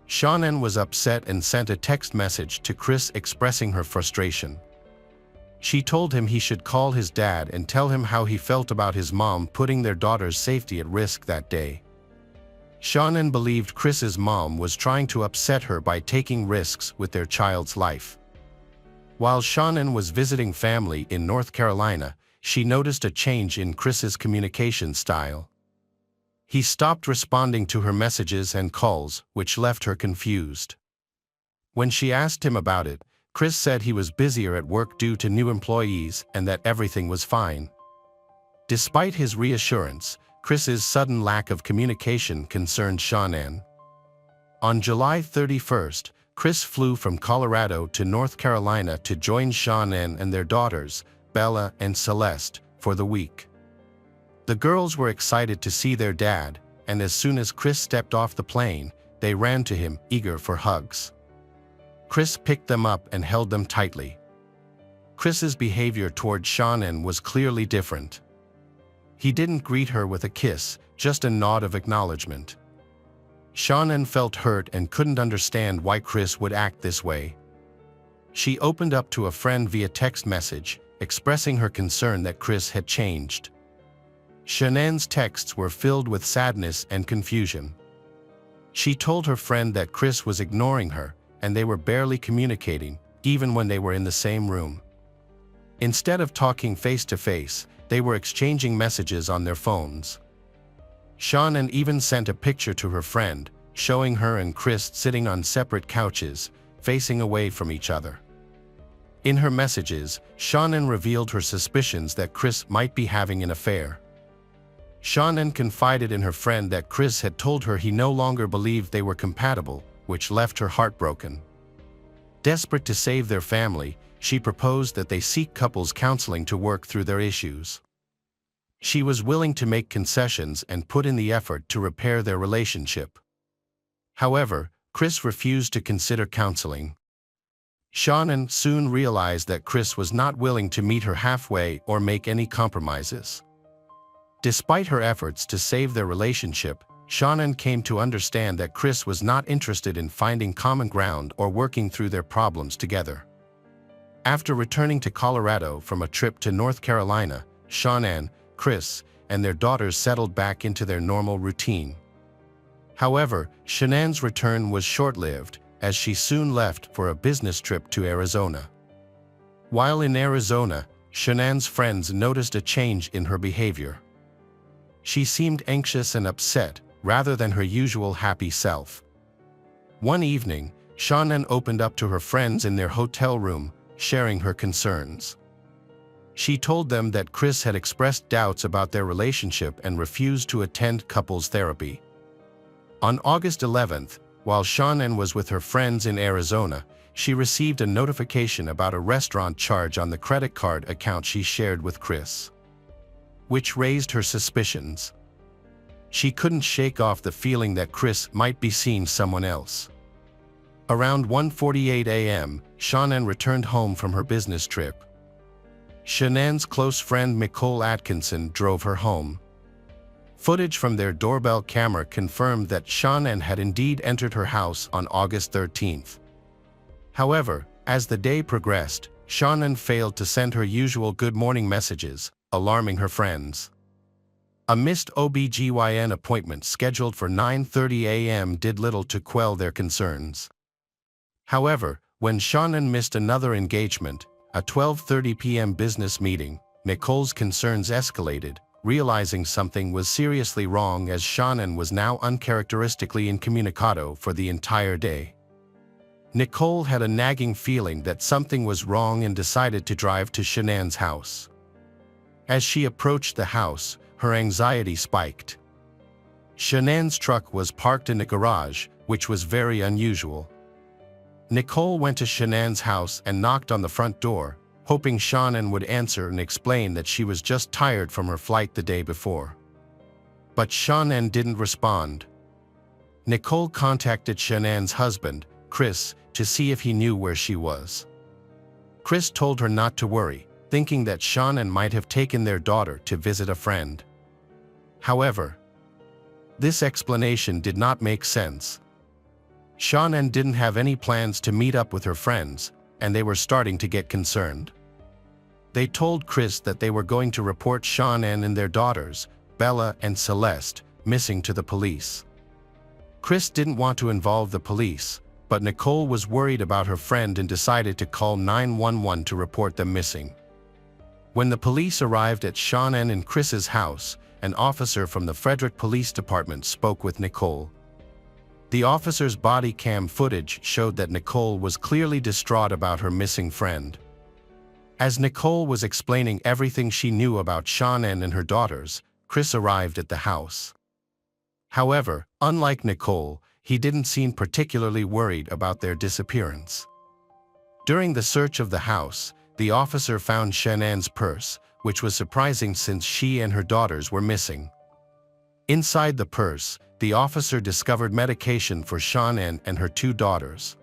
Shannon was upset and sent a text message to Chris expressing her frustration. She told him he should call his dad and tell him how he felt about his mom putting their daughter's safety at risk that day. Shannon believed Chris's mom was trying to upset her by taking risks with their child's life. While Shannon was visiting family in North Carolina, she noticed a change in Chris's communication style. He stopped responding to her messages and calls, which left her confused. When she asked him about it, Chris said he was busier at work due to new employees and that everything was fine. Despite his reassurance, Chris's sudden lack of communication concerned Shannon. On July 31, Chris flew from Colorado to North Carolina to join Shannon and their daughters, Bella and Celeste, for the week. The girls were excited to see their dad, and as soon as Chris stepped off the plane, they ran to him, eager for hugs. Chris picked them up and held them tightly. Chris's behavior toward Shannon was clearly different. He didn't greet her with a kiss, just a nod of acknowledgement. Shannon felt hurt and couldn't understand why Chris would act this way. She opened up to a friend via text message, expressing her concern that Chris had changed. Shannon's texts were filled with sadness and confusion. She told her friend that Chris was ignoring her, and they were barely communicating, even when they were in the same room. Instead of talking face-to-face, they were exchanging messages on their phones. Shannon even sent a picture to her friend, showing her and Chris sitting on separate couches, facing away from each other. In her messages, Shannon revealed her suspicions that Chris might be having an affair. Shannon confided in her friend that Chris had told her he no longer believed they were compatible, which left her heartbroken. Desperate to save their family, she proposed that they seek couples counseling to work through their issues. She was willing to make concessions and put in the effort to repair their relationship. However, Chris refused to consider counseling. Shannon soon realized that Chris was not willing to meet her halfway or make any compromises. Despite her efforts to save their relationship, Shannon came to understand that Chris was not interested in finding common ground or working through their problems together. After returning to Colorado from a trip to North Carolina, Shannon, Chris, and their daughters settled back into their normal routine. However, Shannon's return was short-lived, as she soon left for a business trip to Arizona. While in Arizona, Shannon's friends noticed a change in her behavior. She seemed anxious and upset, rather than her usual happy self. One evening, Shannon opened up to her friends in their hotel room, sharing her concerns. She told them that Chris had expressed doubts about their relationship and refused to attend couples therapy. On August 11th, while Shannon was with her friends in Arizona, she received a notification about a restaurant charge on the credit card account she shared with Chris, which raised her suspicions. She couldn't shake off the feeling that Chris might be seeing someone else. Around 1:48 a.m., Shannon returned home from her business trip. Shannon's close friend Nicole Atkinson drove her home. Footage from their doorbell camera confirmed that Shannon had indeed entered her house on August 13th. However, as the day progressed, Shannon failed to send her usual good morning messages, alarming her friends. A missed OB/GYN appointment scheduled for 9:30 a.m. did little to quell their concerns. However, when Shannon missed another engagement, a 12:30 p.m. business meeting, Nicole's concerns escalated, realizing something was seriously wrong as Shannon was now uncharacteristically incommunicado for the entire day. Nicole had a nagging feeling that something was wrong and decided to drive to Shannon's house. As she approached the house, her anxiety spiked. Shannon's truck was parked in a garage, which was very unusual. Nicole went to Shannon's house and knocked on the front door, hoping Shannon would answer and explain that she was just tired from her flight the day before. But Shannon didn't respond. Nicole contacted Shannon's husband, Chris, to see if he knew where she was. Chris told her not to worry, thinking that Shannon might have taken their daughter to visit a friend. However, this explanation did not make sense. Shannon didn't have any plans to meet up with her friends, and they were starting to get concerned. They told Chris that they were going to report Shannon and their daughters, Bella and Celeste, missing to the police. Chris didn't want to involve the police, but Nicole was worried about her friend and decided to call 911 to report them missing. When the police arrived at Shannon and Chris's house, an officer from the Frederick Police Department spoke with Nicole. The officer's body cam footage showed that Nicole was clearly distraught about her missing friend. As Nicole was explaining everything she knew about Shannon and her daughters, Chris arrived at the house. However, unlike Nicole, he didn't seem particularly worried about their disappearance. During the search of the house, the officer found Shannon's purse, which was surprising since she and her daughters were missing. Inside the purse, the officer discovered medication for Shannon and her two daughters,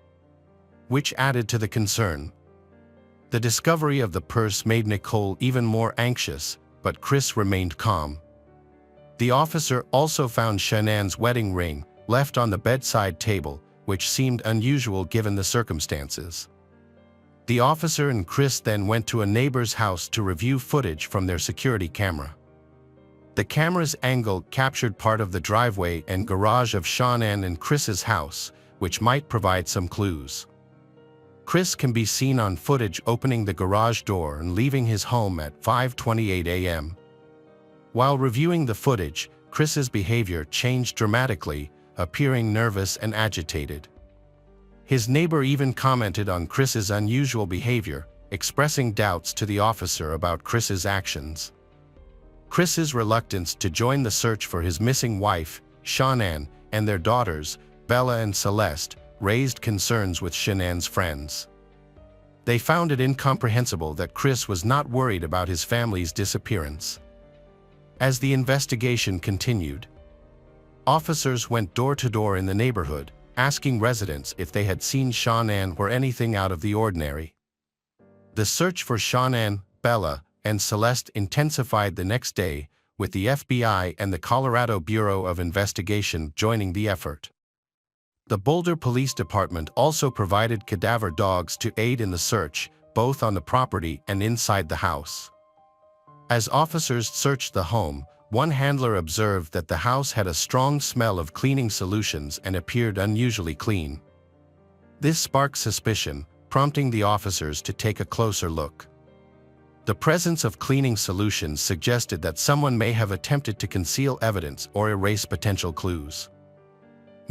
which added to the concern. The discovery of the purse made Nicole even more anxious, but Chris remained calm. The officer also found Shannon's wedding ring, left on the bedside table, which seemed unusual given the circumstances. The officer and Chris then went to a neighbor's house to review footage from their security camera. The camera's angle captured part of the driveway and garage of Shannon and Chris's house, which might provide some clues. Chris can be seen on footage opening the garage door and leaving his home at 5:28 a.m. While reviewing the footage, Chris's behavior changed dramatically, appearing nervous and agitated. His neighbor even commented on Chris's unusual behavior, expressing doubts to the officer about Chris's actions. Chris's reluctance to join the search for his missing wife, Shanann, and their daughters, Bella and Celeste, raised concerns with Shanann's friends. They found it incomprehensible that Chris was not worried about his family's disappearance. As the investigation continued, officers went door to door in the neighborhood, asking residents if they had seen Shanann or anything out of the ordinary. The search for Shanann, Bella, and Celeste intensified the next day, with the FBI and the Colorado Bureau of Investigation joining the effort. The Boulder Police Department also provided cadaver dogs to aid in the search, both on the property and inside the house. As officers searched the home, one handler observed that the house had a strong smell of cleaning solutions and appeared unusually clean. This sparked suspicion, prompting the officers to take a closer look. The presence of cleaning solutions suggested that someone may have attempted to conceal evidence or erase potential clues.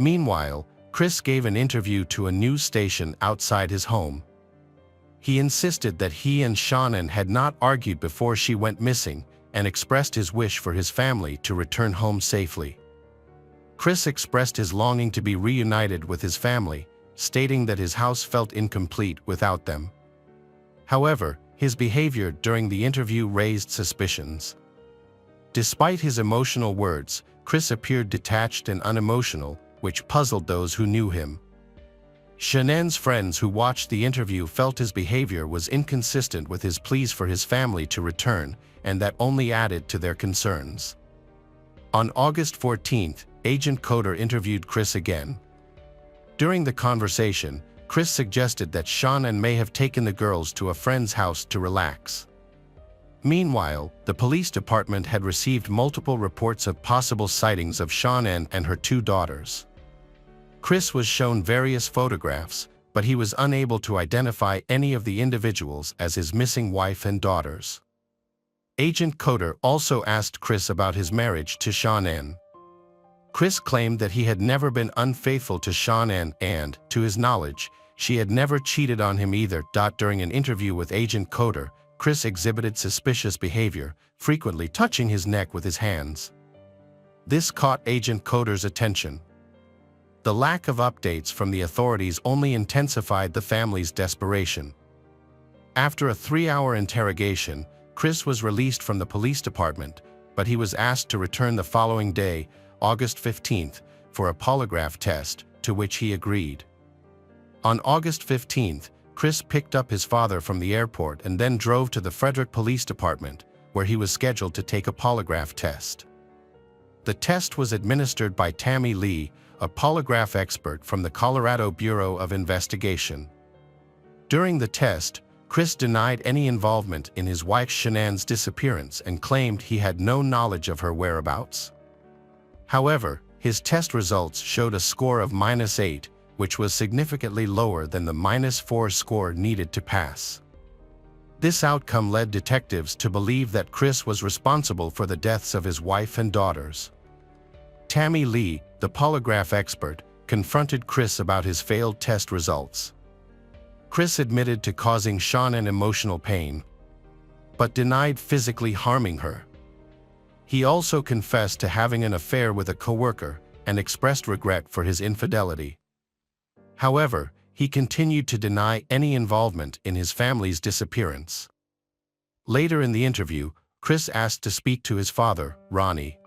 Meanwhile, Chris gave an interview to a news station outside his home. He insisted that he and Shanann had not argued before she went missing, and expressed his wish for his family to return home safely. Chris expressed his longing to be reunited with his family, stating that his house felt incomplete without them. However, his behavior during the interview raised suspicions. Despite his emotional words, Chris appeared detached and unemotional, which puzzled those who knew him. Shanann's friends who watched the interview felt his behavior was inconsistent with his pleas for his family to return, and that only added to their concerns. On August 14th, Agent Coder interviewed Chris again. During the conversation, Chris suggested that Shanann may have taken the girls to a friend's house to relax. Meanwhile, the police department had received multiple reports of possible sightings of Shanann and her two daughters. Chris was shown various photographs, but he was unable to identify any of the individuals as his missing wife and daughters. Agent Coder also asked Chris about his marriage to Shanann. Chris claimed that he had never been unfaithful to Shanann and, to his knowledge, she had never cheated on him either. During an interview with Agent Coder, Chris exhibited suspicious behavior, frequently touching his neck with his hands. This caught Agent Coder's attention. The lack of updates from the authorities only intensified the family's desperation. After a 3-hour interrogation, Chris was released from the police department, but he was asked to return the following day, August 15th, for a polygraph test, to which he agreed. On August 15th, Chris picked up his father from the airport and then drove to the Frederick Police Department, where he was scheduled to take a polygraph test. The test was administered by Tammy Lee, a polygraph expert from the Colorado Bureau of Investigation. During the test, Chris denied any involvement in his wife Shanann's disappearance and claimed he had no knowledge of her whereabouts. However, his test results showed a score of -8, which was significantly lower than the -4 score needed to pass. This outcome led detectives to believe that Chris was responsible for the deaths of his wife and daughters. Tammy Lee, the polygraph expert, confronted Chris about his failed test results. Chris admitted to causing Shanann emotional pain, but denied physically harming her. He also confessed to having an affair with a coworker and expressed regret for his infidelity. However, he continued to deny any involvement in his family's disappearance. Later in the interview, Chris asked to speak to his father, Ronnie.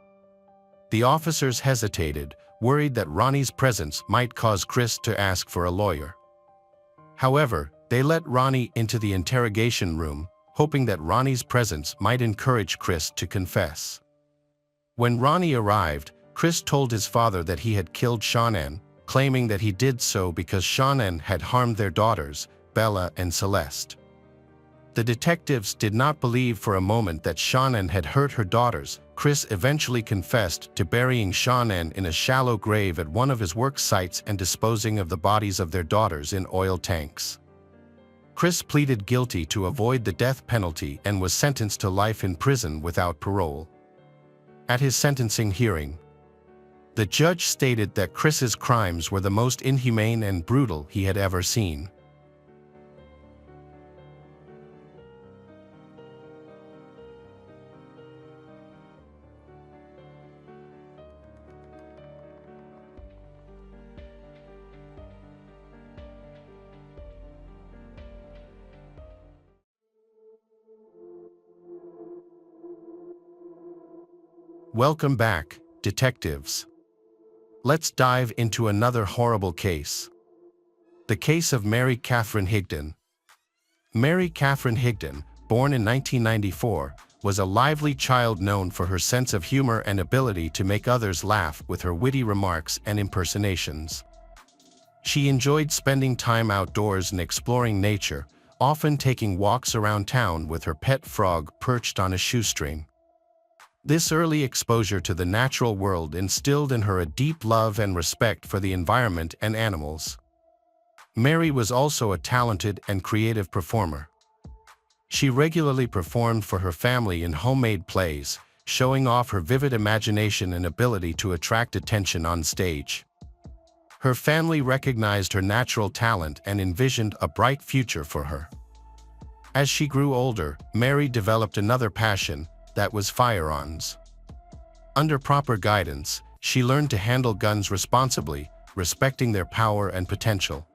The officers hesitated, worried that Ronnie's presence might cause Chris to ask for a lawyer. However, they let Ronnie into the interrogation room, hoping that Ronnie's presence might encourage Chris to confess. When Ronnie arrived, Chris told his father that he had killed Shanann, claiming that he did so because Shanann had harmed their daughters, Bella and Celeste. The detectives did not believe for a moment that Shanann had hurt her daughters. Chris eventually confessed to burying Shanann in a shallow grave at one of his work sites and disposing of the bodies of their daughters in oil tanks. Chris pleaded guilty to avoid the death penalty and was sentenced to life in prison without parole. At his sentencing hearing, the judge stated that Chris's crimes were the most inhumane and brutal he had ever seen. Welcome back, detectives. Let's dive into another horrible case. The case of Mary Catherine Higdon. Mary Catherine Higdon, born in 1994, was a lively child known for her sense of humor and ability to make others laugh with her witty remarks and impersonations. She enjoyed spending time outdoors and exploring nature, often taking walks around town with her pet frog perched on a shoestring. This early exposure to the natural world instilled in her a deep love and respect for the environment and animals. Mary was also a talented and creative performer. She regularly performed for her family in homemade plays, showing off her vivid imagination and ability to attract attention on stage. Her family recognized her natural talent and envisioned a bright future for her. As she grew older, Mary developed another passion, that was firearms. Under proper guidance, she learned to handle guns responsibly, respecting their power and potential.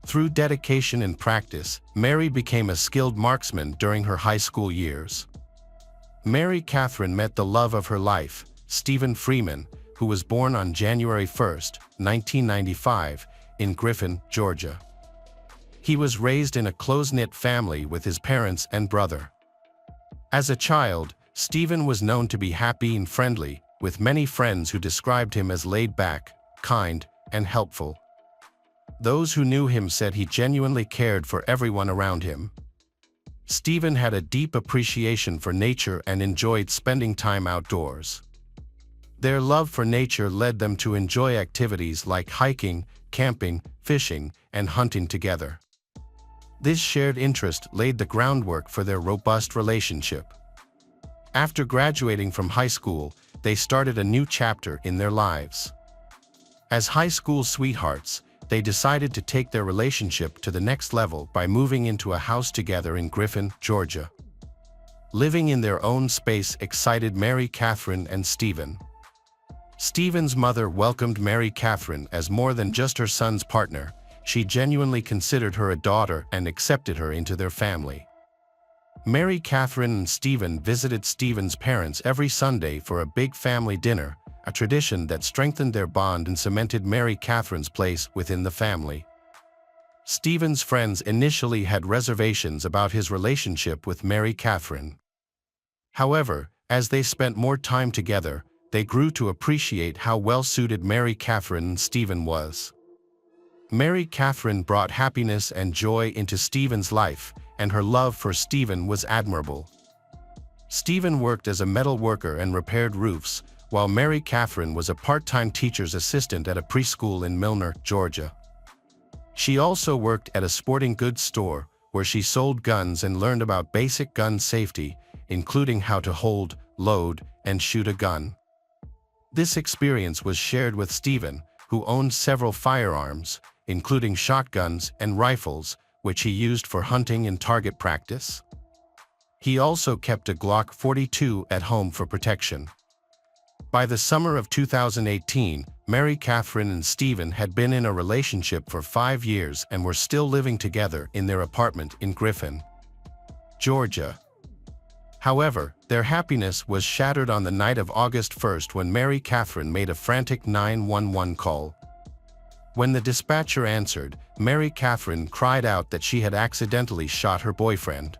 Through dedication and practice, Mary became a skilled marksman during her high school years. Mary Catherine met the love of her life, Stephen Freeman, who was born on January 1, 1995, in Griffin, Georgia. He was raised in a close-knit family with his parents and brother. As a child, Stephen was known to be happy and friendly, with many friends who described him as laid-back, kind, and helpful. Those who knew him said he genuinely cared for everyone around him. Stephen had a deep appreciation for nature and enjoyed spending time outdoors. Their love for nature led them to enjoy activities like hiking, camping, fishing, and hunting together. This shared interest laid the groundwork for their robust relationship. After graduating from high school, they started a new chapter in their lives. As high school sweethearts, they decided to take their relationship to the next level by moving into a house together in Griffin, Georgia. Living in their own space excited Mary Catherine and Stephen. Stephen's mother welcomed Mary Catherine as more than just her son's partner. She genuinely considered her a daughter and accepted her into their family. Mary Catherine and Stephen visited Stephen's parents every Sunday for a big family dinner, a tradition that strengthened their bond and cemented Mary Catherine's place within the family. Stephen's friends initially had reservations about his relationship with Mary Catherine. However, as they spent more time together, they grew to appreciate how well-suited Mary Catherine and Stephen was. Mary Catherine brought happiness and joy into Stephen's life, and her love for Stephen was admirable. Stephen worked as a metal worker and repaired roofs, while Mary Catherine was a part-time teacher's assistant at a preschool in Milner, Georgia. She also worked at a sporting goods store, where she sold guns and learned about basic gun safety, including how to hold, load, and shoot a gun. This experience was shared with Stephen, who owned several firearms, including shotguns and rifles, which he used for hunting and target practice. He also kept a Glock 42 at home for protection. By the summer of 2018, Mary Catherine and Stephen had been in a relationship for 5 years and were still living together in their apartment in Griffin, Georgia. However, their happiness was shattered on the night of August 1 when Mary Catherine made a frantic 911 call. When the dispatcher answered, Mary Catherine cried out that she had accidentally shot her boyfriend.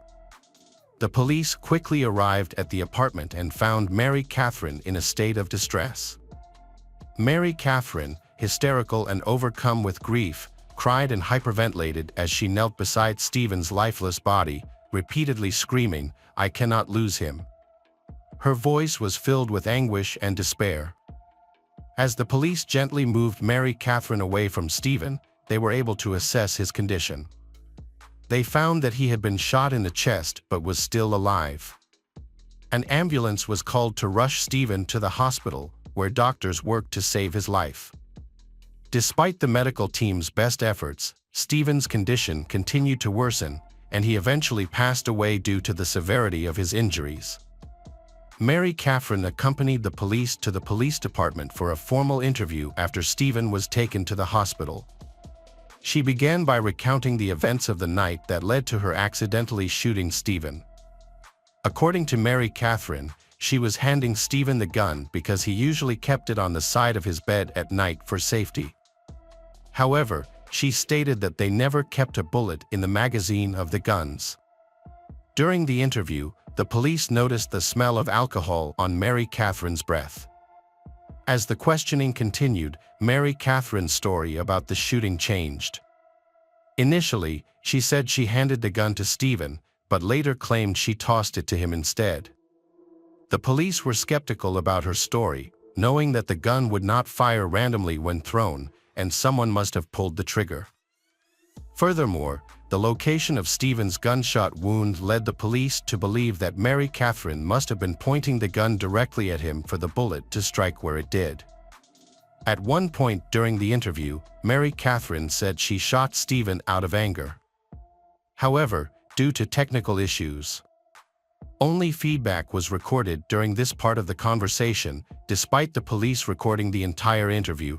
The police quickly arrived at the apartment and found Mary Catherine in a state of distress. Mary Catherine, hysterical and overcome with grief, cried and hyperventilated as she knelt beside Stephen's lifeless body, repeatedly screaming, "I cannot lose him." Her voice was filled with anguish and despair. As the police gently moved Mary Catherine away from Stephen, they were able to assess his condition. They found that he had been shot in the chest but was still alive. An ambulance was called to rush Stephen to the hospital, where doctors worked to save his life. Despite the medical team's best efforts, Stephen's condition continued to worsen, and he eventually passed away due to the severity of his injuries. Mary Catherine accompanied the police to the police department for a formal interview after Stephen was taken to the hospital. She began by recounting the events of the night that led to her accidentally shooting Stephen. According to Mary Catherine, she was handing Stephen the gun because he usually kept it on the side of his bed at night for safety. However, she stated that they never kept a bullet in the magazine of the guns. During the interview, the police noticed the smell of alcohol on Mary Catherine's breath. As the questioning continued, Mary Catherine's story about the shooting changed. Initially, she said she handed the gun to Stephen, but later claimed she tossed it to him instead. The police were skeptical about her story, knowing that the gun would not fire randomly when thrown, and someone must have pulled the trigger. Furthermore, the location of Stephen's gunshot wound led the police to believe that Mary Catherine must have been pointing the gun directly at him for the bullet to strike where it did. At one point during the interview, Mary Catherine said she shot Stephen out of anger. However, due to technical issues, only feedback was recorded during this part of the conversation, despite the police recording the entire interview.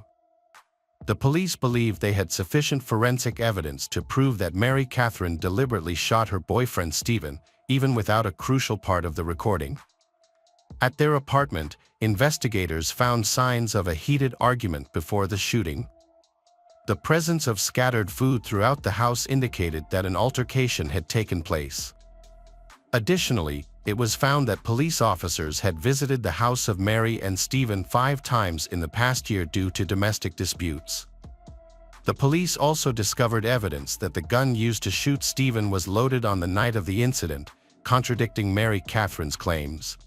The police believed they had sufficient forensic evidence to prove that Mary Catherine deliberately shot her boyfriend Stephen, even without a crucial part of the recording. At their apartment, investigators found signs of a heated argument before the shooting. The presence of scattered food throughout the house indicated that an altercation had taken place. Additionally, it was found that police officers had visited the house of Mary and Stephen 5 times in the past year due to domestic disputes. The police also discovered evidence that the gun used to shoot Stephen was loaded on the night of the incident, contradicting Mary Catherine's claims.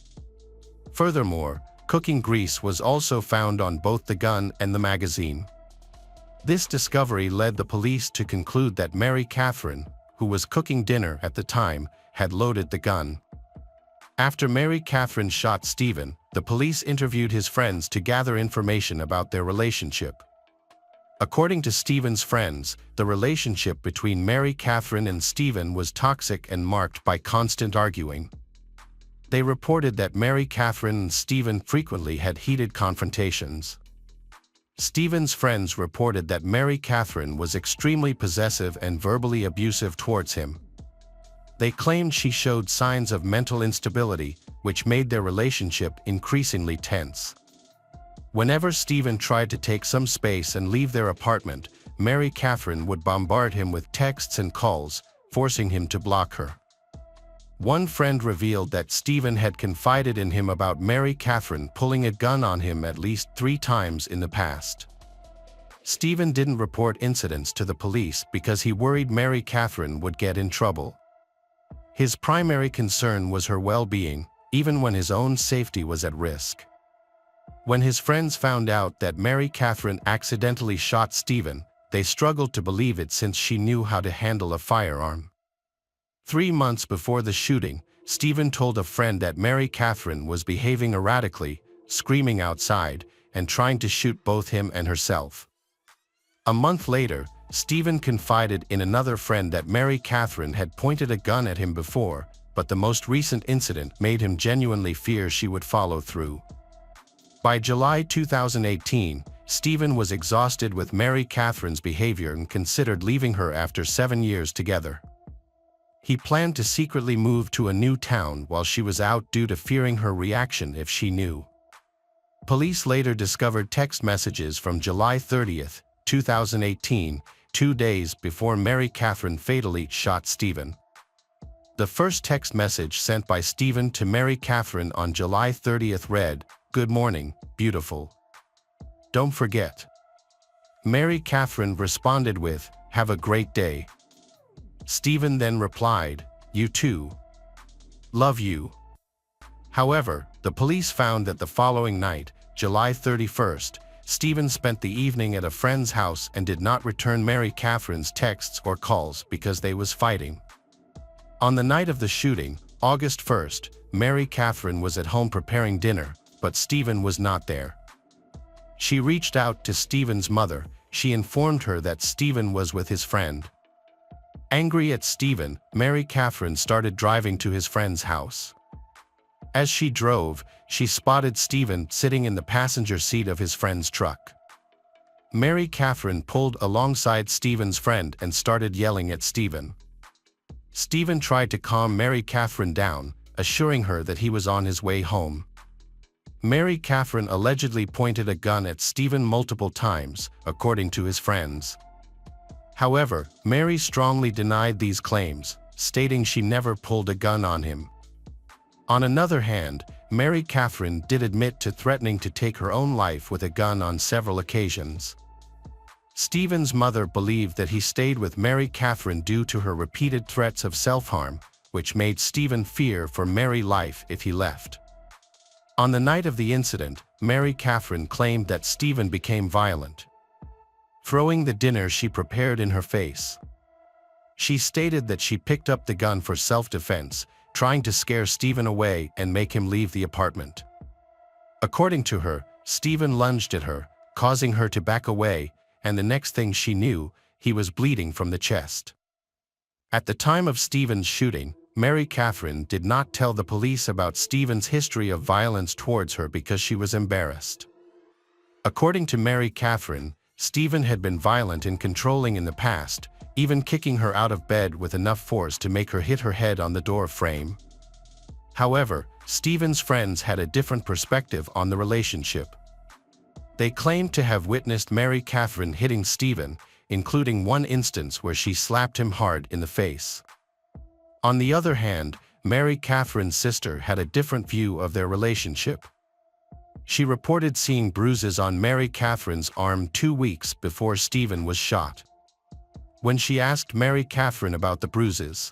Furthermore, cooking grease was also found on both the gun and the magazine. This discovery led the police to conclude that Mary Catherine, who was cooking dinner at the time, had loaded the gun. After Mary Catherine shot Stephen, the police interviewed his friends to gather information about their relationship. According to Stephen's friends, the relationship between Mary Catherine and Stephen was toxic and marked by constant arguing. They reported that Mary Catherine and Stephen frequently had heated confrontations. Stephen's friends reported that Mary Catherine was extremely possessive and verbally abusive towards him. They claimed she showed signs of mental instability, which made their relationship increasingly tense. Whenever Stephen tried to take some space and leave their apartment, Mary Catherine would bombard him with texts and calls, forcing him to block her. One friend revealed that Stephen had confided in him about Mary Catherine pulling a gun on him at least 3 times in the past. Stephen didn't report incidents to the police because he worried Mary Catherine would get in trouble. His primary concern was her well-being, even when his own safety was at risk. When his friends found out that Mary Catherine accidentally shot Stephen, they struggled to believe it since she knew how to handle a firearm. 3 months before the shooting, Stephen told a friend that Mary Catherine was behaving erratically, screaming outside, and trying to shoot both him and herself. A month later, Stephen confided in another friend that Mary Catherine had pointed a gun at him before, but the most recent incident made him genuinely fear she would follow through. By July 2018, Stephen was exhausted with Mary Catherine's behavior and considered leaving her after 7 years together. He planned to secretly move to a new town while she was out due to fearing her reaction if she knew. Police later discovered text messages from July 30, 2018, 2 days before Mary Catherine fatally shot Stephen. The first text message sent by Stephen to Mary Catherine on July 30 read, "Good morning, beautiful. Don't forget." Mary Catherine responded with, "Have a great day." Stephen then replied, "You too. Love you." However, the police found that the following night, July 31st, Stephen spent the evening at a friend's house and did not return Mary Catherine's texts or calls because they was fighting. On the night of the shooting, August 1st, Mary Catherine was at home preparing dinner, but Stephen was not there. She reached out to Stephen's mother. She informed her that Stephen was with his friend. Angry at Stephen, Mary Catherine started driving to his friend's house. As she drove, she spotted Stephen sitting in the passenger seat of his friend's truck. Mary Catherine pulled alongside Stephen's friend and started yelling at Stephen. Stephen tried to calm Mary Catherine down, assuring her that he was on his way home. Mary Catherine allegedly pointed a gun at Stephen multiple times, according to his friends. However, Mary strongly denied these claims, stating she never pulled a gun on him. On another hand, Mary Catherine did admit to threatening to take her own life with a gun on several occasions. Stephen's mother believed that he stayed with Mary Catherine due to her repeated threats of self-harm, which made Stephen fear for Mary's life if he left. On the night of the incident, Mary Catherine claimed that Stephen became violent, throwing the dinner she prepared in her face. She stated that she picked up the gun for self-defense, trying to scare Stephen away and make him leave the apartment. According to her, Stephen lunged at her, causing her to back away, and the next thing she knew, he was bleeding from the chest. At the time of Stephen's shooting, Mary Catherine did not tell the police about Stephen's history of violence towards her because she was embarrassed. According to Mary Catherine, Stephen had been violent and controlling in the past, even kicking her out of bed with enough force to make her hit her head on the door frame. However, Stephen's friends had a different perspective on the relationship. They claimed to have witnessed Mary Catherine hitting Stephen, including one instance where she slapped him hard in the face. On the other hand, Mary Catherine's sister had a different view of their relationship. She reported seeing bruises on Mary Catherine's arm 2 weeks before Stephen was shot. When she asked Mary Catherine about the bruises,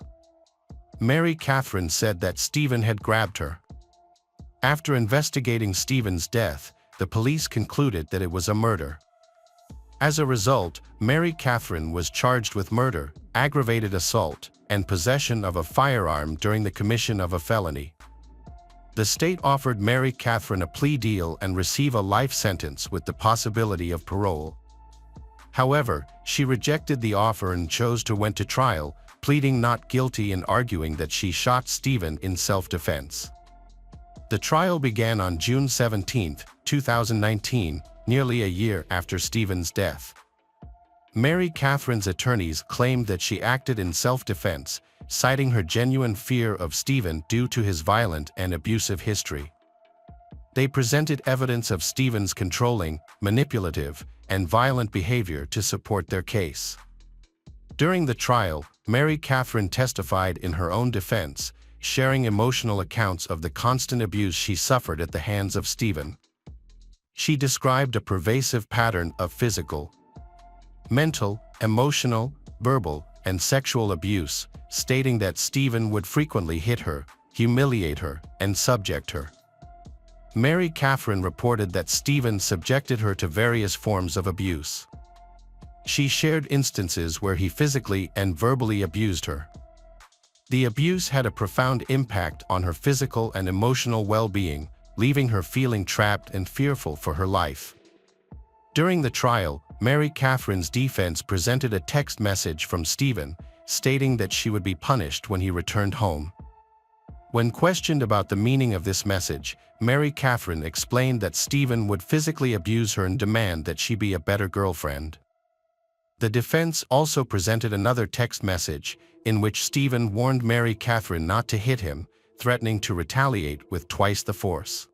Mary Catherine said that Stephen had grabbed her. After investigating Stephen's death, the police concluded that it was a murder. As a result, Mary Catherine was charged with murder, aggravated assault, and possession of a firearm during the commission of a felony. The state offered Mary Catherine a plea deal and receive a life sentence with the possibility of parole. However, she rejected the offer and chose to went to trial, pleading not guilty and arguing that she shot Stephen in self-defense. The trial began on June 17, 2019, nearly a year after Stephen's death. Mary Catherine's attorneys claimed that she acted in self-defense, citing her genuine fear of Stephen due to his violent and abusive history. They presented evidence of Stephen's controlling, manipulative, and violent behavior to support their case. During the trial, Mary Catherine testified in her own defense, sharing emotional accounts of the constant abuse she suffered at the hands of Stephen. She described a pervasive pattern of physical, mental, emotional, verbal, and sexual abuse, stating that Stephen would frequently hit her, humiliate her, and subject her. Mary Catherine reported that Stephen subjected her to various forms of abuse. She shared instances where he physically and verbally abused her. The abuse had a profound impact on her physical and emotional well-being, leaving her feeling trapped and fearful for her life. During the trial, Mary Catherine's defense presented a text message from Stephen, stating that she would be punished when he returned home. When questioned about the meaning of this message, Mary Catherine explained that Stephen would physically abuse her and demand that she be a better girlfriend. The defense also presented another text message, in which Stephen warned Mary Catherine not to hit him, threatening to retaliate with twice the force.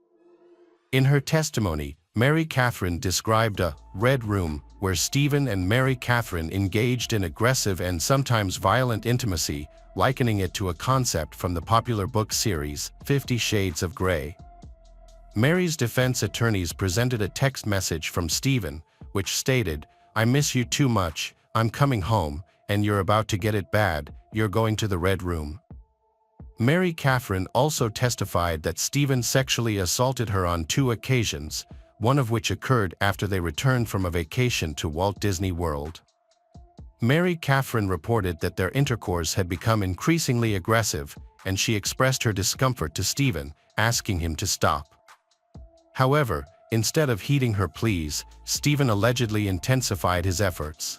In her testimony, Mary Catherine described a red room where Stephen and Mary Catherine engaged in aggressive and sometimes violent intimacy, likening it to a concept from the popular book series 50 Shades of Grey. Mary's defense attorneys presented a text message from Stephen, which stated, "I miss you too much, I'm coming home, and you're about to get it bad, you're going to the red room." Mary Catherine also testified that Stephen sexually assaulted her on 2 occasions, one of which occurred after they returned from a vacation to Walt Disney World. Mary Catherine reported that their intercourse had become increasingly aggressive, and she expressed her discomfort to Stephen, asking him to stop. However, instead of heeding her pleas, Stephen allegedly intensified his efforts.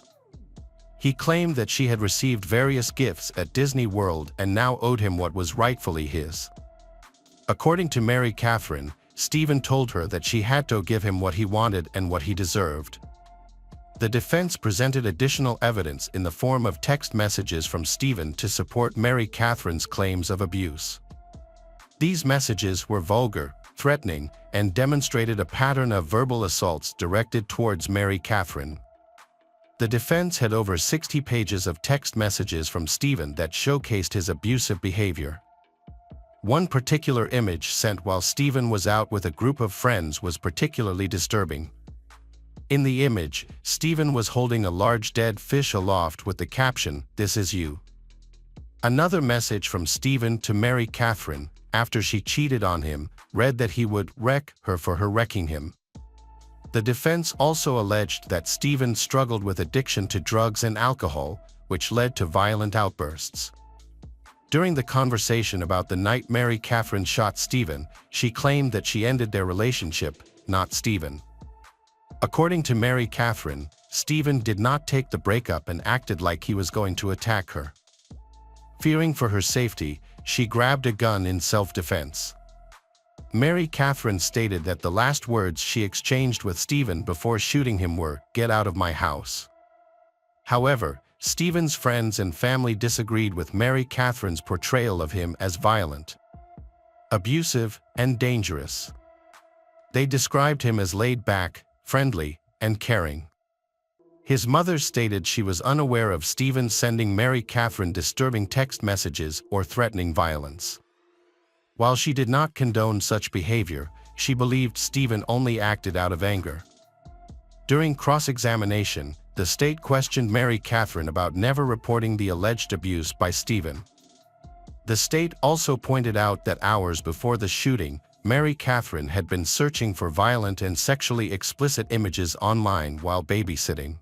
He claimed that she had received various gifts at Disney World and now owed him what was rightfully his. According to Mary Catherine, Stephen told her that she had to give him what he wanted and what he deserved. The defense presented additional evidence in the form of text messages from Stephen to support Mary Catherine's claims of abuse. These messages were vulgar, threatening, and demonstrated a pattern of verbal assaults directed towards Mary Catherine. The defense had over 60 pages of text messages from Stephen that showcased his abusive behavior. One particular image sent while Stephen was out with a group of friends was particularly disturbing. In the image, Stephen was holding a large dead fish aloft with the caption, "This is you." Another message from Stephen to Mary Catherine, after she cheated on him, read that he would wreck her for her wrecking him. The defense also alleged that Stephen struggled with addiction to drugs and alcohol, which led to violent outbursts. During the conversation about the night Mary Catherine shot Stephen, she claimed that she ended their relationship, not Stephen. According to Mary Catherine, Stephen did not take the breakup and acted like he was going to attack her. Fearing for her safety, she grabbed a gun in self-defense. Mary Catherine stated that the last words she exchanged with Stephen before shooting him were, "Get out of my house." However, Stephen's friends and family disagreed with Mary Catherine's portrayal of him as violent, abusive, and dangerous. They described him as laid-back, friendly, and caring. His mother stated she was unaware of Stephen sending Mary Catherine disturbing text messages or threatening violence. While she did not condone such behavior, she believed Stephen only acted out of anger. During cross-examination, the state questioned Mary Catherine about never reporting the alleged abuse by Stephen. The state also pointed out that hours before the shooting, Mary Catherine had been searching for violent and sexually explicit images online while babysitting.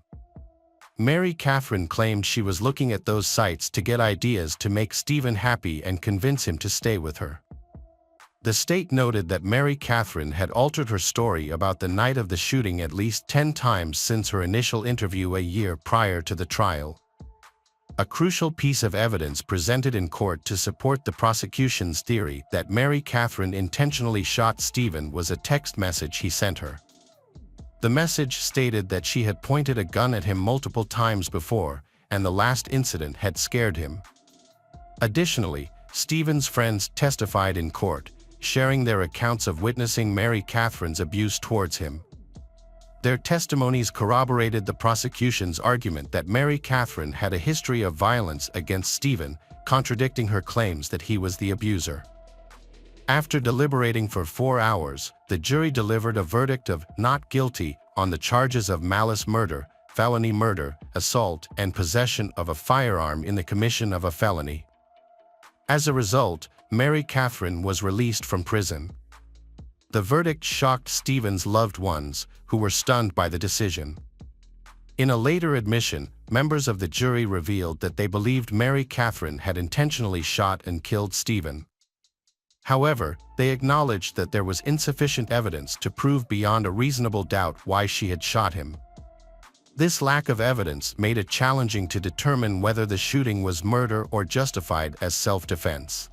Mary Catherine claimed she was looking at those sites to get ideas to make Stephen happy and convince him to stay with her. The state noted that Mary Catherine had altered her story about the night of the shooting at least 10 times since her initial interview a year prior to the trial. A crucial piece of evidence presented in court to support the prosecution's theory that Mary Catherine intentionally shot Stephen was a text message he sent her. The message stated that she had pointed a gun at him multiple times before, and the last incident had scared him. Additionally, Stephen's friends testified in court, sharing their accounts of witnessing Mary Catherine's abuse towards him. Their testimonies corroborated the prosecution's argument that Mary Catherine had a history of violence against Stephen, contradicting her claims that he was the abuser. After deliberating for 4 hours, the jury delivered a verdict of not guilty on the charges of malice murder, felony murder, assault, and possession of a firearm in the commission of a felony. As a result, Mary Catherine was released from prison. The verdict shocked Stephen's loved ones, who were stunned by the decision. In a later admission, members of the jury revealed that they believed Mary Catherine had intentionally shot and killed Stephen. However, they acknowledged that there was insufficient evidence to prove beyond a reasonable doubt why she had shot him. This lack of evidence made it challenging to determine whether the shooting was murder or justified as self-defense.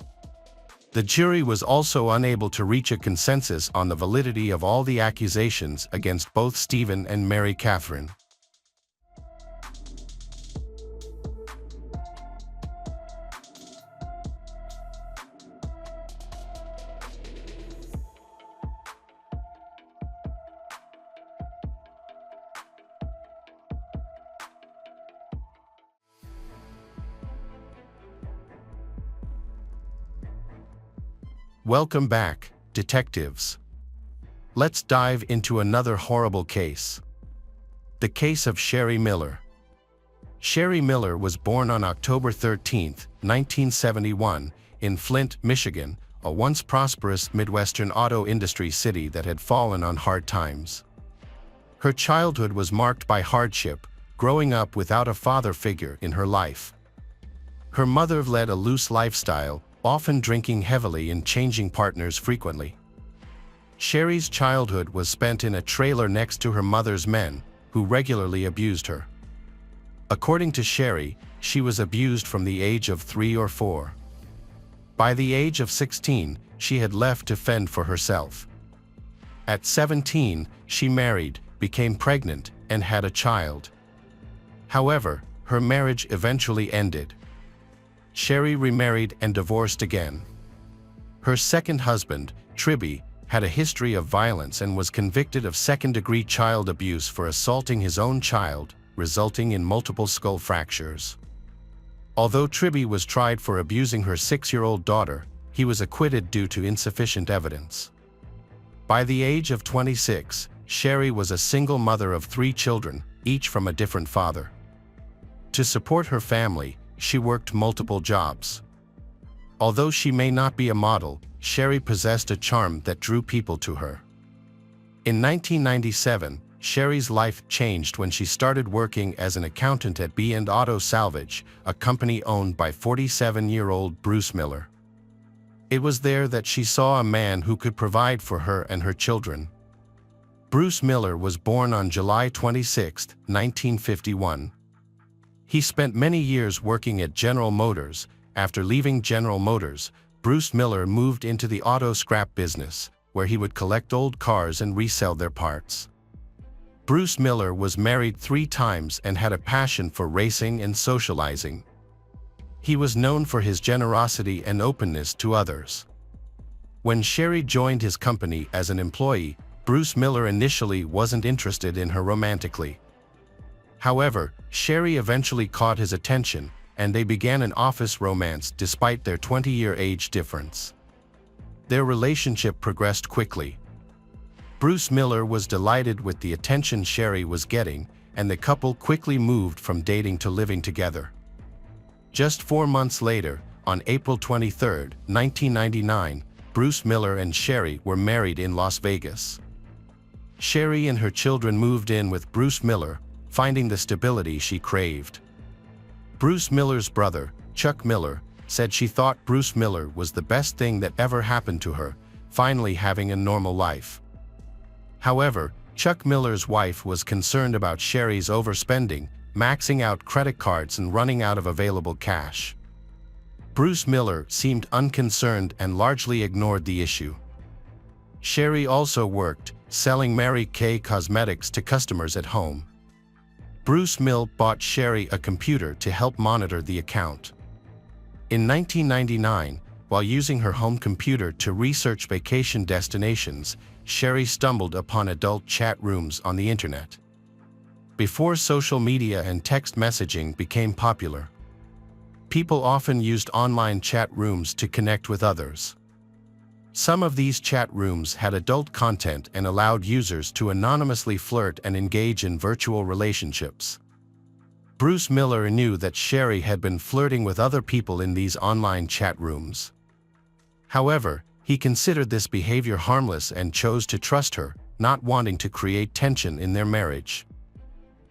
The jury was also unable to reach a consensus on the validity of all the accusations against both Stephen and Mary Catherine. Welcome back, detectives. Let's dive into another horrible case. The case of Sherry Miller. Sherry Miller was born on October 13, 1971, in Flint, Michigan, a once prosperous Midwestern auto industry city that had fallen on hard times. Her childhood was marked by hardship, growing up without a father figure in her life. Her mother led a loose lifestyle, often drinking heavily and changing partners frequently. Sherry's childhood was spent in a trailer next to her mother's men, who regularly abused her. According to Sherry, she was abused from the age of 3 or 4. By the age of 16, she had left to fend for herself. At 17, she married, became pregnant, and had a child. However, her marriage eventually ended. Sherry remarried and divorced again. Her second husband, Tribby, had a history of violence and was convicted of second-degree child abuse for assaulting his own child, resulting in multiple skull fractures. Although Tribby was tried for abusing her 6-year-old daughter, he was acquitted due to insufficient evidence. By the age of 26, Sherry was a single mother of 3 children, each from a different father. To support her family, she worked multiple jobs. Although she may not be a model, Sherry possessed a charm that drew people to her. In 1997, Sherry's life changed when she started working as an accountant at B&Auto Salvage, a company owned by 47-year-old Bruce Miller. It was there that she saw a man who could provide for her and her children. Bruce Miller was born on July 26, 1951. He spent many years working at General Motors. After leaving General Motors, Bruce Miller moved into the auto scrap business, where he would collect old cars and resell their parts. Bruce Miller was married 3 times and had a passion for racing and socializing. He was known for his generosity and openness to others. When Sherry joined his company as an employee, Bruce Miller initially wasn't interested in her romantically. However, Sherry eventually caught his attention, and they began an office romance despite their 20-year age difference. Their relationship progressed quickly. Bruce Miller was delighted with the attention Sherry was getting, and the couple quickly moved from dating to living together. Just 4 months later, on April 23, 1999, Bruce Miller and Sherry were married in Las Vegas. Sherry and her children moved in with Bruce Miller, finding the stability she craved. Bruce Miller's brother, Chuck Miller, said she thought Bruce Miller was the best thing that ever happened to her, finally having a normal life. However, Chuck Miller's wife was concerned about Sherry's overspending, maxing out credit cards and running out of available cash. Bruce Miller seemed unconcerned and largely ignored the issue. Sherry also worked, selling Mary Kay cosmetics to customers at home. Bruce Miller bought Sherry a computer to help monitor the account. In 1999, while using her home computer to research vacation destinations, Sherry stumbled upon adult chat rooms on the internet. Before social media and text messaging became popular, people often used online chat rooms to connect with others. Some of these chat rooms had adult content and allowed users to anonymously flirt and engage in virtual relationships. Bruce Miller knew that Sherry had been flirting with other people in these online chat rooms. However, he considered this behavior harmless and chose to trust her, not wanting to create tension in their marriage.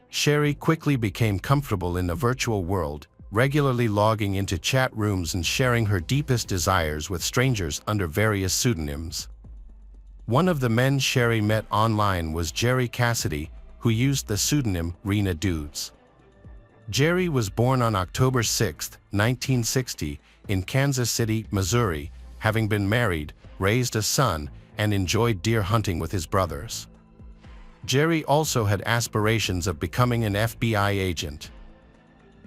Sherry quickly became comfortable in the virtual world, regularly logging into chat rooms and sharing her deepest desires with strangers under various pseudonyms. One of the men Sherry met online was Jerry Cassidy, who used the pseudonym Rena Dudes. Jerry was born on October 6, 1960, in Kansas City, Missouri, having been married, raised a son, and enjoyed deer hunting with his brothers. Jerry also had aspirations of becoming an FBI agent.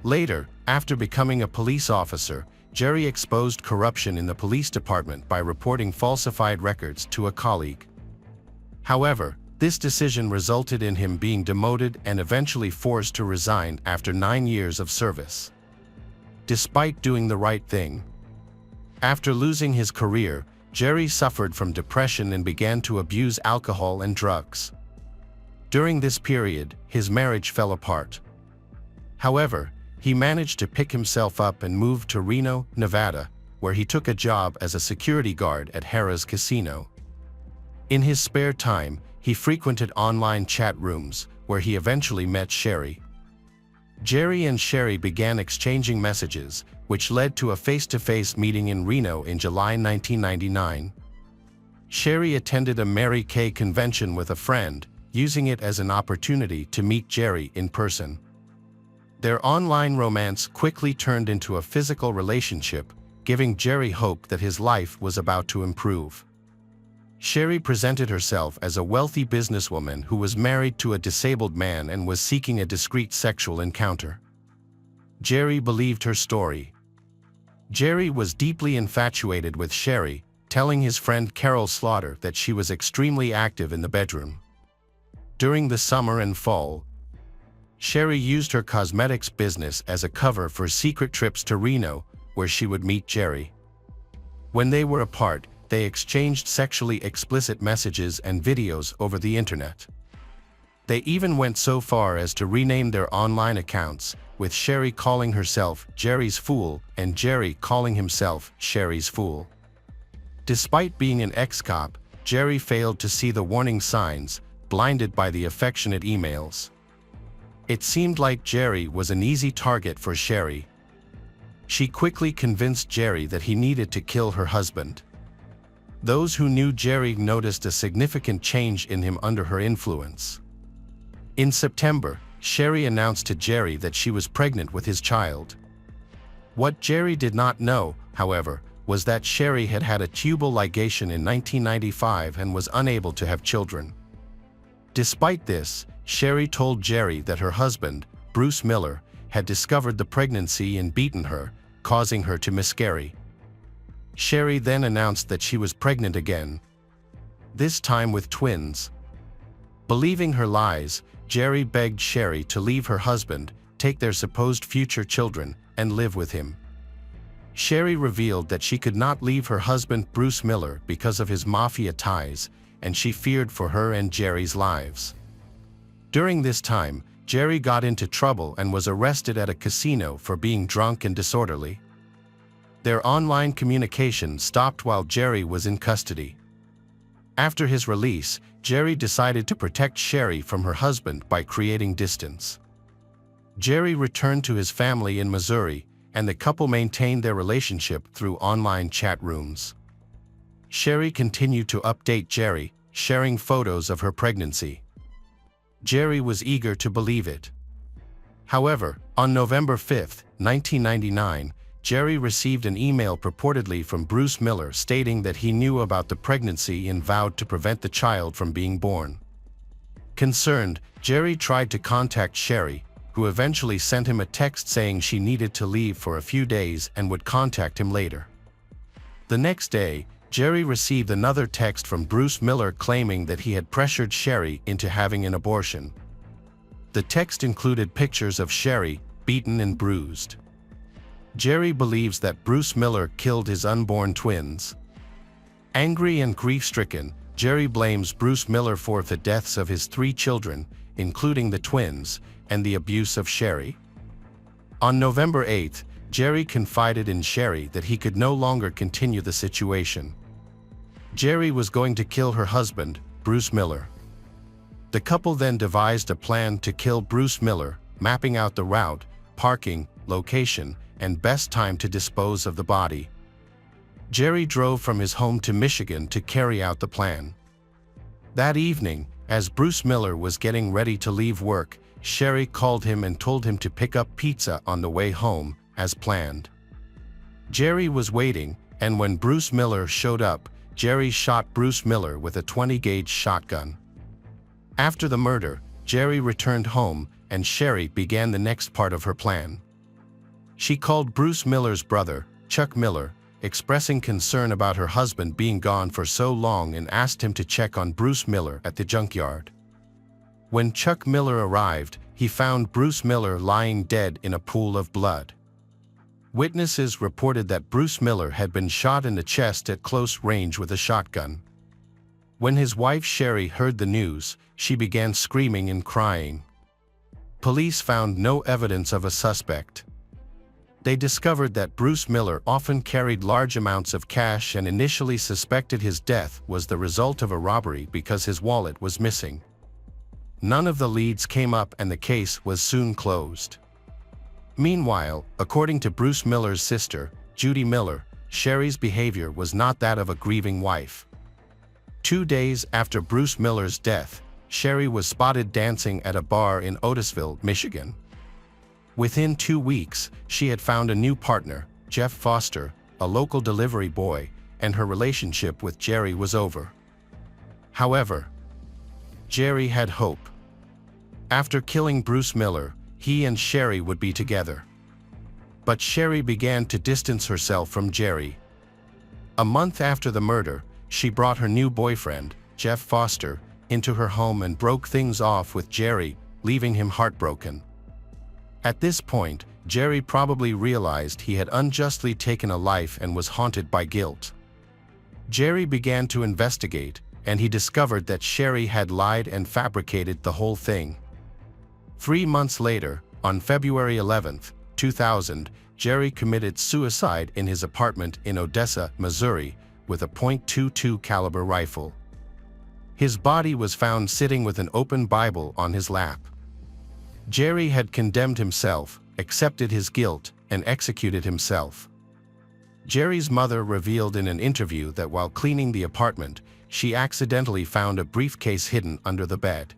Later, after becoming a police officer, Jerry exposed corruption in the police department by reporting falsified records to a colleague. However, this decision resulted in him being demoted and eventually forced to resign after 9 years of service. Despite doing the right thing, after losing his career, Jerry suffered from depression and began to abuse alcohol and drugs. During this period, his marriage fell apart. However, he managed to pick himself up and moved to Reno, Nevada, where he took a job as a security guard at Harrah's Casino. In his spare time, he frequented online chat rooms, where he eventually met Sherry. Jerry and Sherry began exchanging messages, which led to a face-to-face meeting in Reno in July 1999. Sherry attended a Mary Kay convention with a friend, using it as an opportunity to meet Jerry in person. Their online romance quickly turned into a physical relationship, giving Jerry hope that his life was about to improve. Sherry presented herself as a wealthy businesswoman who was married to a disabled man and was seeking a discreet sexual encounter. Jerry believed her story. Jerry was deeply infatuated with Sherry, telling his friend Carol Slaughter that she was extremely active in the bedroom. During the summer and fall, Sherry used her cosmetics business as a cover for secret trips to Reno, where she would meet Jerry. When they were apart, they exchanged sexually explicit messages and videos over the internet. They even went so far as to rename their online accounts, with Sherry calling herself Jerry's Fool and Jerry calling himself Sherry's Fool. Despite being an ex-cop, Jerry failed to see the warning signs, blinded by the affectionate emails. It seemed like Jerry was an easy target for Sherry. She quickly convinced Jerry that he needed to kill her husband. Those who knew Jerry noticed a significant change in him under her influence. In September, Sherry announced to Jerry that she was pregnant with his child. What Jerry did not know, however, was that Sherry had had a tubal ligation in 1995 and was unable to have children. Despite this, Sherry told Jerry that her husband, Bruce Miller, had discovered the pregnancy and beaten her, causing her to miscarry. Sherry then announced that she was pregnant again, this time with twins. Believing her lies, Jerry begged Sherry to leave her husband, take their supposed future children, and live with him. Sherry revealed that she could not leave her husband Bruce Miller because of his mafia ties, and she feared for her and Jerry's lives. During this time, Jerry got into trouble and was arrested at a casino for being drunk and disorderly. Their online communication stopped while Jerry was in custody. After his release, Jerry decided to protect Sherry from her husband by creating distance. Jerry returned to his family in Missouri, and the couple maintained their relationship through online chat rooms. Sherry continued to update Jerry, sharing photos of her pregnancy. Jerry was eager to believe it. However, on November 5, 1999, Jerry received an email purportedly from Bruce Miller stating that he knew about the pregnancy and vowed to prevent the child from being born. Concerned, Jerry tried to contact Sherry, who eventually sent him a text saying she needed to leave for a few days and would contact him later. The next day, Jerry received another text from Bruce Miller claiming that he had pressured Sherry into having an abortion. The text included pictures of Sherry, beaten and bruised. Jerry believes that Bruce Miller killed his unborn twins. Angry and grief-stricken, Jerry blames Bruce Miller for the deaths of his 3 children, including the twins, and the abuse of Sherry. On November 8, Jerry confided in Sherry that he could no longer continue the situation. Jerry was going to kill her husband, Bruce Miller. The couple then devised a plan to kill Bruce Miller, mapping out the route, parking, location, and best time to dispose of the body. Jerry drove from his home to Michigan to carry out the plan. That evening, as Bruce Miller was getting ready to leave work, Sherry called him and told him to pick up pizza on the way home, as planned. Jerry was waiting, and when Bruce Miller showed up, Jerry shot Bruce Miller with a 20-gauge shotgun. After the murder, Jerry returned home, and Sherry began the next part of her plan. She called Bruce Miller's brother, Chuck Miller, expressing concern about her husband being gone for so long and asked him to check on Bruce Miller at the junkyard. When Chuck Miller arrived, he found Bruce Miller lying dead in a pool of blood. Witnesses reported that Bruce Miller had been shot in the chest at close range with a shotgun. When his wife Sherry heard the news, she began screaming and crying. Police found no evidence of a suspect. They discovered that Bruce Miller often carried large amounts of cash and initially suspected his death was the result of a robbery because his wallet was missing. None of the leads came up and the case was soon closed. Meanwhile, according to Bruce Miller's sister, Judy Miller, Sherry's behavior was not that of a grieving wife. 2 days after Bruce Miller's death, Sherry was spotted dancing at a bar in Otisville, Michigan. Within 2 weeks, she had found a new partner, Jeff Foster, a local delivery boy, and her relationship with Jerry was over. However, Jerry had hope. After killing Bruce Miller, he and Sherry would be together. But Sherry began to distance herself from Jerry. A month after the murder, she brought her new boyfriend, Jeff Foster, into her home and broke things off with Jerry, leaving him heartbroken. At this point, Jerry probably realized he had unjustly taken a life and was haunted by guilt. Jerry began to investigate, and he discovered that Sherry had lied and fabricated the whole thing. 3 months later, on February 11, 2000, Jerry committed suicide in his apartment in Odessa, Missouri, with a .22 caliber rifle. His body was found sitting with an open Bible on his lap. Jerry had condemned himself, accepted his guilt, and executed himself. Jerry's mother revealed in an interview that while cleaning the apartment, she accidentally found a briefcase hidden under the bed.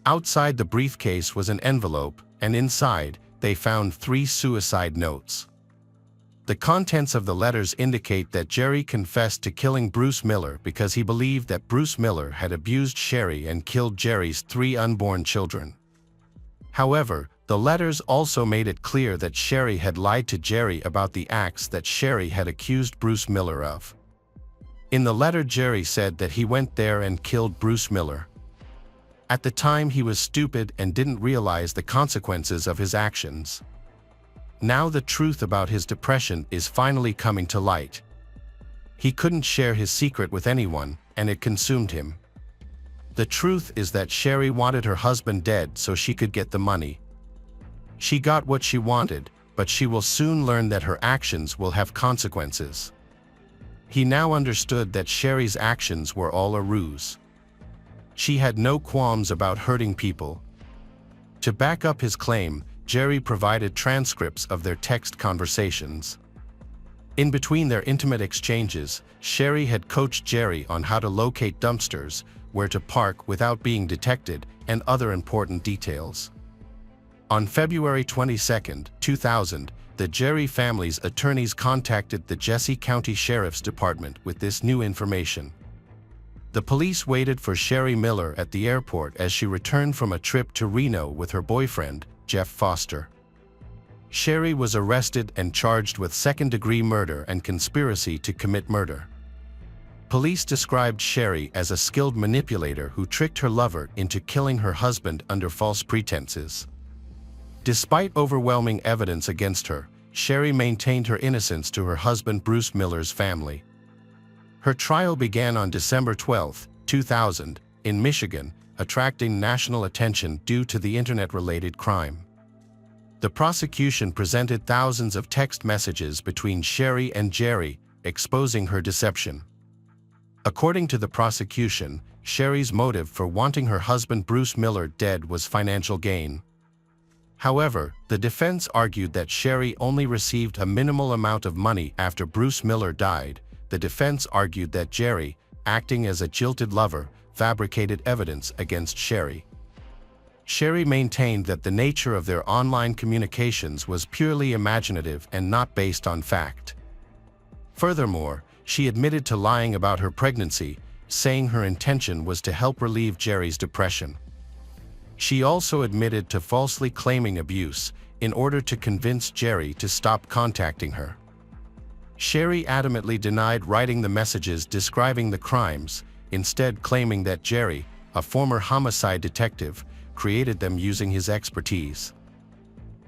Outside the briefcase was an envelope, and inside, they found 3 suicide notes. The contents of the letters indicate that Jerry confessed to killing Bruce Miller because he believed that Bruce Miller had abused Sherry and killed Jerry's 3 unborn children. However, the letters also made it clear that Sherry had lied to Jerry about the acts that Sherry had accused Bruce Miller of. In the letter, Jerry said that he went there and killed Bruce Miller. At the time, he was stupid and didn't realize the consequences of his actions. Now the truth about his depression is finally coming to light. He couldn't share his secret with anyone, and it consumed him. The truth is that Sherry wanted her husband dead so she could get the money. She got what she wanted, but she will soon learn that her actions will have consequences. He now understood that Sherry's actions were all a ruse. She had no qualms about hurting people. To back up his claim, Jerry provided transcripts of their text conversations. In between their intimate exchanges, Sherry had coached Jerry on how to locate dumpsters, where to park without being detected, and other important details. On February 22, 2000, the Jerry family's attorneys contacted the Jesse County Sheriff's Department with this new information. The police waited for Sherry Miller at the airport as she returned from a trip to Reno with her boyfriend, Jeff Foster. Sherry was arrested and charged with second-degree murder and conspiracy to commit murder. Police described Sherry as a skilled manipulator who tricked her lover into killing her husband under false pretenses. Despite overwhelming evidence against her, Sherry maintained her innocence to her husband Bruce Miller's family. Her trial began on December 12, 2000, in Michigan, attracting national attention due to the internet-related crime. The prosecution presented thousands of text messages between Sherry and Jerry, exposing her deception. According to the prosecution, Sherry's motive for wanting her husband Bruce Miller dead was financial gain. However, the defense argued that Sherry only received a minimal amount of money after Bruce Miller died. The defense argued that Jerry, acting as a jilted lover, fabricated evidence against Sherry. Sherry maintained that the nature of their online communications was purely imaginative and not based on fact. Furthermore, she admitted to lying about her pregnancy, saying her intention was to help relieve Jerry's depression. She also admitted to falsely claiming abuse in order to convince Jerry to stop contacting her. Sherry adamantly denied writing the messages describing the crimes, instead claiming that Jerry, a former homicide detective, created them using his expertise.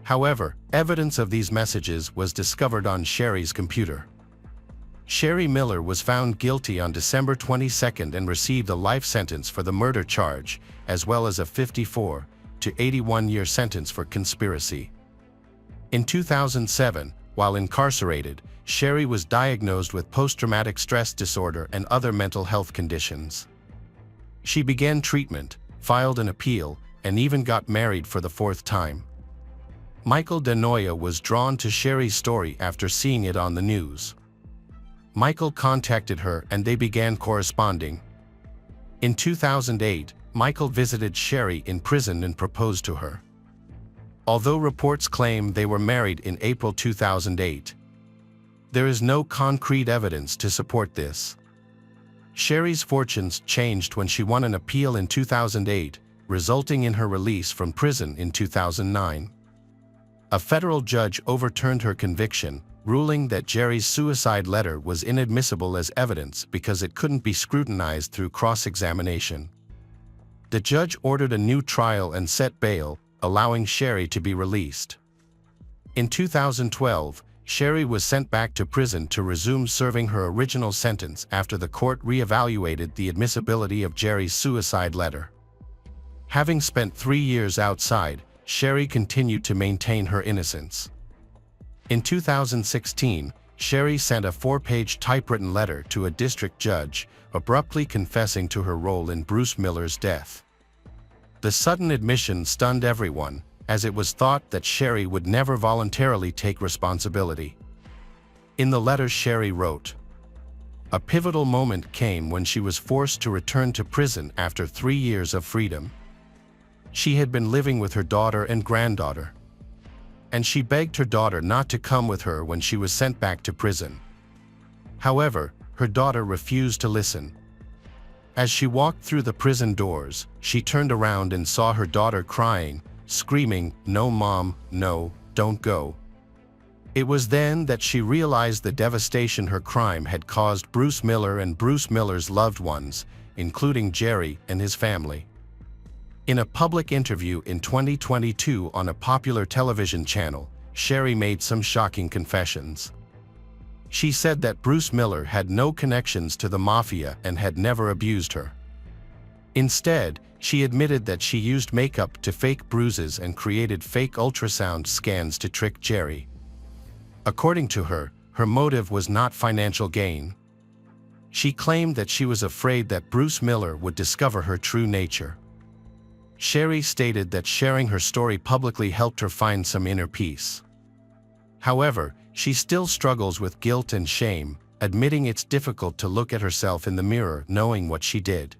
However, evidence of these messages was discovered on Sherry's computer. Sherry Miller was found guilty on December 22 and received a life sentence for the murder charge, as well as a 54 to 81-year sentence for conspiracy. In 2007, while incarcerated, Sherry was diagnosed with post-traumatic stress disorder and other mental health conditions. She began treatment, filed an appeal, and even got married for the 4th time. Michael DeNoia was drawn to Sherry's story after seeing it on the news. Michael contacted her and they began corresponding. In 2008, Michael visited Sherry in prison and proposed to her. Although reports claim they were married in April 2008, there is no concrete evidence to support this. Sherry's fortunes changed when she won an appeal in 2008, resulting in her release from prison in 2009. A federal judge overturned her conviction, ruling that Jerry's suicide letter was inadmissible as evidence because it couldn't be scrutinized through cross-examination. The judge ordered a new trial and set bail, allowing Sherry to be released. In 2012, Sherry was sent back to prison to resume serving her original sentence after the court re-evaluated the admissibility of Jerry's suicide letter. Having spent 3 years outside, Sherry continued to maintain her innocence. In 2016, Sherry sent a 4-page typewritten letter to a district judge, abruptly confessing to her role in Bruce Miller's death. The sudden admission stunned everyone, as it was thought that Sherry would never voluntarily take responsibility. In the letter, Sherry wrote, "A pivotal moment came when she was forced to return to prison after 3 years of freedom. She had been living with her daughter and granddaughter, and she begged her daughter not to come with her when she was sent back to prison. However, her daughter refused to listen. As she walked through the prison doors, she turned around and saw her daughter crying, screaming, 'No, Mom, no, don't go.' It was then that she realized the devastation her crime had caused Bruce Miller and Bruce Miller's loved ones, including Jerry and his family." In a public interview in 2022 on a popular television channel, Sherry made some shocking confessions. She said that Bruce Miller had no connections to the mafia and had never abused her. Instead, she admitted that she used makeup to fake bruises and created fake ultrasound scans to trick Jerry. According to her, her motive was not financial gain. She claimed that she was afraid that Bruce Miller would discover her true nature. Sherry stated that sharing her story publicly helped her find some inner peace. However, she still struggles with guilt and shame, admitting it's difficult to look at herself in the mirror knowing what she did.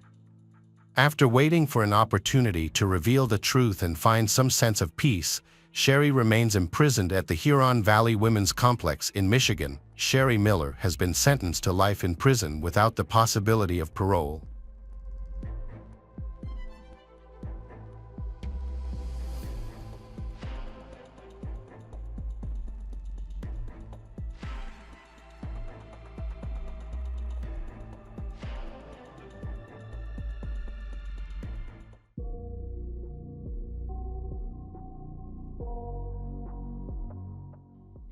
After waiting for an opportunity to reveal the truth and find some sense of peace, Sherry remains imprisoned at the Huron Valley Women's Complex in Michigan. Sherry Miller has been sentenced to life in prison without the possibility of parole.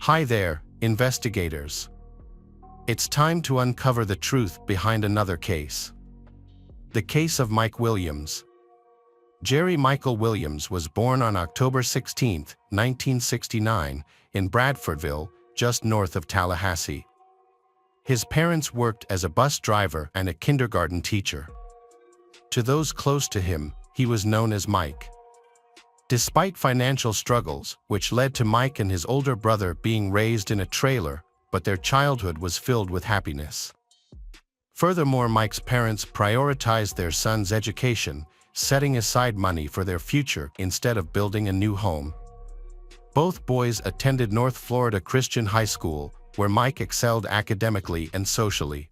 Hi there, investigators. It's time to uncover the truth behind another case. The case of Mike Williams. Jerry Michael Williams was born on October 16, 1969, in Bradfordville, just north of Tallahassee. His parents worked as a bus driver and a kindergarten teacher. To those close to him, he was known as Mike. Despite financial struggles, which led to Mike and his older brother being raised in a trailer, but their childhood was filled with happiness. Furthermore, Mike's parents prioritized their son's education, setting aside money for their future instead of building a new home. Both boys attended North Florida Christian High School, where Mike excelled academically and socially.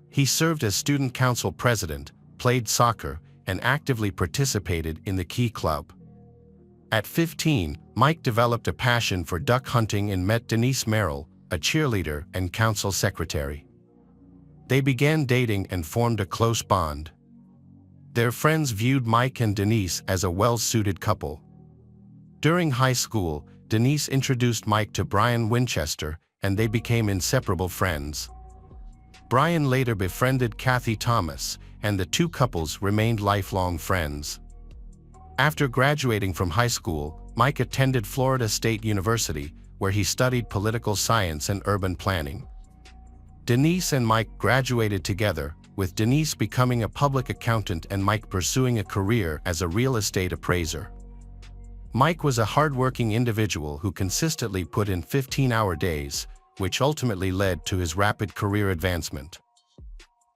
He served as student council president, played soccer, and actively participated in the Key Club. At 15, Mike developed a passion for duck hunting and met Denise Merrill, a cheerleader and council secretary. They began dating and formed a close bond. Their friends viewed Mike and Denise as a well-suited couple. During high school, Denise introduced Mike to Brian Winchester, and they became inseparable friends. Brian later befriended Kathy Thomas, and the two couples remained lifelong friends. After graduating from high school, Mike attended Florida State University, where he studied political science and urban planning. Denise and Mike graduated together, with Denise becoming a public accountant and Mike pursuing a career as a real estate appraiser. Mike was a hardworking individual who consistently put in 15-hour days, which ultimately led to his rapid career advancement.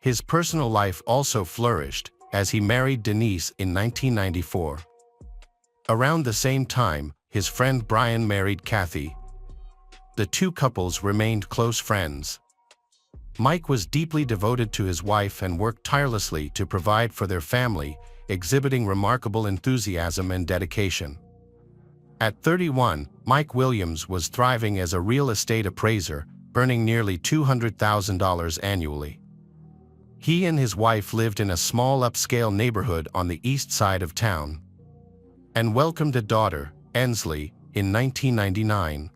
His personal life also flourished, as he married Denise in 1994. Around the same time, his friend Brian married Kathy. The two couples remained close friends. Mike was deeply devoted to his wife and worked tirelessly to provide for their family, exhibiting remarkable enthusiasm and dedication. At 31, Mike Williams was thriving as a real estate appraiser, earning nearly $200,000 annually. He and his wife lived in a small upscale neighborhood on the east side of town and welcomed a daughter, Ensley, in 1999.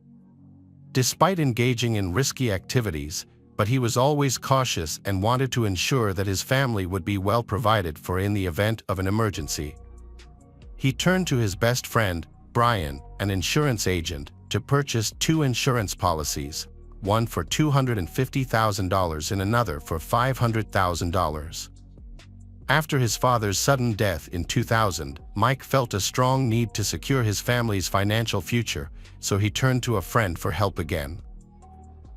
Despite engaging in risky activities, but he was always cautious and wanted to ensure that his family would be well provided for in the event of an emergency. He turned to his best friend, Brian, an insurance agent, to purchase 2 insurance policies, one for $250,000 and another for $500,000. After his father's sudden death in 2000, Mike felt a strong need to secure his family's financial future, so he turned to a friend for help again.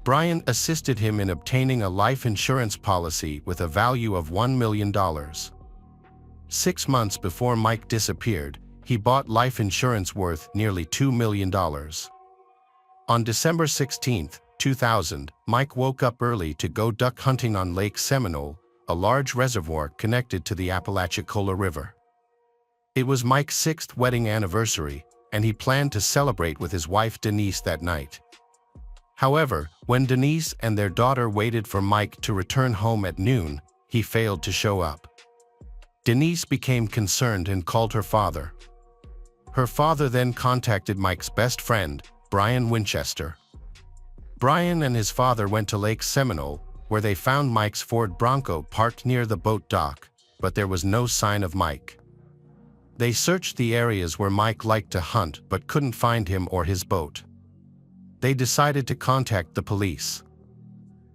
Brian assisted him in obtaining a life insurance policy with a value of $1 million. 6 months before Mike disappeared, he bought life insurance worth nearly $2 million. On December 16, 2000, Mike woke up early to go duck hunting on Lake Seminole, a large reservoir connected to the Apalachicola River. It was Mike's 6th wedding anniversary, and he planned to celebrate with his wife Denise that night. However, when Denise and their daughter waited for Mike to return home at noon, he failed to show up. Denise became concerned and called her father. Her father then contacted Mike's best friend, Brian Winchester. Brian and his father went to Lake Seminole, where they found Mike's Ford Bronco parked near the boat dock, but there was no sign of Mike. They searched the areas where Mike liked to hunt but couldn't find him or his boat. They decided to contact the police.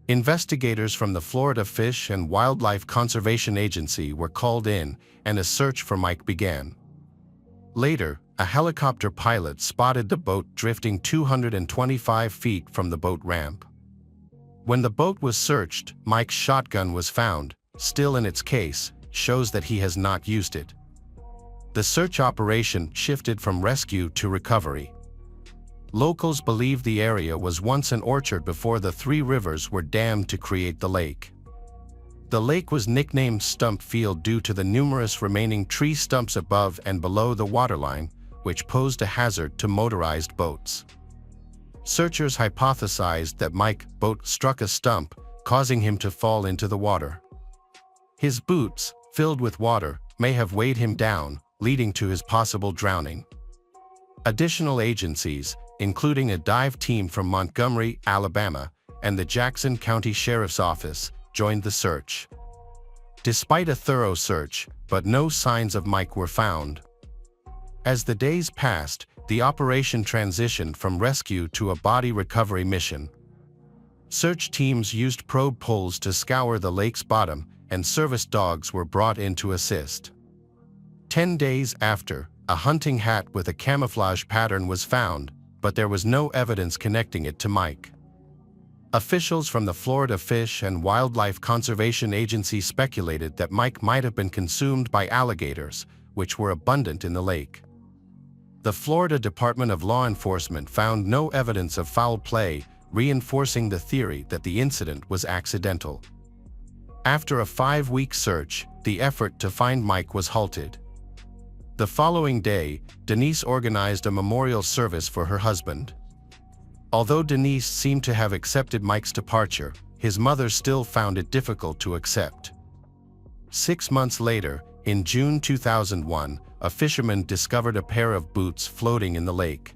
Investigators from the Florida Fish and Wildlife Conservation Agency were called in, and a search for Mike began. Later, a helicopter pilot spotted the boat drifting 225 feet from the boat ramp. When the boat was searched, Mike's shotgun was found, still in its case, shows that he has not used it. The search operation shifted from rescue to recovery. Locals believe the area was once an orchard before the 3 rivers were dammed to create the lake. The lake was nicknamed Stump Field due to the numerous remaining tree stumps above and below the waterline, which posed a hazard to motorized boats. Searchers hypothesized that Mike's boat struck a stump, causing him to fall into the water. His boots, filled with water, may have weighed him down, leading to his possible drowning. Additional agencies, including a dive team from Montgomery, Alabama, and the Jackson County Sheriff's Office, joined the search. Despite a thorough search, but no signs of Mike were found. As the days passed, the operation transitioned from rescue to a body recovery mission. Search teams used probe poles to scour the lake's bottom, and service dogs were brought in to assist. 10 days after, a hunting hat with a camouflage pattern was found, but there was no evidence connecting it to Mike. Officials from the Florida Fish and Wildlife Conservation Agency speculated that Mike might have been consumed by alligators, which were abundant in the lake. The Florida Department of Law Enforcement found no evidence of foul play, reinforcing the theory that the incident was accidental. After a 5-week search, the effort to find Mike was halted. The following day, Denise organized a memorial service for her husband. Although Denise seemed to have accepted Mike's departure, his mother still found it difficult to accept. 6 months later, in June 2001, a fisherman discovered a pair of boots floating in the lake.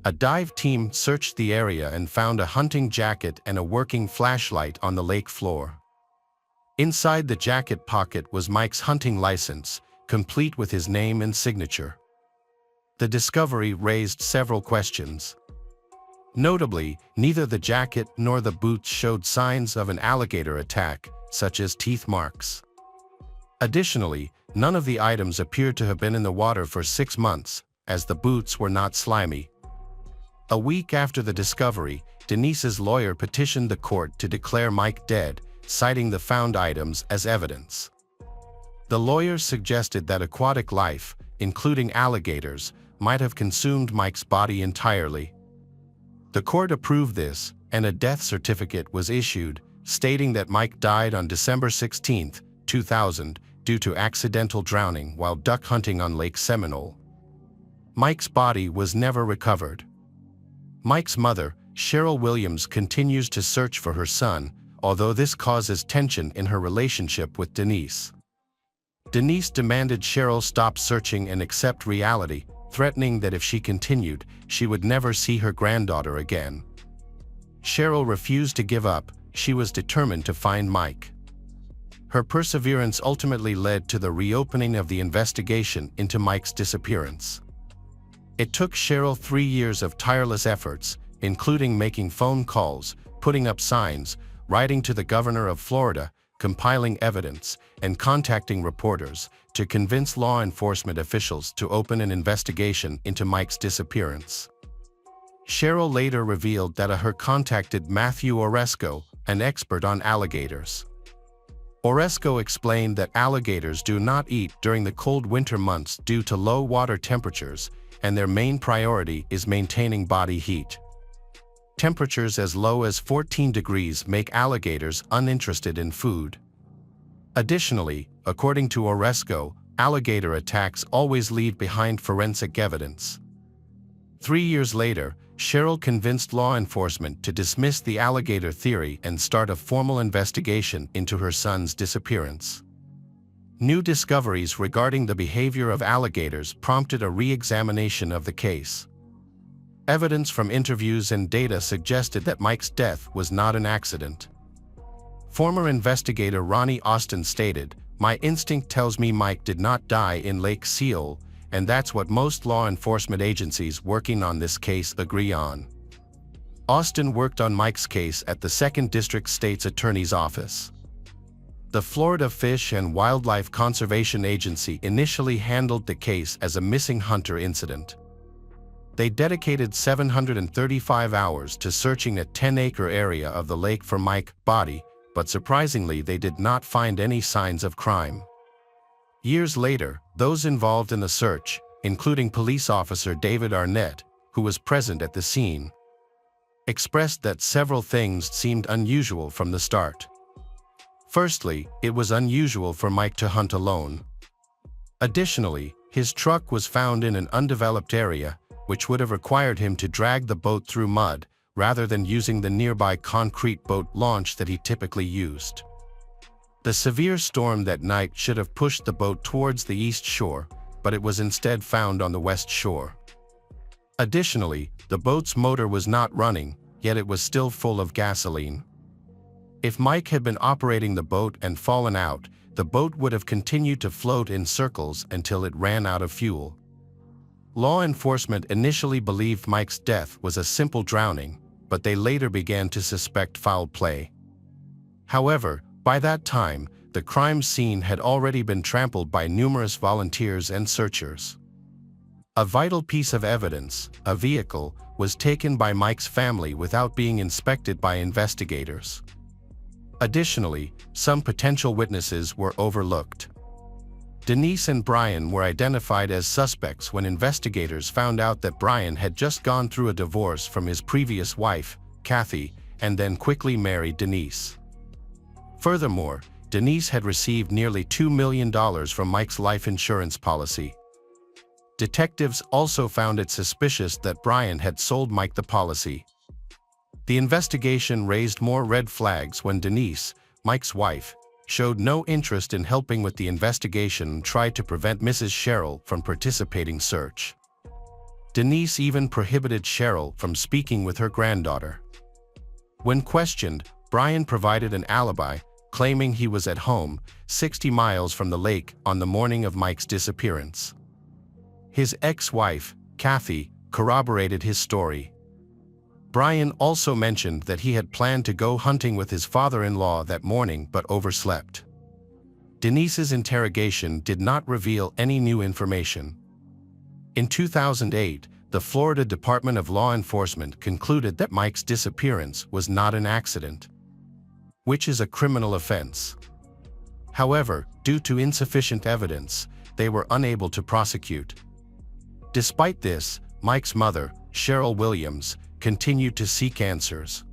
A dive team searched the area and found a hunting jacket and a working flashlight on the lake floor. Inside the jacket pocket was Mike's hunting license, complete with his name and signature. The discovery raised several questions. Notably, neither the jacket nor the boots showed signs of an alligator attack, such as teeth marks. Additionally, none of the items appeared to have been in the water for 6 months, as the boots were not slimy. A week after the discovery, Denise's lawyer petitioned the court to declare Mike dead, citing the found items as evidence. The lawyers suggested that aquatic life, including alligators, might have consumed Mike's body entirely. The court approved this, and a death certificate was issued, stating that Mike died on December 16, 2000, due to accidental drowning while duck hunting on Lake Seminole. Mike's body was never recovered. Mike's mother, Cheryl Williams, continues to search for her son, although this causes tension in her relationship with Denise. Denise demanded Cheryl stop searching and accept reality, threatening that if she continued, she would never see her granddaughter again. Cheryl refused to give up. She was determined to find Mike. Her perseverance ultimately led to the reopening of the investigation into Mike's disappearance. It took Cheryl 3 years of tireless efforts, including making phone calls, putting up signs, writing to the governor of Florida, compiling evidence, and contacting reporters, to convince law enforcement officials to open an investigation into Mike's disappearance. Cheryl later revealed that her contacted Matthew Oresco, an expert on alligators. Oresco explained that alligators do not eat during the cold winter months due to low water temperatures, and their main priority is maintaining body heat. Temperatures as low as 14 degrees make alligators uninterested in food. Additionally, according to Oresco, alligator attacks always leave behind forensic evidence. 3 years later, Cheryl convinced law enforcement to dismiss the alligator theory and start a formal investigation into her son's disappearance. New discoveries regarding the behavior of alligators prompted a re-examination of the case. Evidence from interviews and data suggested that Mike's death was not an accident. Former investigator Ronnie Austin stated, "My instinct tells me Mike did not die in Lake Seol, and that's what most law enforcement agencies working on this case agree on." Austin worked on Mike's case at the 2nd District State's Attorney's Office. The Florida Fish and Wildlife Conservation Agency initially handled the case as a missing hunter incident. They dedicated 735 hours to searching a 10-acre area of the lake for Mike's body, but surprisingly they did not find any signs of crime. Years later, those involved in the search, including police officer David Arnett, who was present at the scene, expressed that several things seemed unusual from the start. Firstly, it was unusual for Mike to hunt alone. Additionally, his truck was found in an undeveloped area, which would have required him to drag the boat through mud, rather than using the nearby concrete boat launch that he typically used. The severe storm that night should have pushed the boat towards the east shore, but it was instead found on the west shore. Additionally, the boat's motor was not running, yet it was still full of gasoline. If Mike had been operating the boat and fallen out, the boat would have continued to float in circles until it ran out of fuel. Law enforcement initially believed Mike's death was a simple drowning, but they later began to suspect foul play. However, by that time, the crime scene had already been trampled by numerous volunteers and searchers. A vital piece of evidence, a vehicle, was taken by Mike's family without being inspected by investigators. Additionally, some potential witnesses were overlooked. Denise and Brian were identified as suspects when investigators found out that Brian had just gone through a divorce from his previous wife, Kathy, and then quickly married Denise. Furthermore, Denise had received nearly $2 million from Mike's life insurance policy. Detectives also found it suspicious that Brian had sold Mike the policy. The investigation raised more red flags when Denise, Mike's wife, showed no interest in helping with the investigation and tried to prevent Mrs. Cheryl from participating in search. Denise even prohibited Cheryl from speaking with her granddaughter. When questioned, Brian provided an alibi, claiming he was at home, 60 miles from the lake, on the morning of Mike's disappearance. His ex-wife, Kathy, corroborated his story. Brian also mentioned that he had planned to go hunting with his father-in-law that morning but overslept. Denise's interrogation did not reveal any new information. In 2008, the Florida Department of Law Enforcement concluded that Mike's disappearance was not an accident, which is a criminal offense. However, due to insufficient evidence, they were unable to prosecute. Despite this, Mike's mother, Cheryl Williams, continued to seek answers.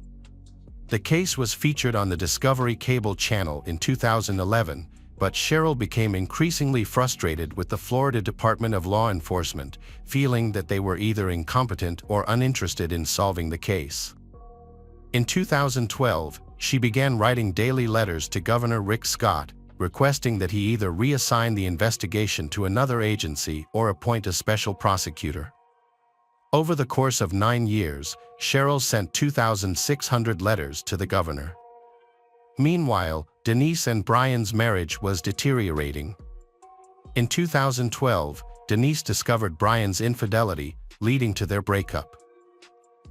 The case was featured on the Discovery Cable channel in 2011, but Cheryl became increasingly frustrated with the Florida Department of Law Enforcement, feeling that they were either incompetent or uninterested in solving the case. In 2012, she began writing daily letters to Governor Rick Scott, requesting that he either reassign the investigation to another agency or appoint a special prosecutor. Over the course of 9 years, Cheryl sent 2,600 letters to the governor. Meanwhile, Denise and Brian's marriage was deteriorating. In 2012, Denise discovered Brian's infidelity, leading to their breakup.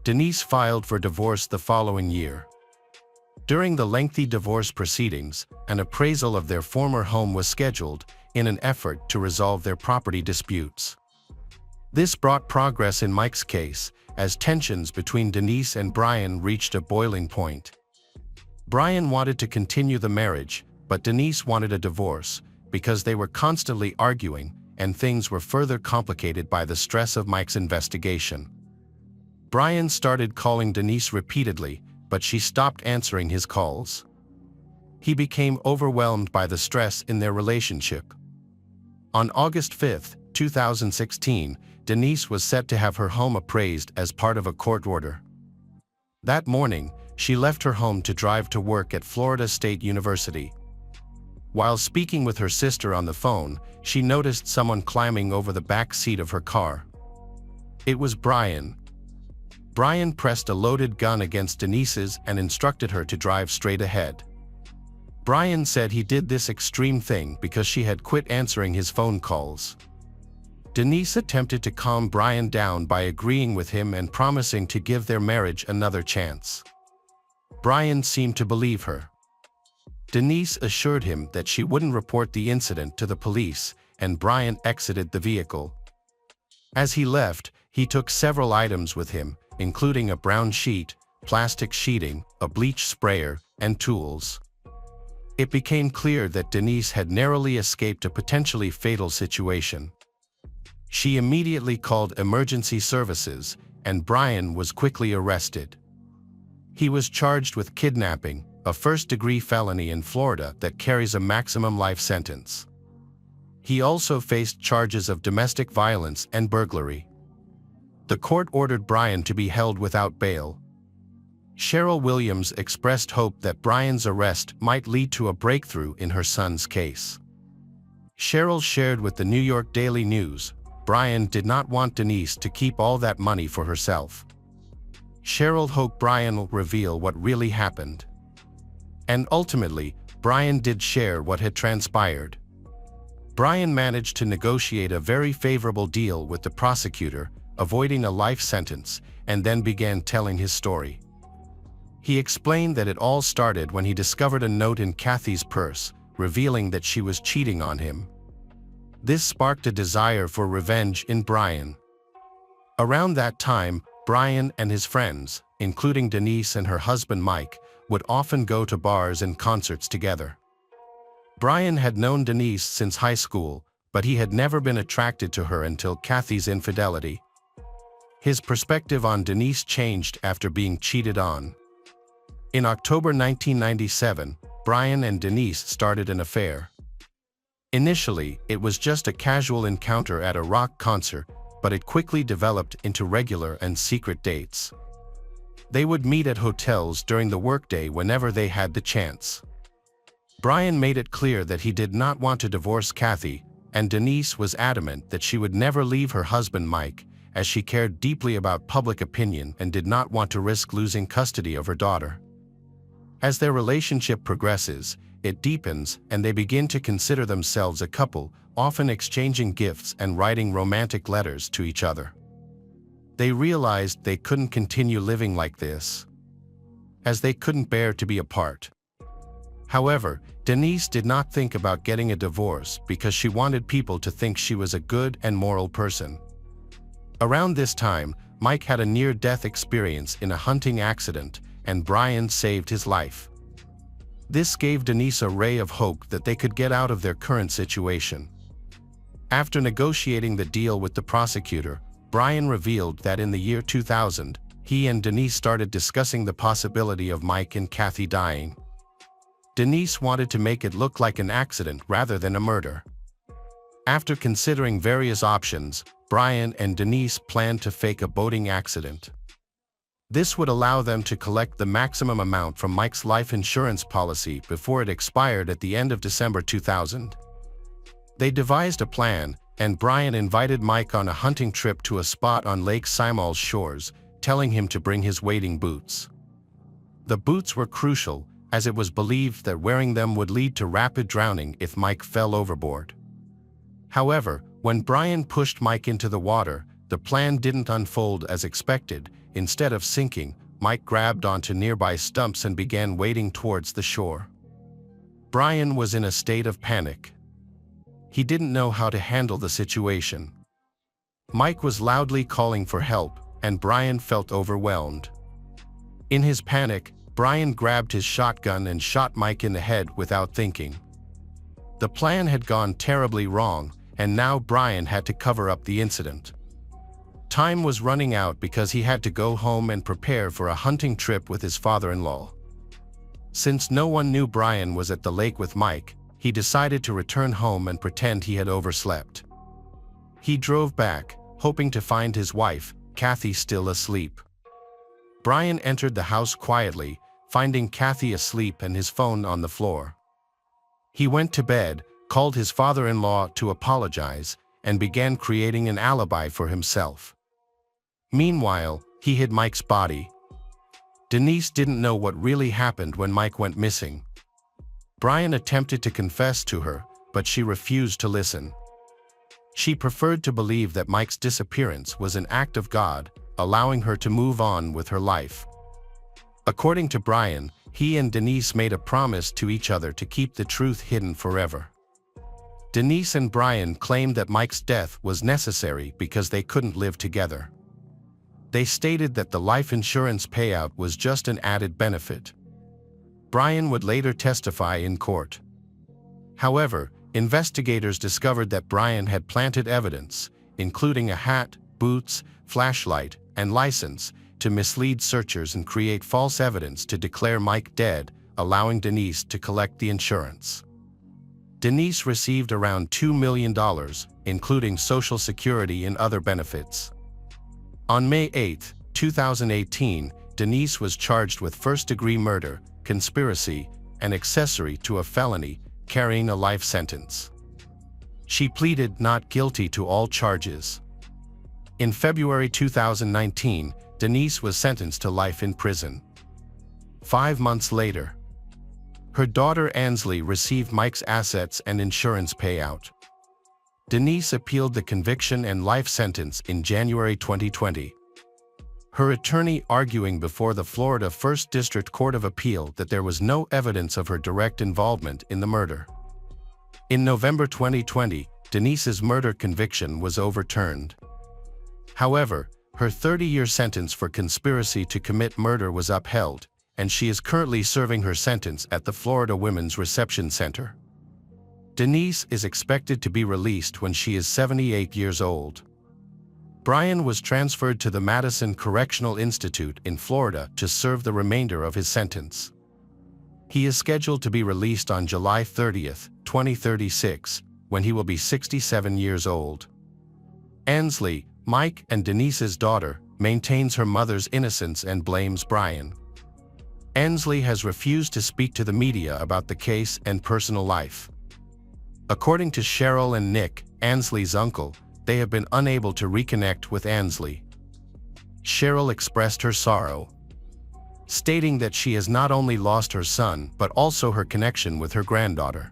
Denise filed for divorce the following year. During the lengthy divorce proceedings, an appraisal of their former home was scheduled in an effort to resolve their property disputes. This brought progress in Mike's case, as tensions between Denise and Brian reached a boiling point. Brian wanted to continue the marriage, but Denise wanted a divorce because they were constantly arguing, and things were further complicated by the stress of Mike's investigation. Brian started calling Denise repeatedly, but she stopped answering his calls. He became overwhelmed by the stress in their relationship. On August 5, 2016, Denise was set to have her home appraised as part of a court order. That morning, she left her home to drive to work at Florida State University. While speaking with her sister on the phone, she noticed someone climbing over the back seat of her car. It was Brian. Brian pressed a loaded gun against Denise's and instructed her to drive straight ahead. Brian said he did this extreme thing because she had quit answering his phone calls. Denise attempted to calm Brian down by agreeing with him and promising to give their marriage another chance. Brian seemed to believe her. Denise assured him that she wouldn't report the incident to the police, and Brian exited the vehicle. As he left, he took several items with him, including a brown sheet, plastic sheeting, a bleach sprayer, and tools. It became clear that Denise had narrowly escaped a potentially fatal situation. She immediately called emergency services, and Brian was quickly arrested. He was charged with kidnapping, a first-degree felony in Florida that carries a maximum life sentence. He also faced charges of domestic violence and burglary. The court ordered Brian to be held without bail. Cheryl Williams expressed hope that Brian's arrest might lead to a breakthrough in her son's case. Cheryl shared with the New York Daily News, Brian did not want Denise to keep all that money for herself. Cheryl hoped Brian will reveal what really happened. And ultimately, Brian did share what had transpired. Brian managed to negotiate a very favorable deal with the prosecutor, avoiding a life sentence, and then began telling his story. He explained that it all started when he discovered a note in Kathy's purse, revealing that she was cheating on him. This sparked a desire for revenge in Brian. Around that time, Brian and his friends, including Denise and her husband Mike, would often go to bars and concerts together. Brian had known Denise since high school, but he had never been attracted to her until Kathy's infidelity. His perspective on Denise changed after being cheated on. In October 1997, Brian and Denise started an affair. Initially, it was just a casual encounter at a rock concert, but it quickly developed into regular and secret dates. They would meet at hotels during the workday whenever they had the chance. Brian made it clear that he did not want to divorce Kathy, and Denise was adamant that she would never leave her husband Mike, as she cared deeply about public opinion and did not want to risk losing custody of her daughter. As their relationship progresses, it deepens and they begin to consider themselves a couple, often exchanging gifts and writing romantic letters to each other. They realized they couldn't continue living like this, as they couldn't bear to be apart. However, Denise did not think about getting a divorce because she wanted people to think she was a good and moral person. Around this time, Mike had a near-death experience in a hunting accident, and Brian saved his life. This gave Denise a ray of hope that they could get out of their current situation. After negotiating the deal with the prosecutor, Brian revealed that in the year 2000, he and Denise started discussing the possibility of Mike and Kathy dying. Denise wanted to make it look like an accident rather than a murder. After considering various options, Brian and Denise planned to fake a boating accident. This would allow them to collect the maximum amount from Mike's life insurance policy before it expired at the end of December 2000. They devised a plan, and Brian invited Mike on a hunting trip to a spot on Lake Simal's shores, telling him to bring his wading boots. The boots were crucial, as it was believed that wearing them would lead to rapid drowning if Mike fell overboard. However, when Brian pushed Mike into the water, the plan didn't unfold as expected. Instead of sinking, Mike grabbed onto nearby stumps and began wading towards the shore. Brian was in a state of panic. He didn't know how to handle the situation. Mike was loudly calling for help, and Brian felt overwhelmed. In his panic, Brian grabbed his shotgun and shot Mike in the head without thinking. The plan had gone terribly wrong, and now Brian had to cover up the incident. Time was running out because he had to go home and prepare for a hunting trip with his father-in-law. Since no one knew Brian was at the lake with Mike, he decided to return home and pretend he had overslept. He drove back, hoping to find his wife, Kathy, still asleep. Brian entered the house quietly, finding Kathy asleep and his phone on the floor. He went to bed, called his father-in-law to apologize, and began creating an alibi for himself. Meanwhile, he hid Mike's body. Denise didn't know what really happened when Mike went missing. Brian attempted to confess to her, but she refused to listen. She preferred to believe that Mike's disappearance was an act of God, allowing her to move on with her life. According to Brian, he and Denise made a promise to each other to keep the truth hidden forever. Denise and Brian claimed that Mike's death was necessary because they couldn't live together. They stated that the life insurance payout was just an added benefit. Brian would later testify in court. However, investigators discovered that Brian had planted evidence, including a hat, boots, flashlight, and license, to mislead searchers and create false evidence to declare Mike dead, allowing Denise to collect the insurance. Denise received around $2 million, including Social Security and other benefits. On May 8, 2018, Denise was charged with first-degree murder, conspiracy, and accessory to a felony, carrying a life sentence. She pleaded not guilty to all charges. In February 2019, Denise was sentenced to life in prison. 5 months later, her daughter Ansley received Mike's assets and insurance payout. Denise appealed the conviction and life sentence in January 2020. Her attorney arguing before the Florida First District Court of Appeal that there was no evidence of her direct involvement in the murder. In November 2020, Denise's murder conviction was overturned. However, her 30-year sentence for conspiracy to commit murder was upheld, and she is currently serving her sentence at the Florida Women's Reception Center. Denise is expected to be released when she is 78 years old. Brian was transferred to the Madison Correctional Institute in Florida to serve the remainder of his sentence. He is scheduled to be released on July 30, 2036, when he will be 67 years old. Ansley, Mike and Denise's daughter, maintains her mother's innocence and blames Brian. Ansley has refused to speak to the media about the case and personal life. According to Cheryl and Nick, Ansley's uncle, they have been unable to reconnect with Ansley. Cheryl expressed her sorrow, stating that she has not only lost her son but also her connection with her granddaughter.